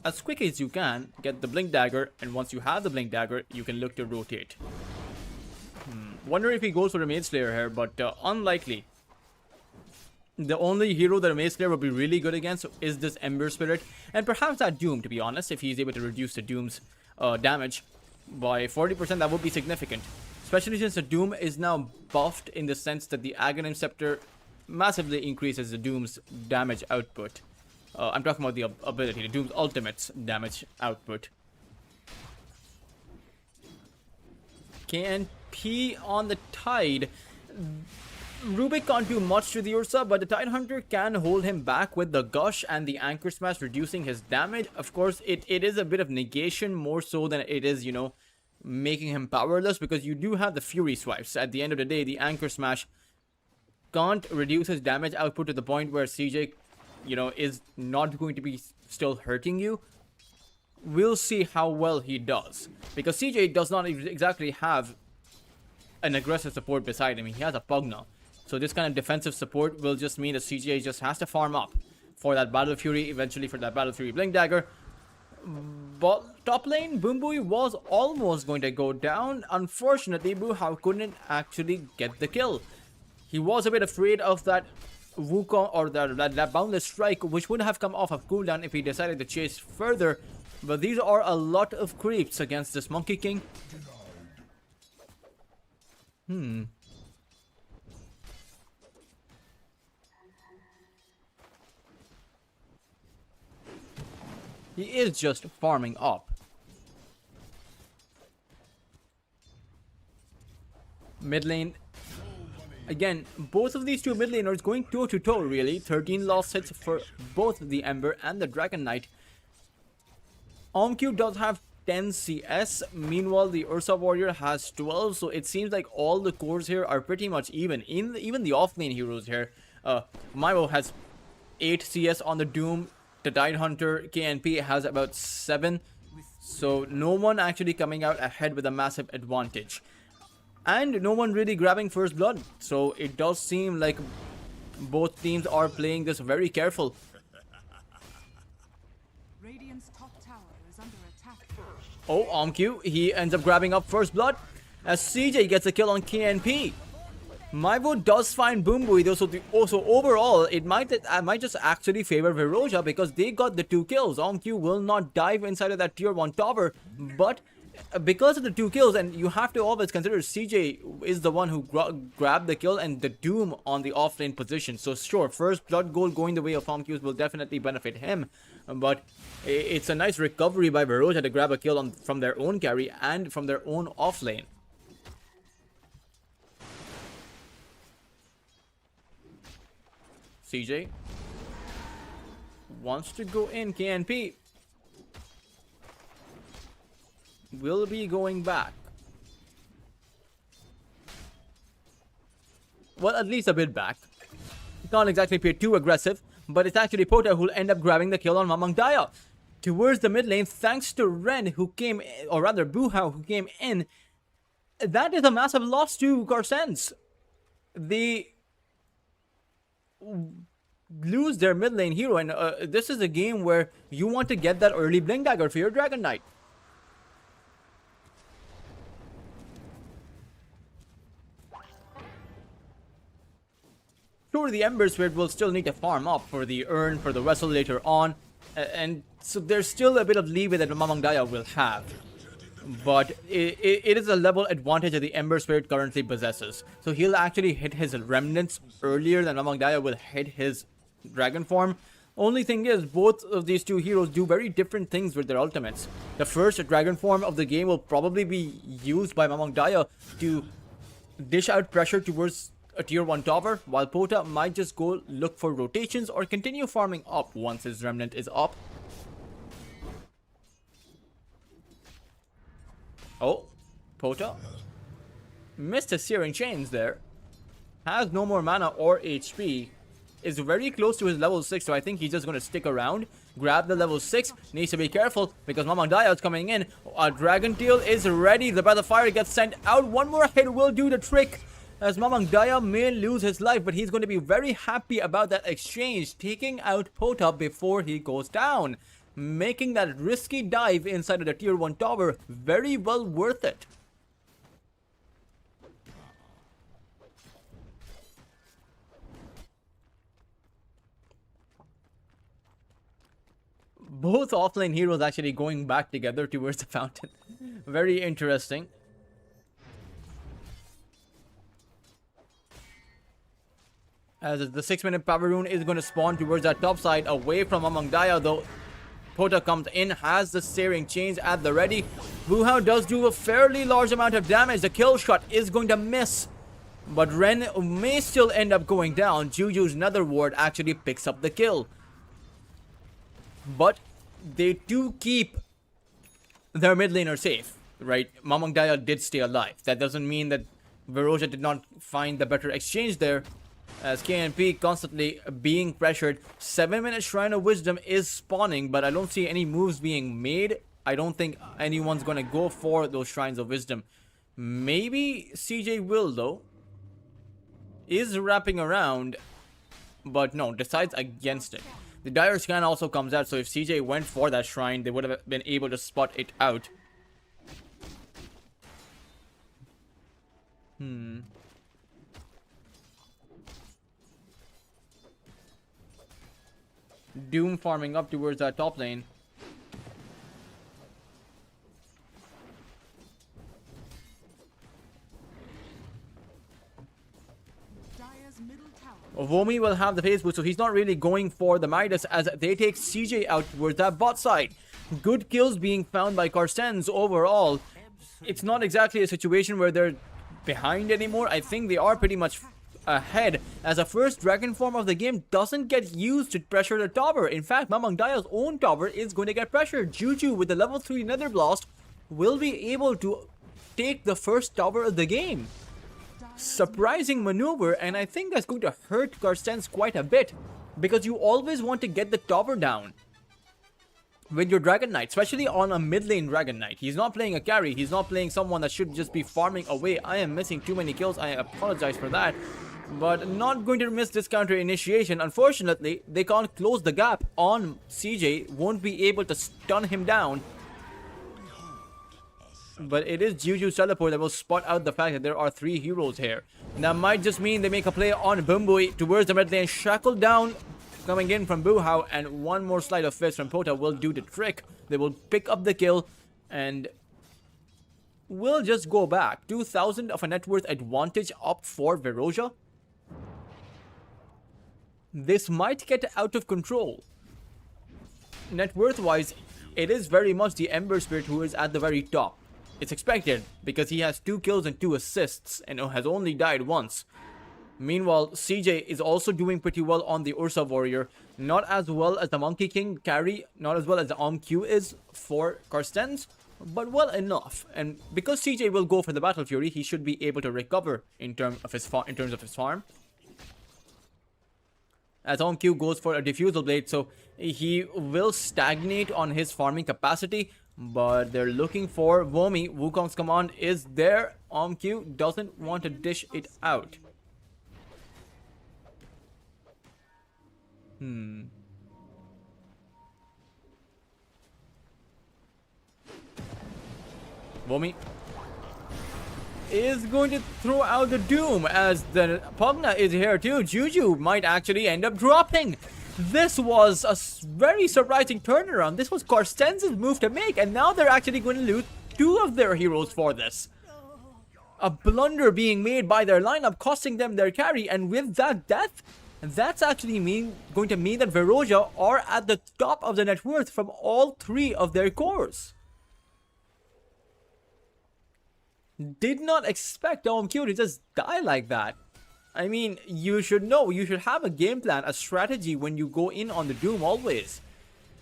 as quick as you can. Get the Blink Dagger, and once you have the Blink Dagger, you can look to rotate. Wonder if he goes for a Mage Slayer here, but unlikely. The only hero that a Mage Slayer would be really good against is this Ember Spirit, and perhaps that Doom, to be honest. If he's able to reduce the Doom's damage by 40%, that would be significant. Especially since the Doom is now buffed in the sense that the Aghanim Scepter massively increases the Doom's damage output. I'm talking about the ability, the Doom's ultimate's damage output. KNP on the Tide. Rubik can't do much to the Ursa, but the Tidehunter can hold him back with the Gush and the Anchor Smash, reducing his damage. Of course, it is a bit of negation more so than it is, you know, making him powerless, because you do have the Fury Swipes. At the end of the day, the Anchor Smash can't reduce his damage output to the point where CJ, you know, is not going to be still hurting you. We'll see how well he does, because CJ does not exactly have an aggressive support beside him. He has a Pugna, so this kind of defensive support will just mean that CJ just has to farm up for that Battle Fury, eventually for that Battle Fury Blink Dagger. But top lane, Boombui was almost going to go down. Unfortunately, Buhao couldn't actually get the kill. He was a bit afraid of that Wukong, or that Boundless Strike, which would have come off of cooldown if he decided to chase further. But these are a lot of creeps against this Monkey King. He is just farming up. Mid lane. Again, both of these two mid laners going toe to toe, really. 13 lost hits for both the Ember and the Dragon Knight. OMQ does have 10 CS. Meanwhile, the Ursa Warrior has 12. So it seems like all the cores here are pretty much even. Even the offlane heroes here. Maivo has 8 CS on the Doom. The Tidehunter KNP has about 7. So no one actually coming out ahead with a massive advantage. And no one really grabbing first blood. So it does seem like both teams are playing this very careful. Radiant's top tower is under attack. Oh, OMQ, he ends up grabbing up first blood as CJ gets a kill on KNP. My vote does find Boombui though, so overall, it might just actually favor Veroja because they got the 2 kills. OMQ will not dive inside of that tier 1 tower, but because of the 2 kills, and you have to always consider CJ is the one who grabbed the kill and the Doom on the offlane position. So sure, first blood goal going the way of Farm Qs will definitely benefit him, but it's a nice recovery by Veroja to grab a kill from their own carry and from their own offlane. CJ wants to go in. KNP will be going back. Well, at least a bit back. Can't exactly play too aggressive, but it's actually Pota who'll end up grabbing the kill on Mamang Daya. Towards the mid lane, thanks to Ren who came, or rather Buhao who came in. That is a massive loss to Carstensz. They lose their mid lane hero, and this is a game where you want to get that early Blink Dagger for your Dragon Knight. Sure, the Ember Spirit will still need to farm up for the urn, for the vessel later on, and so there's still a bit of leeway that Mamang Daya will have. But it is a level advantage that the Ember Spirit currently possesses. So he'll actually hit his remnants earlier than Mamang Daya will hit his dragon form. Only thing is, both of these two heroes do very different things with their ultimates. The first dragon form of the game will probably be used by Mamang Daya to dish out pressure towards a tier 1 tower, while Pota might just go look for rotations or continue farming up once his remnant is up. Oh, Pota missed his Searing Chains there. Has no more mana or HP. Is very close to his level 6, so I think he's just going to stick around. Grab the level 6. Needs to be careful because Mamang Daya is coming in. A Dragon Tail is ready. The Breath of Fire gets sent out. One more hit will do the trick, as Mamang Daya may lose his life, but he's going to be very happy about that exchange, taking out Pota before he goes down, making that risky dive inside of the tier 1 tower very well worth it. Both offlane heroes actually going back together towards the fountain. Very interesting. As the 6-minute power rune is going to spawn towards that top side, away from Mamang Daya though. Pota comes in, has the Searing Chains at the ready. Buhao does do a fairly large amount of damage. The kill shot is going to miss, but Ren may still end up going down. Juju's Nether Ward actually picks up the kill. But they do keep their mid laner safe, right? Mamang Daya did stay alive. That doesn't mean that Veroja did not find the better exchange there, as KNP constantly being pressured. 7-minute Shrine of Wisdom is spawning, but I don't see any moves being made. I don't think anyone's gonna go for those Shrines of Wisdom. Maybe CJ will though. Is wrapping around, but no, decides against it. The Dire Scan also comes out, so if CJ went for that shrine, they would have been able to spot it out. Doom farming up towards that top lane. Dire's middle tower. Vomi will have the phase boost, so he's not really going for the Midas as they take CJ out towards that bot side. Good kills being found by Carstensz overall. It's not exactly a situation where they're behind anymore. I think they are pretty much ahead, as a first dragon form of the game doesn't get used to pressure the tower. In fact, Mamang Daya's own tower is going to get pressured. Juju with the level 3 Nether Blast will be able to take the first tower of the game. Surprising maneuver, and I think that's going to hurt Carstensz quite a bit, because you always want to get the tower down with your Dragon Knight, especially on a mid lane Dragon Knight. He's not playing a carry, he's not playing someone that should just be farming away. I am missing too many kills, I apologize for that, but not going to miss this counter initiation. Unfortunately, they can't close the gap on CJ, won't be able to stun him down. But it is Juju's teleport that will spot out the fact that there are 3 heroes here. That might just mean they make a play on Bumbui towards the mid lane. Shackled down coming in from Buhao, and one more slide of fist from Pota will do the trick. They will pick up the kill, and will just go back. 2,000 of a net worth advantage up for Veroja. This might get out of control. Net worth wise, it is very much the Ember Spirit who is at the very top. It's expected because he has 2 kills and 2 assists and has only died once. Meanwhile, CJ is also doing pretty well on the Ursa Warrior. Not as well as the Monkey King carry, not as well as the OMQ is for Carstensz, but well enough. And because CJ will go for the Battle Fury, he should be able to recover in terms of his farm. As OMQ goes for a Diffusal Blade, so he will stagnate on his farming capacity. But they're looking for Vomi. Wukong's command is there. OMQ doesn't want to dish it out. Vomi is going to throw out the Doom as the Pugna is here too. Juju might actually end up dropping. This was a very surprising turnaround. This was Carstenz's move to make, and now they're actually going to lose 2 of their heroes for this. A blunder being made by their lineup, costing them their carry, and with that death, that's actually going to mean that Veroja are at the top of the net worth from all 3 of their cores. Did not expect OMQ to just die like that. I mean, you should know, you should have a game plan, a strategy when you go in on the Doom always.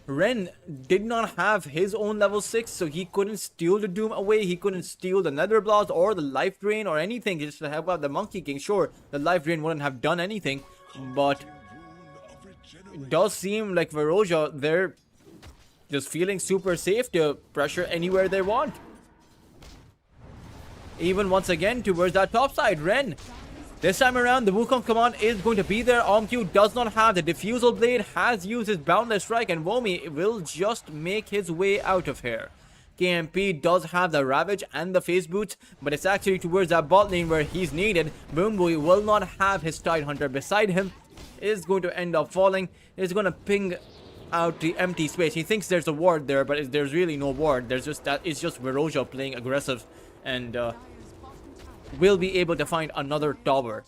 Ren did not have his own level 6, so he couldn't steal the Doom away. He couldn't steal the Nether Blast or the Life Drain or anything just to help out the Monkey King. Sure, the Life Drain wouldn't have done anything, but it does seem like Veroja, they're just feeling super safe to pressure anywhere they want. Even once again towards that top side, Ren. This time around, the Wukong command is going to be there. OMQ does not have the Diffusal Blade, has used his Boundless Strike, and Vomi will just make his way out of here. KMP does have the Ravage and the Phase Boots, but it's actually towards that bot lane where he's needed. Boomboy will not have his Tidehunter beside him. Is going to end up falling. Is going to ping out the empty space. He thinks there's a ward there, but there's really no ward. There's just that. It's just Veroja playing aggressive, and will be able to find another tower.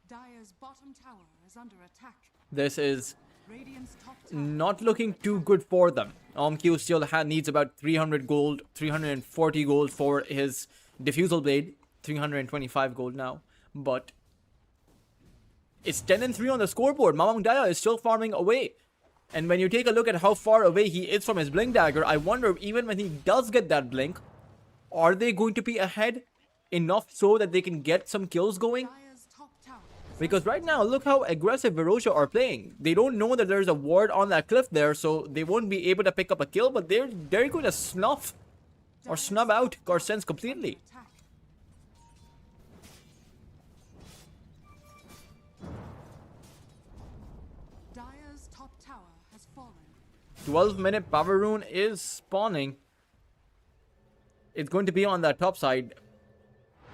Dire's bottom tower is under attack. This is Radiant's top tower not looking too good for them. OMQ still needs about 300 gold, 340 gold for his Diffusal Blade. 325 gold now. But it's 10 and 3 on the scoreboard. Mamang Daya is still farming away. And when you take a look at how far away he is from his Blink Dagger, I wonder, even when he does get that Blink, are they going to be ahead enough so that they can get some kills going? Dire's top tower Because right now, look how aggressive Veroja are playing. They don't know that there's a ward on that cliff there, so they won't be able to pick up a kill, but they're going to snuff or snub out Carstensz completely. attack. Dire's top tower has fallen. 12-minute power rune is spawning. It's going to be on that top side.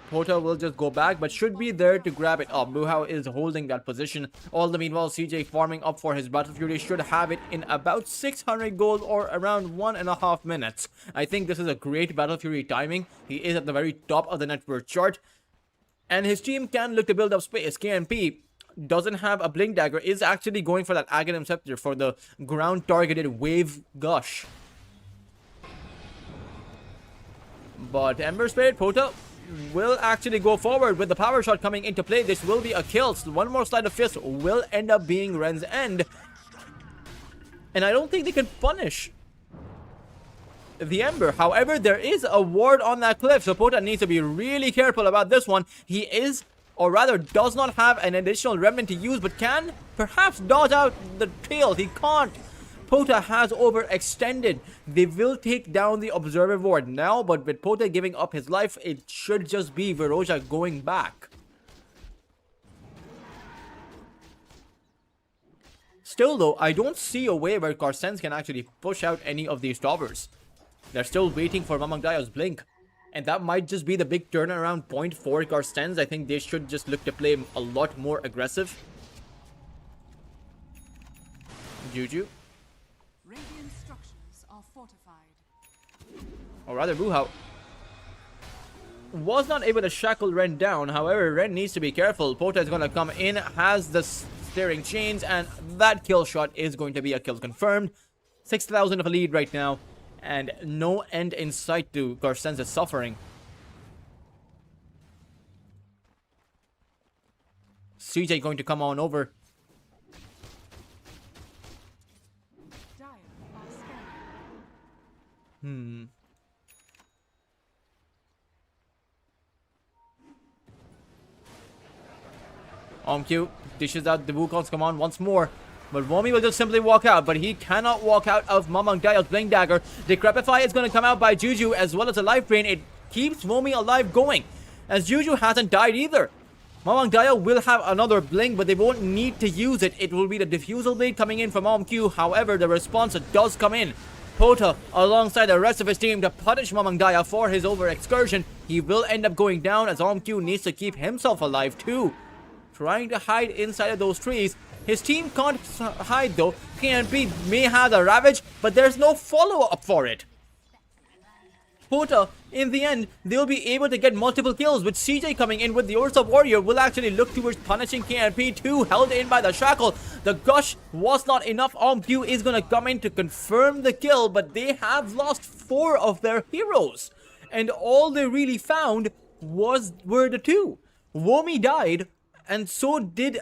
Pota will just go back, but should be there to grab it up. Buhao is holding that position. All the meanwhile, CJ farming up for his Battle Fury should have it in about 600 gold or around 1.5 minutes. I think this is a great Battle Fury timing. He is at the very top of the net worth chart. And his team can look to build up space. KMP doesn't have a Blink Dagger, is actually going for that Aghanim Scepter for the ground targeted wave gush. But Ember Spirit, Pota will actually go forward with the power shot coming into play. This will be a kill. So one more slide of fist will end up being Ren's end. And I don't think they can punish the Ember. However, there is a ward on that cliff, so Pota needs to be really careful about this one. He is, or rather does not have an additional remnant to use, but can perhaps dodge out the tail. He can't. Pota has overextended. They will take down the Observer Ward now, but with Pota giving up his life, it should just be Veroja going back. Still though, I don't see a way where Carstensz can actually push out any of these towers. They're still waiting for Mamang Daya's blink. And that might just be the big turnaround point for Carstensz. I think they should just look to play a lot more aggressive. Juju, Radiant structures are fortified. or rather Buhao, was not able to shackle Ren down. However, Ren needs to be careful. Pota is going to come in, has the steering chains, and that kill shot is going to be a kill confirmed. 6,000 of a lead right now, and no end in sight to Carstensz's suffering. CJ going to come on over. Dire are scanning. Q dishes out the Wukong's command once more. But Womi will just simply walk out, but he cannot walk out of Mamang Dial's Blink Dagger. Decrepify is going to come out by Juju as well as a Life Drain. It keeps Womi alive going, as Juju hasn't died either. Mamang Dial will have another Blink, but they won't need to use it. It will be the Diffusal Blade coming in from Q. However, the response does come in. Pota, alongside the rest of his team, to punish Mamang Dial for his over-excursion. He will end up going down, as Q needs to keep himself alive too. Trying to hide inside of those trees. His team can't hide though. KNP may have the Ravage, but there's no follow-up for it. Pota, in the end, they'll be able to get multiple kills, with CJ coming in with the Ursa Warrior will actually look towards punishing KNP too, held in by the shackle. The gush was not enough. Q is gonna come in to confirm the kill, but they have lost 4 of their heroes. And all they really found were the 2. Womi died, and so did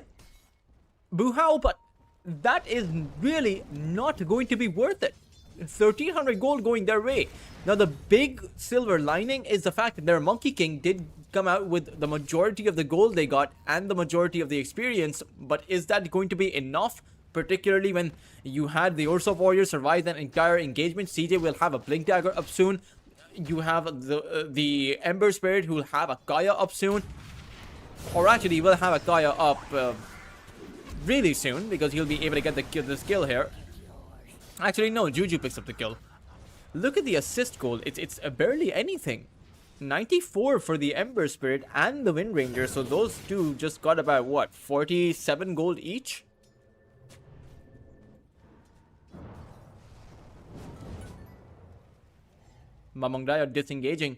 Buhao, but that is really not going to be worth it. 1,300 gold going their way. Now, the big silver lining is the fact that their Monkey King did come out with the majority of the gold they got and the majority of the experience, but is that going to be enough? Particularly when you had the Ursa Warrior survive that entire engagement. CJ will have a Blink Dagger up soon. You have the Ember Spirit who will have a Kaya up soon. Or actually, will have a Kaya up really soon, because he'll be able to get the skill here. Actually, no, Juju picks up the kill. Look at the assist goal. It's barely anything. 94 for the Ember Spirit and the Wind Ranger. So those two just got about, what, 47 gold each? Mamang Dial disengaging.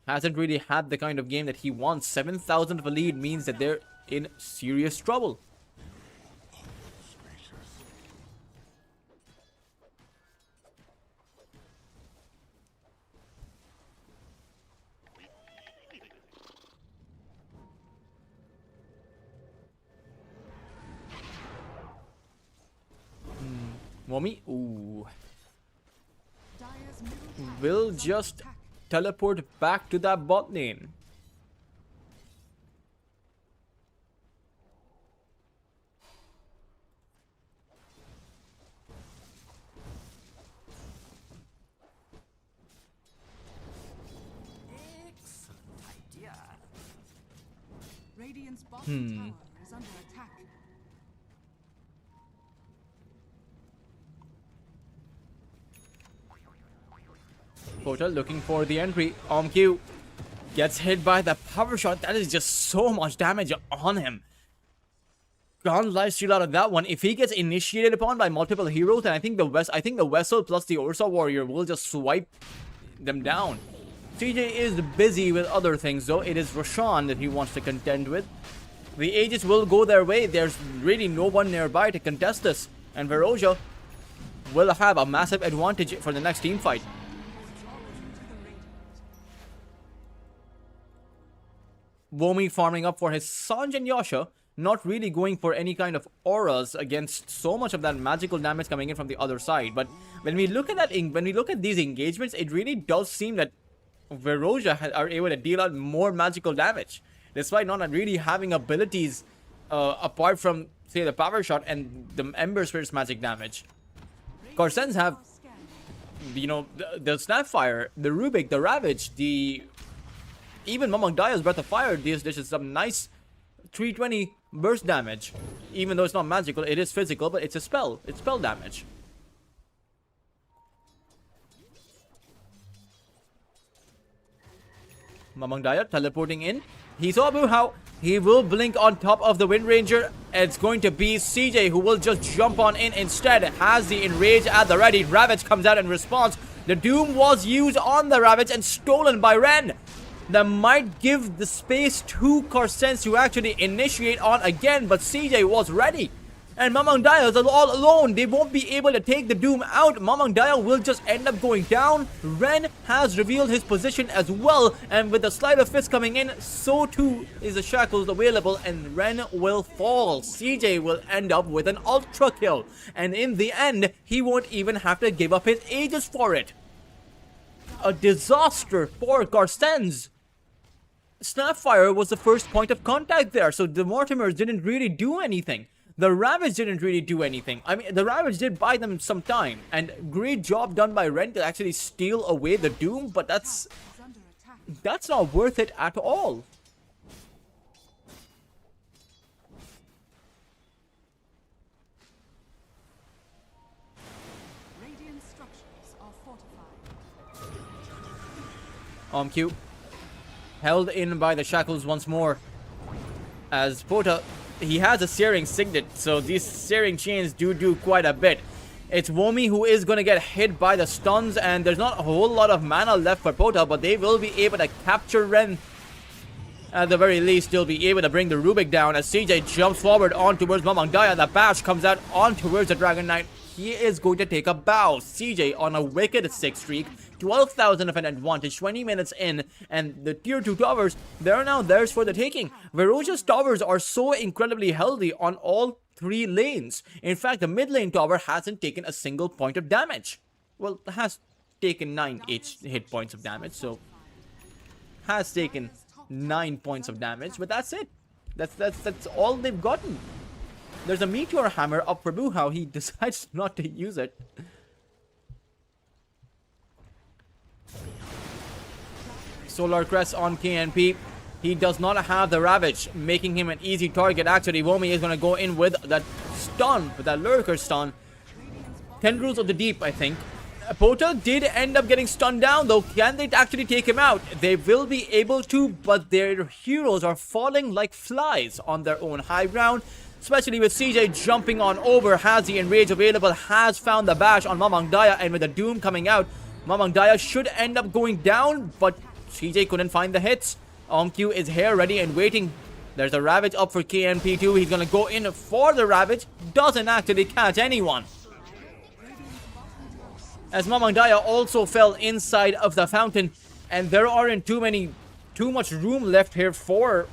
Hasn't really had the kind of game that he wants. 7,000 of a lead means that they're in serious trouble. Womi, ooh, Dire's middle tower will is under just attack. teleport back to that bot lane. Excellent idea. Radiant's bottom tower is under attack. Portal looking for the entry. Q gets hit by the power shot. That is just so much damage on him. Can't lifesteal out of that one. If he gets initiated upon by multiple heroes, then I think the Vessel plus the Ursa Warrior will just swipe them down. CJ is busy with other things though. It is Roshan that he wants to contend with. The Aegis will go their way. There's really no one nearby to contest this. And Veroja will have a massive advantage for the next team fight. Womi farming up for his Sanj and Yasha, not really going for any kind of auras against so much of that magical damage coming in from the other side. But when we look at these engagements, it really does seem that Veroja are able to deal out more magical damage, despite not really having abilities apart from, say, the power shot and the Ember Spirit's magic damage. Carstensz have, you know, the Snapfire, the Rubik, the Ravage, even Mamang Dial's Breath of Fire dishes some nice 320 burst damage. Even though it's not magical, it is physical, but it's a spell. It's spell damage. Mamang Dial teleporting in. He saw Buhao. He will blink on top of the Wind Ranger. it's going to be CJ who will just jump on in instead. Has the Enrage at the ready. Ravage comes out in response. The Doom was used on the Ravage and stolen by Ren. That might give the space to Carstensz to actually initiate on again, but CJ was ready. And Mamang Daya is all alone. They won't be able to take the Doom out. Mamang Daya will just end up going down. Ren has revealed his position as well. And with the Slide of Fist coming in, so too is the Shackles available. And Ren will fall. CJ will end up with an Ultra kill. And in the end, he won't even have to give up his Aegis for it. A disaster for Carstensz. Snapfire was the first point of contact there. So the Mortimers didn't really do anything. The Ravage didn't really do anything. I mean, the Ravage did buy them some time. And great job done by Ren to actually steal away the Doom. But that's not worth it at all. Radiant structures are fortified. Q. Held in by the Shackles once more. As Pota... He has a Searing Signet, so these Searing Chains do quite a bit. It's Womi who is going to get hit by the stuns, and there's not a whole lot of mana left for Pota, but they will be able to capture Ren. At the very least, they'll be able to bring the Rubik down as CJ jumps forward on towards Mamang Daya. The bash comes out on towards the Dragon Knight. He is going to take a bow. CJ on a wicked 6 streak. 12,000 of an advantage, 20 minutes in, and the tier 2 towers, they're now theirs for the taking. Veroja's towers are so incredibly healthy on all 3 lanes. In fact, the mid lane tower hasn't taken a single point of damage. Well, has taken 9 hit points of damage, so has taken 9 points of damage, but that's it. That's all they've gotten. There's a Meteor Hammer up for Buhao. He decides not to use it. Solar Crest on KNP. He does not have the Ravage, making him an easy target. Actually, Womi is going to go in with that stun, with that Lurker stun. Tendrils of the Deep, I think. Pota did end up getting stunned down, though. Can they actually take him out? They will be able to, but their heroes are falling like flies on their own high ground. Especially with CJ jumping on over, has the Enrage available, has found the bash on Mamang Daya, and with the Doom coming out, Mamang Daya should end up going down, but CJ couldn't find the hits. Q is here ready and waiting. There's a Ravage up for KNP2. He's going to go in for the Ravage. Doesn't actually catch anyone. As Mamang Daya also fell inside of the fountain. And there aren't too much room left here for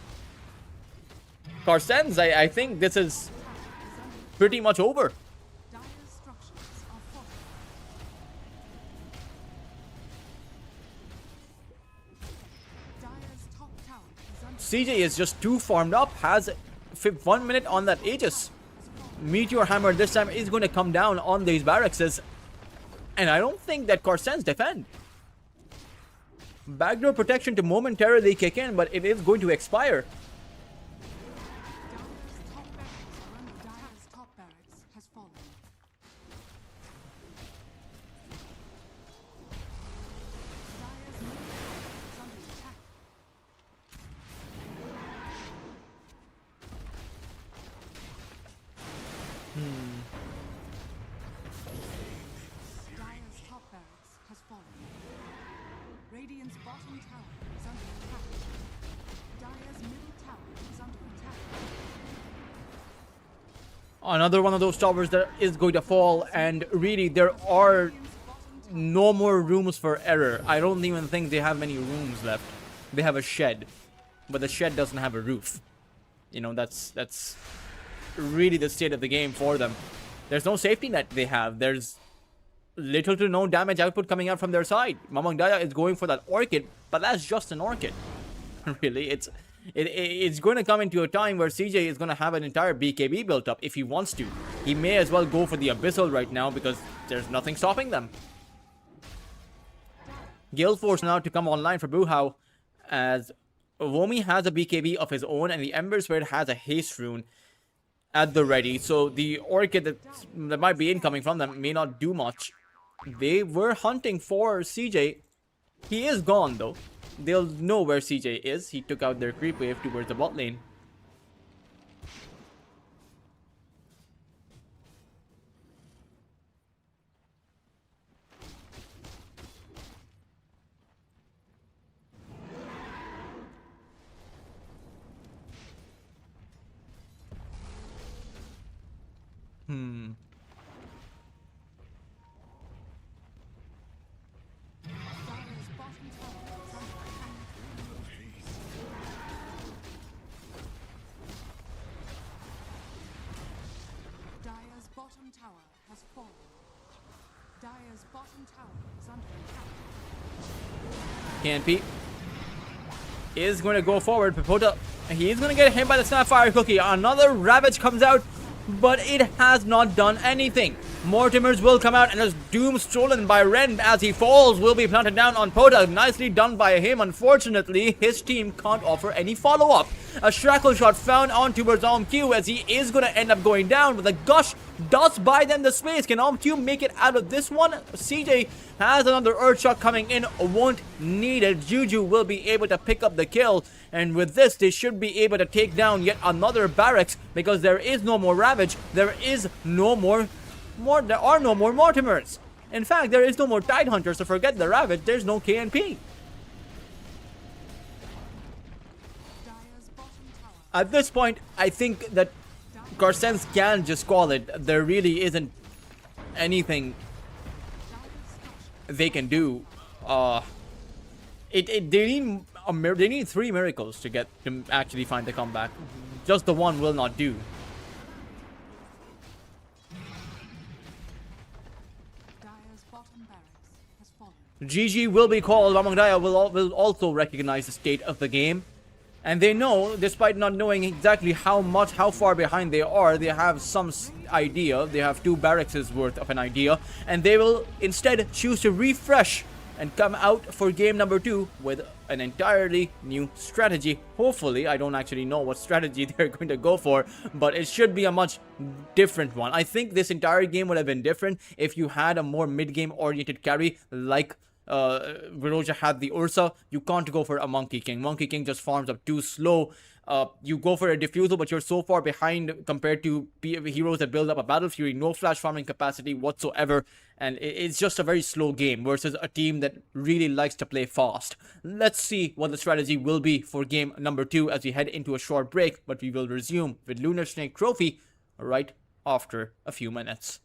Carstensz. I think this is pretty much over. CJ is just too farmed up, has 1 minute on that Aegis. Meteor Hammer this time is going to come down on these barracks. And I don't think that Carstensz defend. Backdoor protection to momentarily kick in, but it is going to expire. Dire's top barracks has fallen. Dire's middle tower is under attack. Dire's top barracks has fallen. Radiant's bottom tower is under attack. Dire's middle tower is under attack. Another one of those towers that is going to fall, and really there are no more rooms for error. I don't even think they have many rooms left. They have a shed, but the shed doesn't have a roof. You know, that's really the state of the game for them. There's no safety net they have. There's little to no damage output coming out from their side. Mamang Daya is going for that Orchid, but that's just an Orchid. Really, it's going to come into a time where CJ is going to have an entire BKB built up if he wants to. He may as well go for the Abyssal right now because there's nothing stopping them. Gale Force now to come online for Buhao, as Womi has a BKB of his own and the Ember Spirit has a haste rune at the ready. So the Orchid that might be incoming from them may not do much. They were hunting for CJ. He is gone though. They'll know where CJ is. He took out their creep wave towards the bot lane. has fallen. Dire's bottom tower is under attack. KNP is going to go forward. Pepota, he is going to get hit by the Snapfire Cookie. Another Ravage comes out, but it has not done anything. Mortimers will come out, and there's Doom stolen by Ren as he falls. Will be planted down on Pota. Nicely done by him. Unfortunately, his team can't offer any follow-up. A Shrackle shot found on towards OMQ as he is going to end up going down, but the Gush does buy them the space. Can OMQ make it out of this one? CJ has another Earth Shock coming in. Won't need it. Juju will be able to pick up the kill, and with this, they should be able to take down yet another barracks because there is no more Ravage. There is no more... There are no more Mortimers. In fact, there is no more Tidehunters, so forget the Ravage. There's no KNP. Dire's bottom tower. At this point, I think that Carstensz can just call it. There really isn't anything they can do. They need 3 miracles to actually find the comeback. Just the one will not do. Dire's bottom barracks has fallen. GG will be called. Ramangdaya will also recognize the state of the game. And they know, despite not knowing exactly how far behind they are, they have some idea. They have 2 barracks worth of an idea. And they will instead choose to refresh and come out for game number 2 with an entirely new strategy. Hopefully, I don't actually know what strategy they're going to go for, but it should be a much different one. I think this entire game would have been different if you had a more mid-game oriented carry like Veroja had the Ursa. You can't go for a Monkey King. Monkey King just farms up too slow. You go for a Diffusal, but you're so far behind compared to heroes that build up a Battle Fury. No flash farming capacity whatsoever. And it's just a very slow game versus a team that really likes to play fast. Let's see what the strategy will be for game number 2 as we head into a short break. But we will resume with Lunar Snake Trophy right after a few minutes.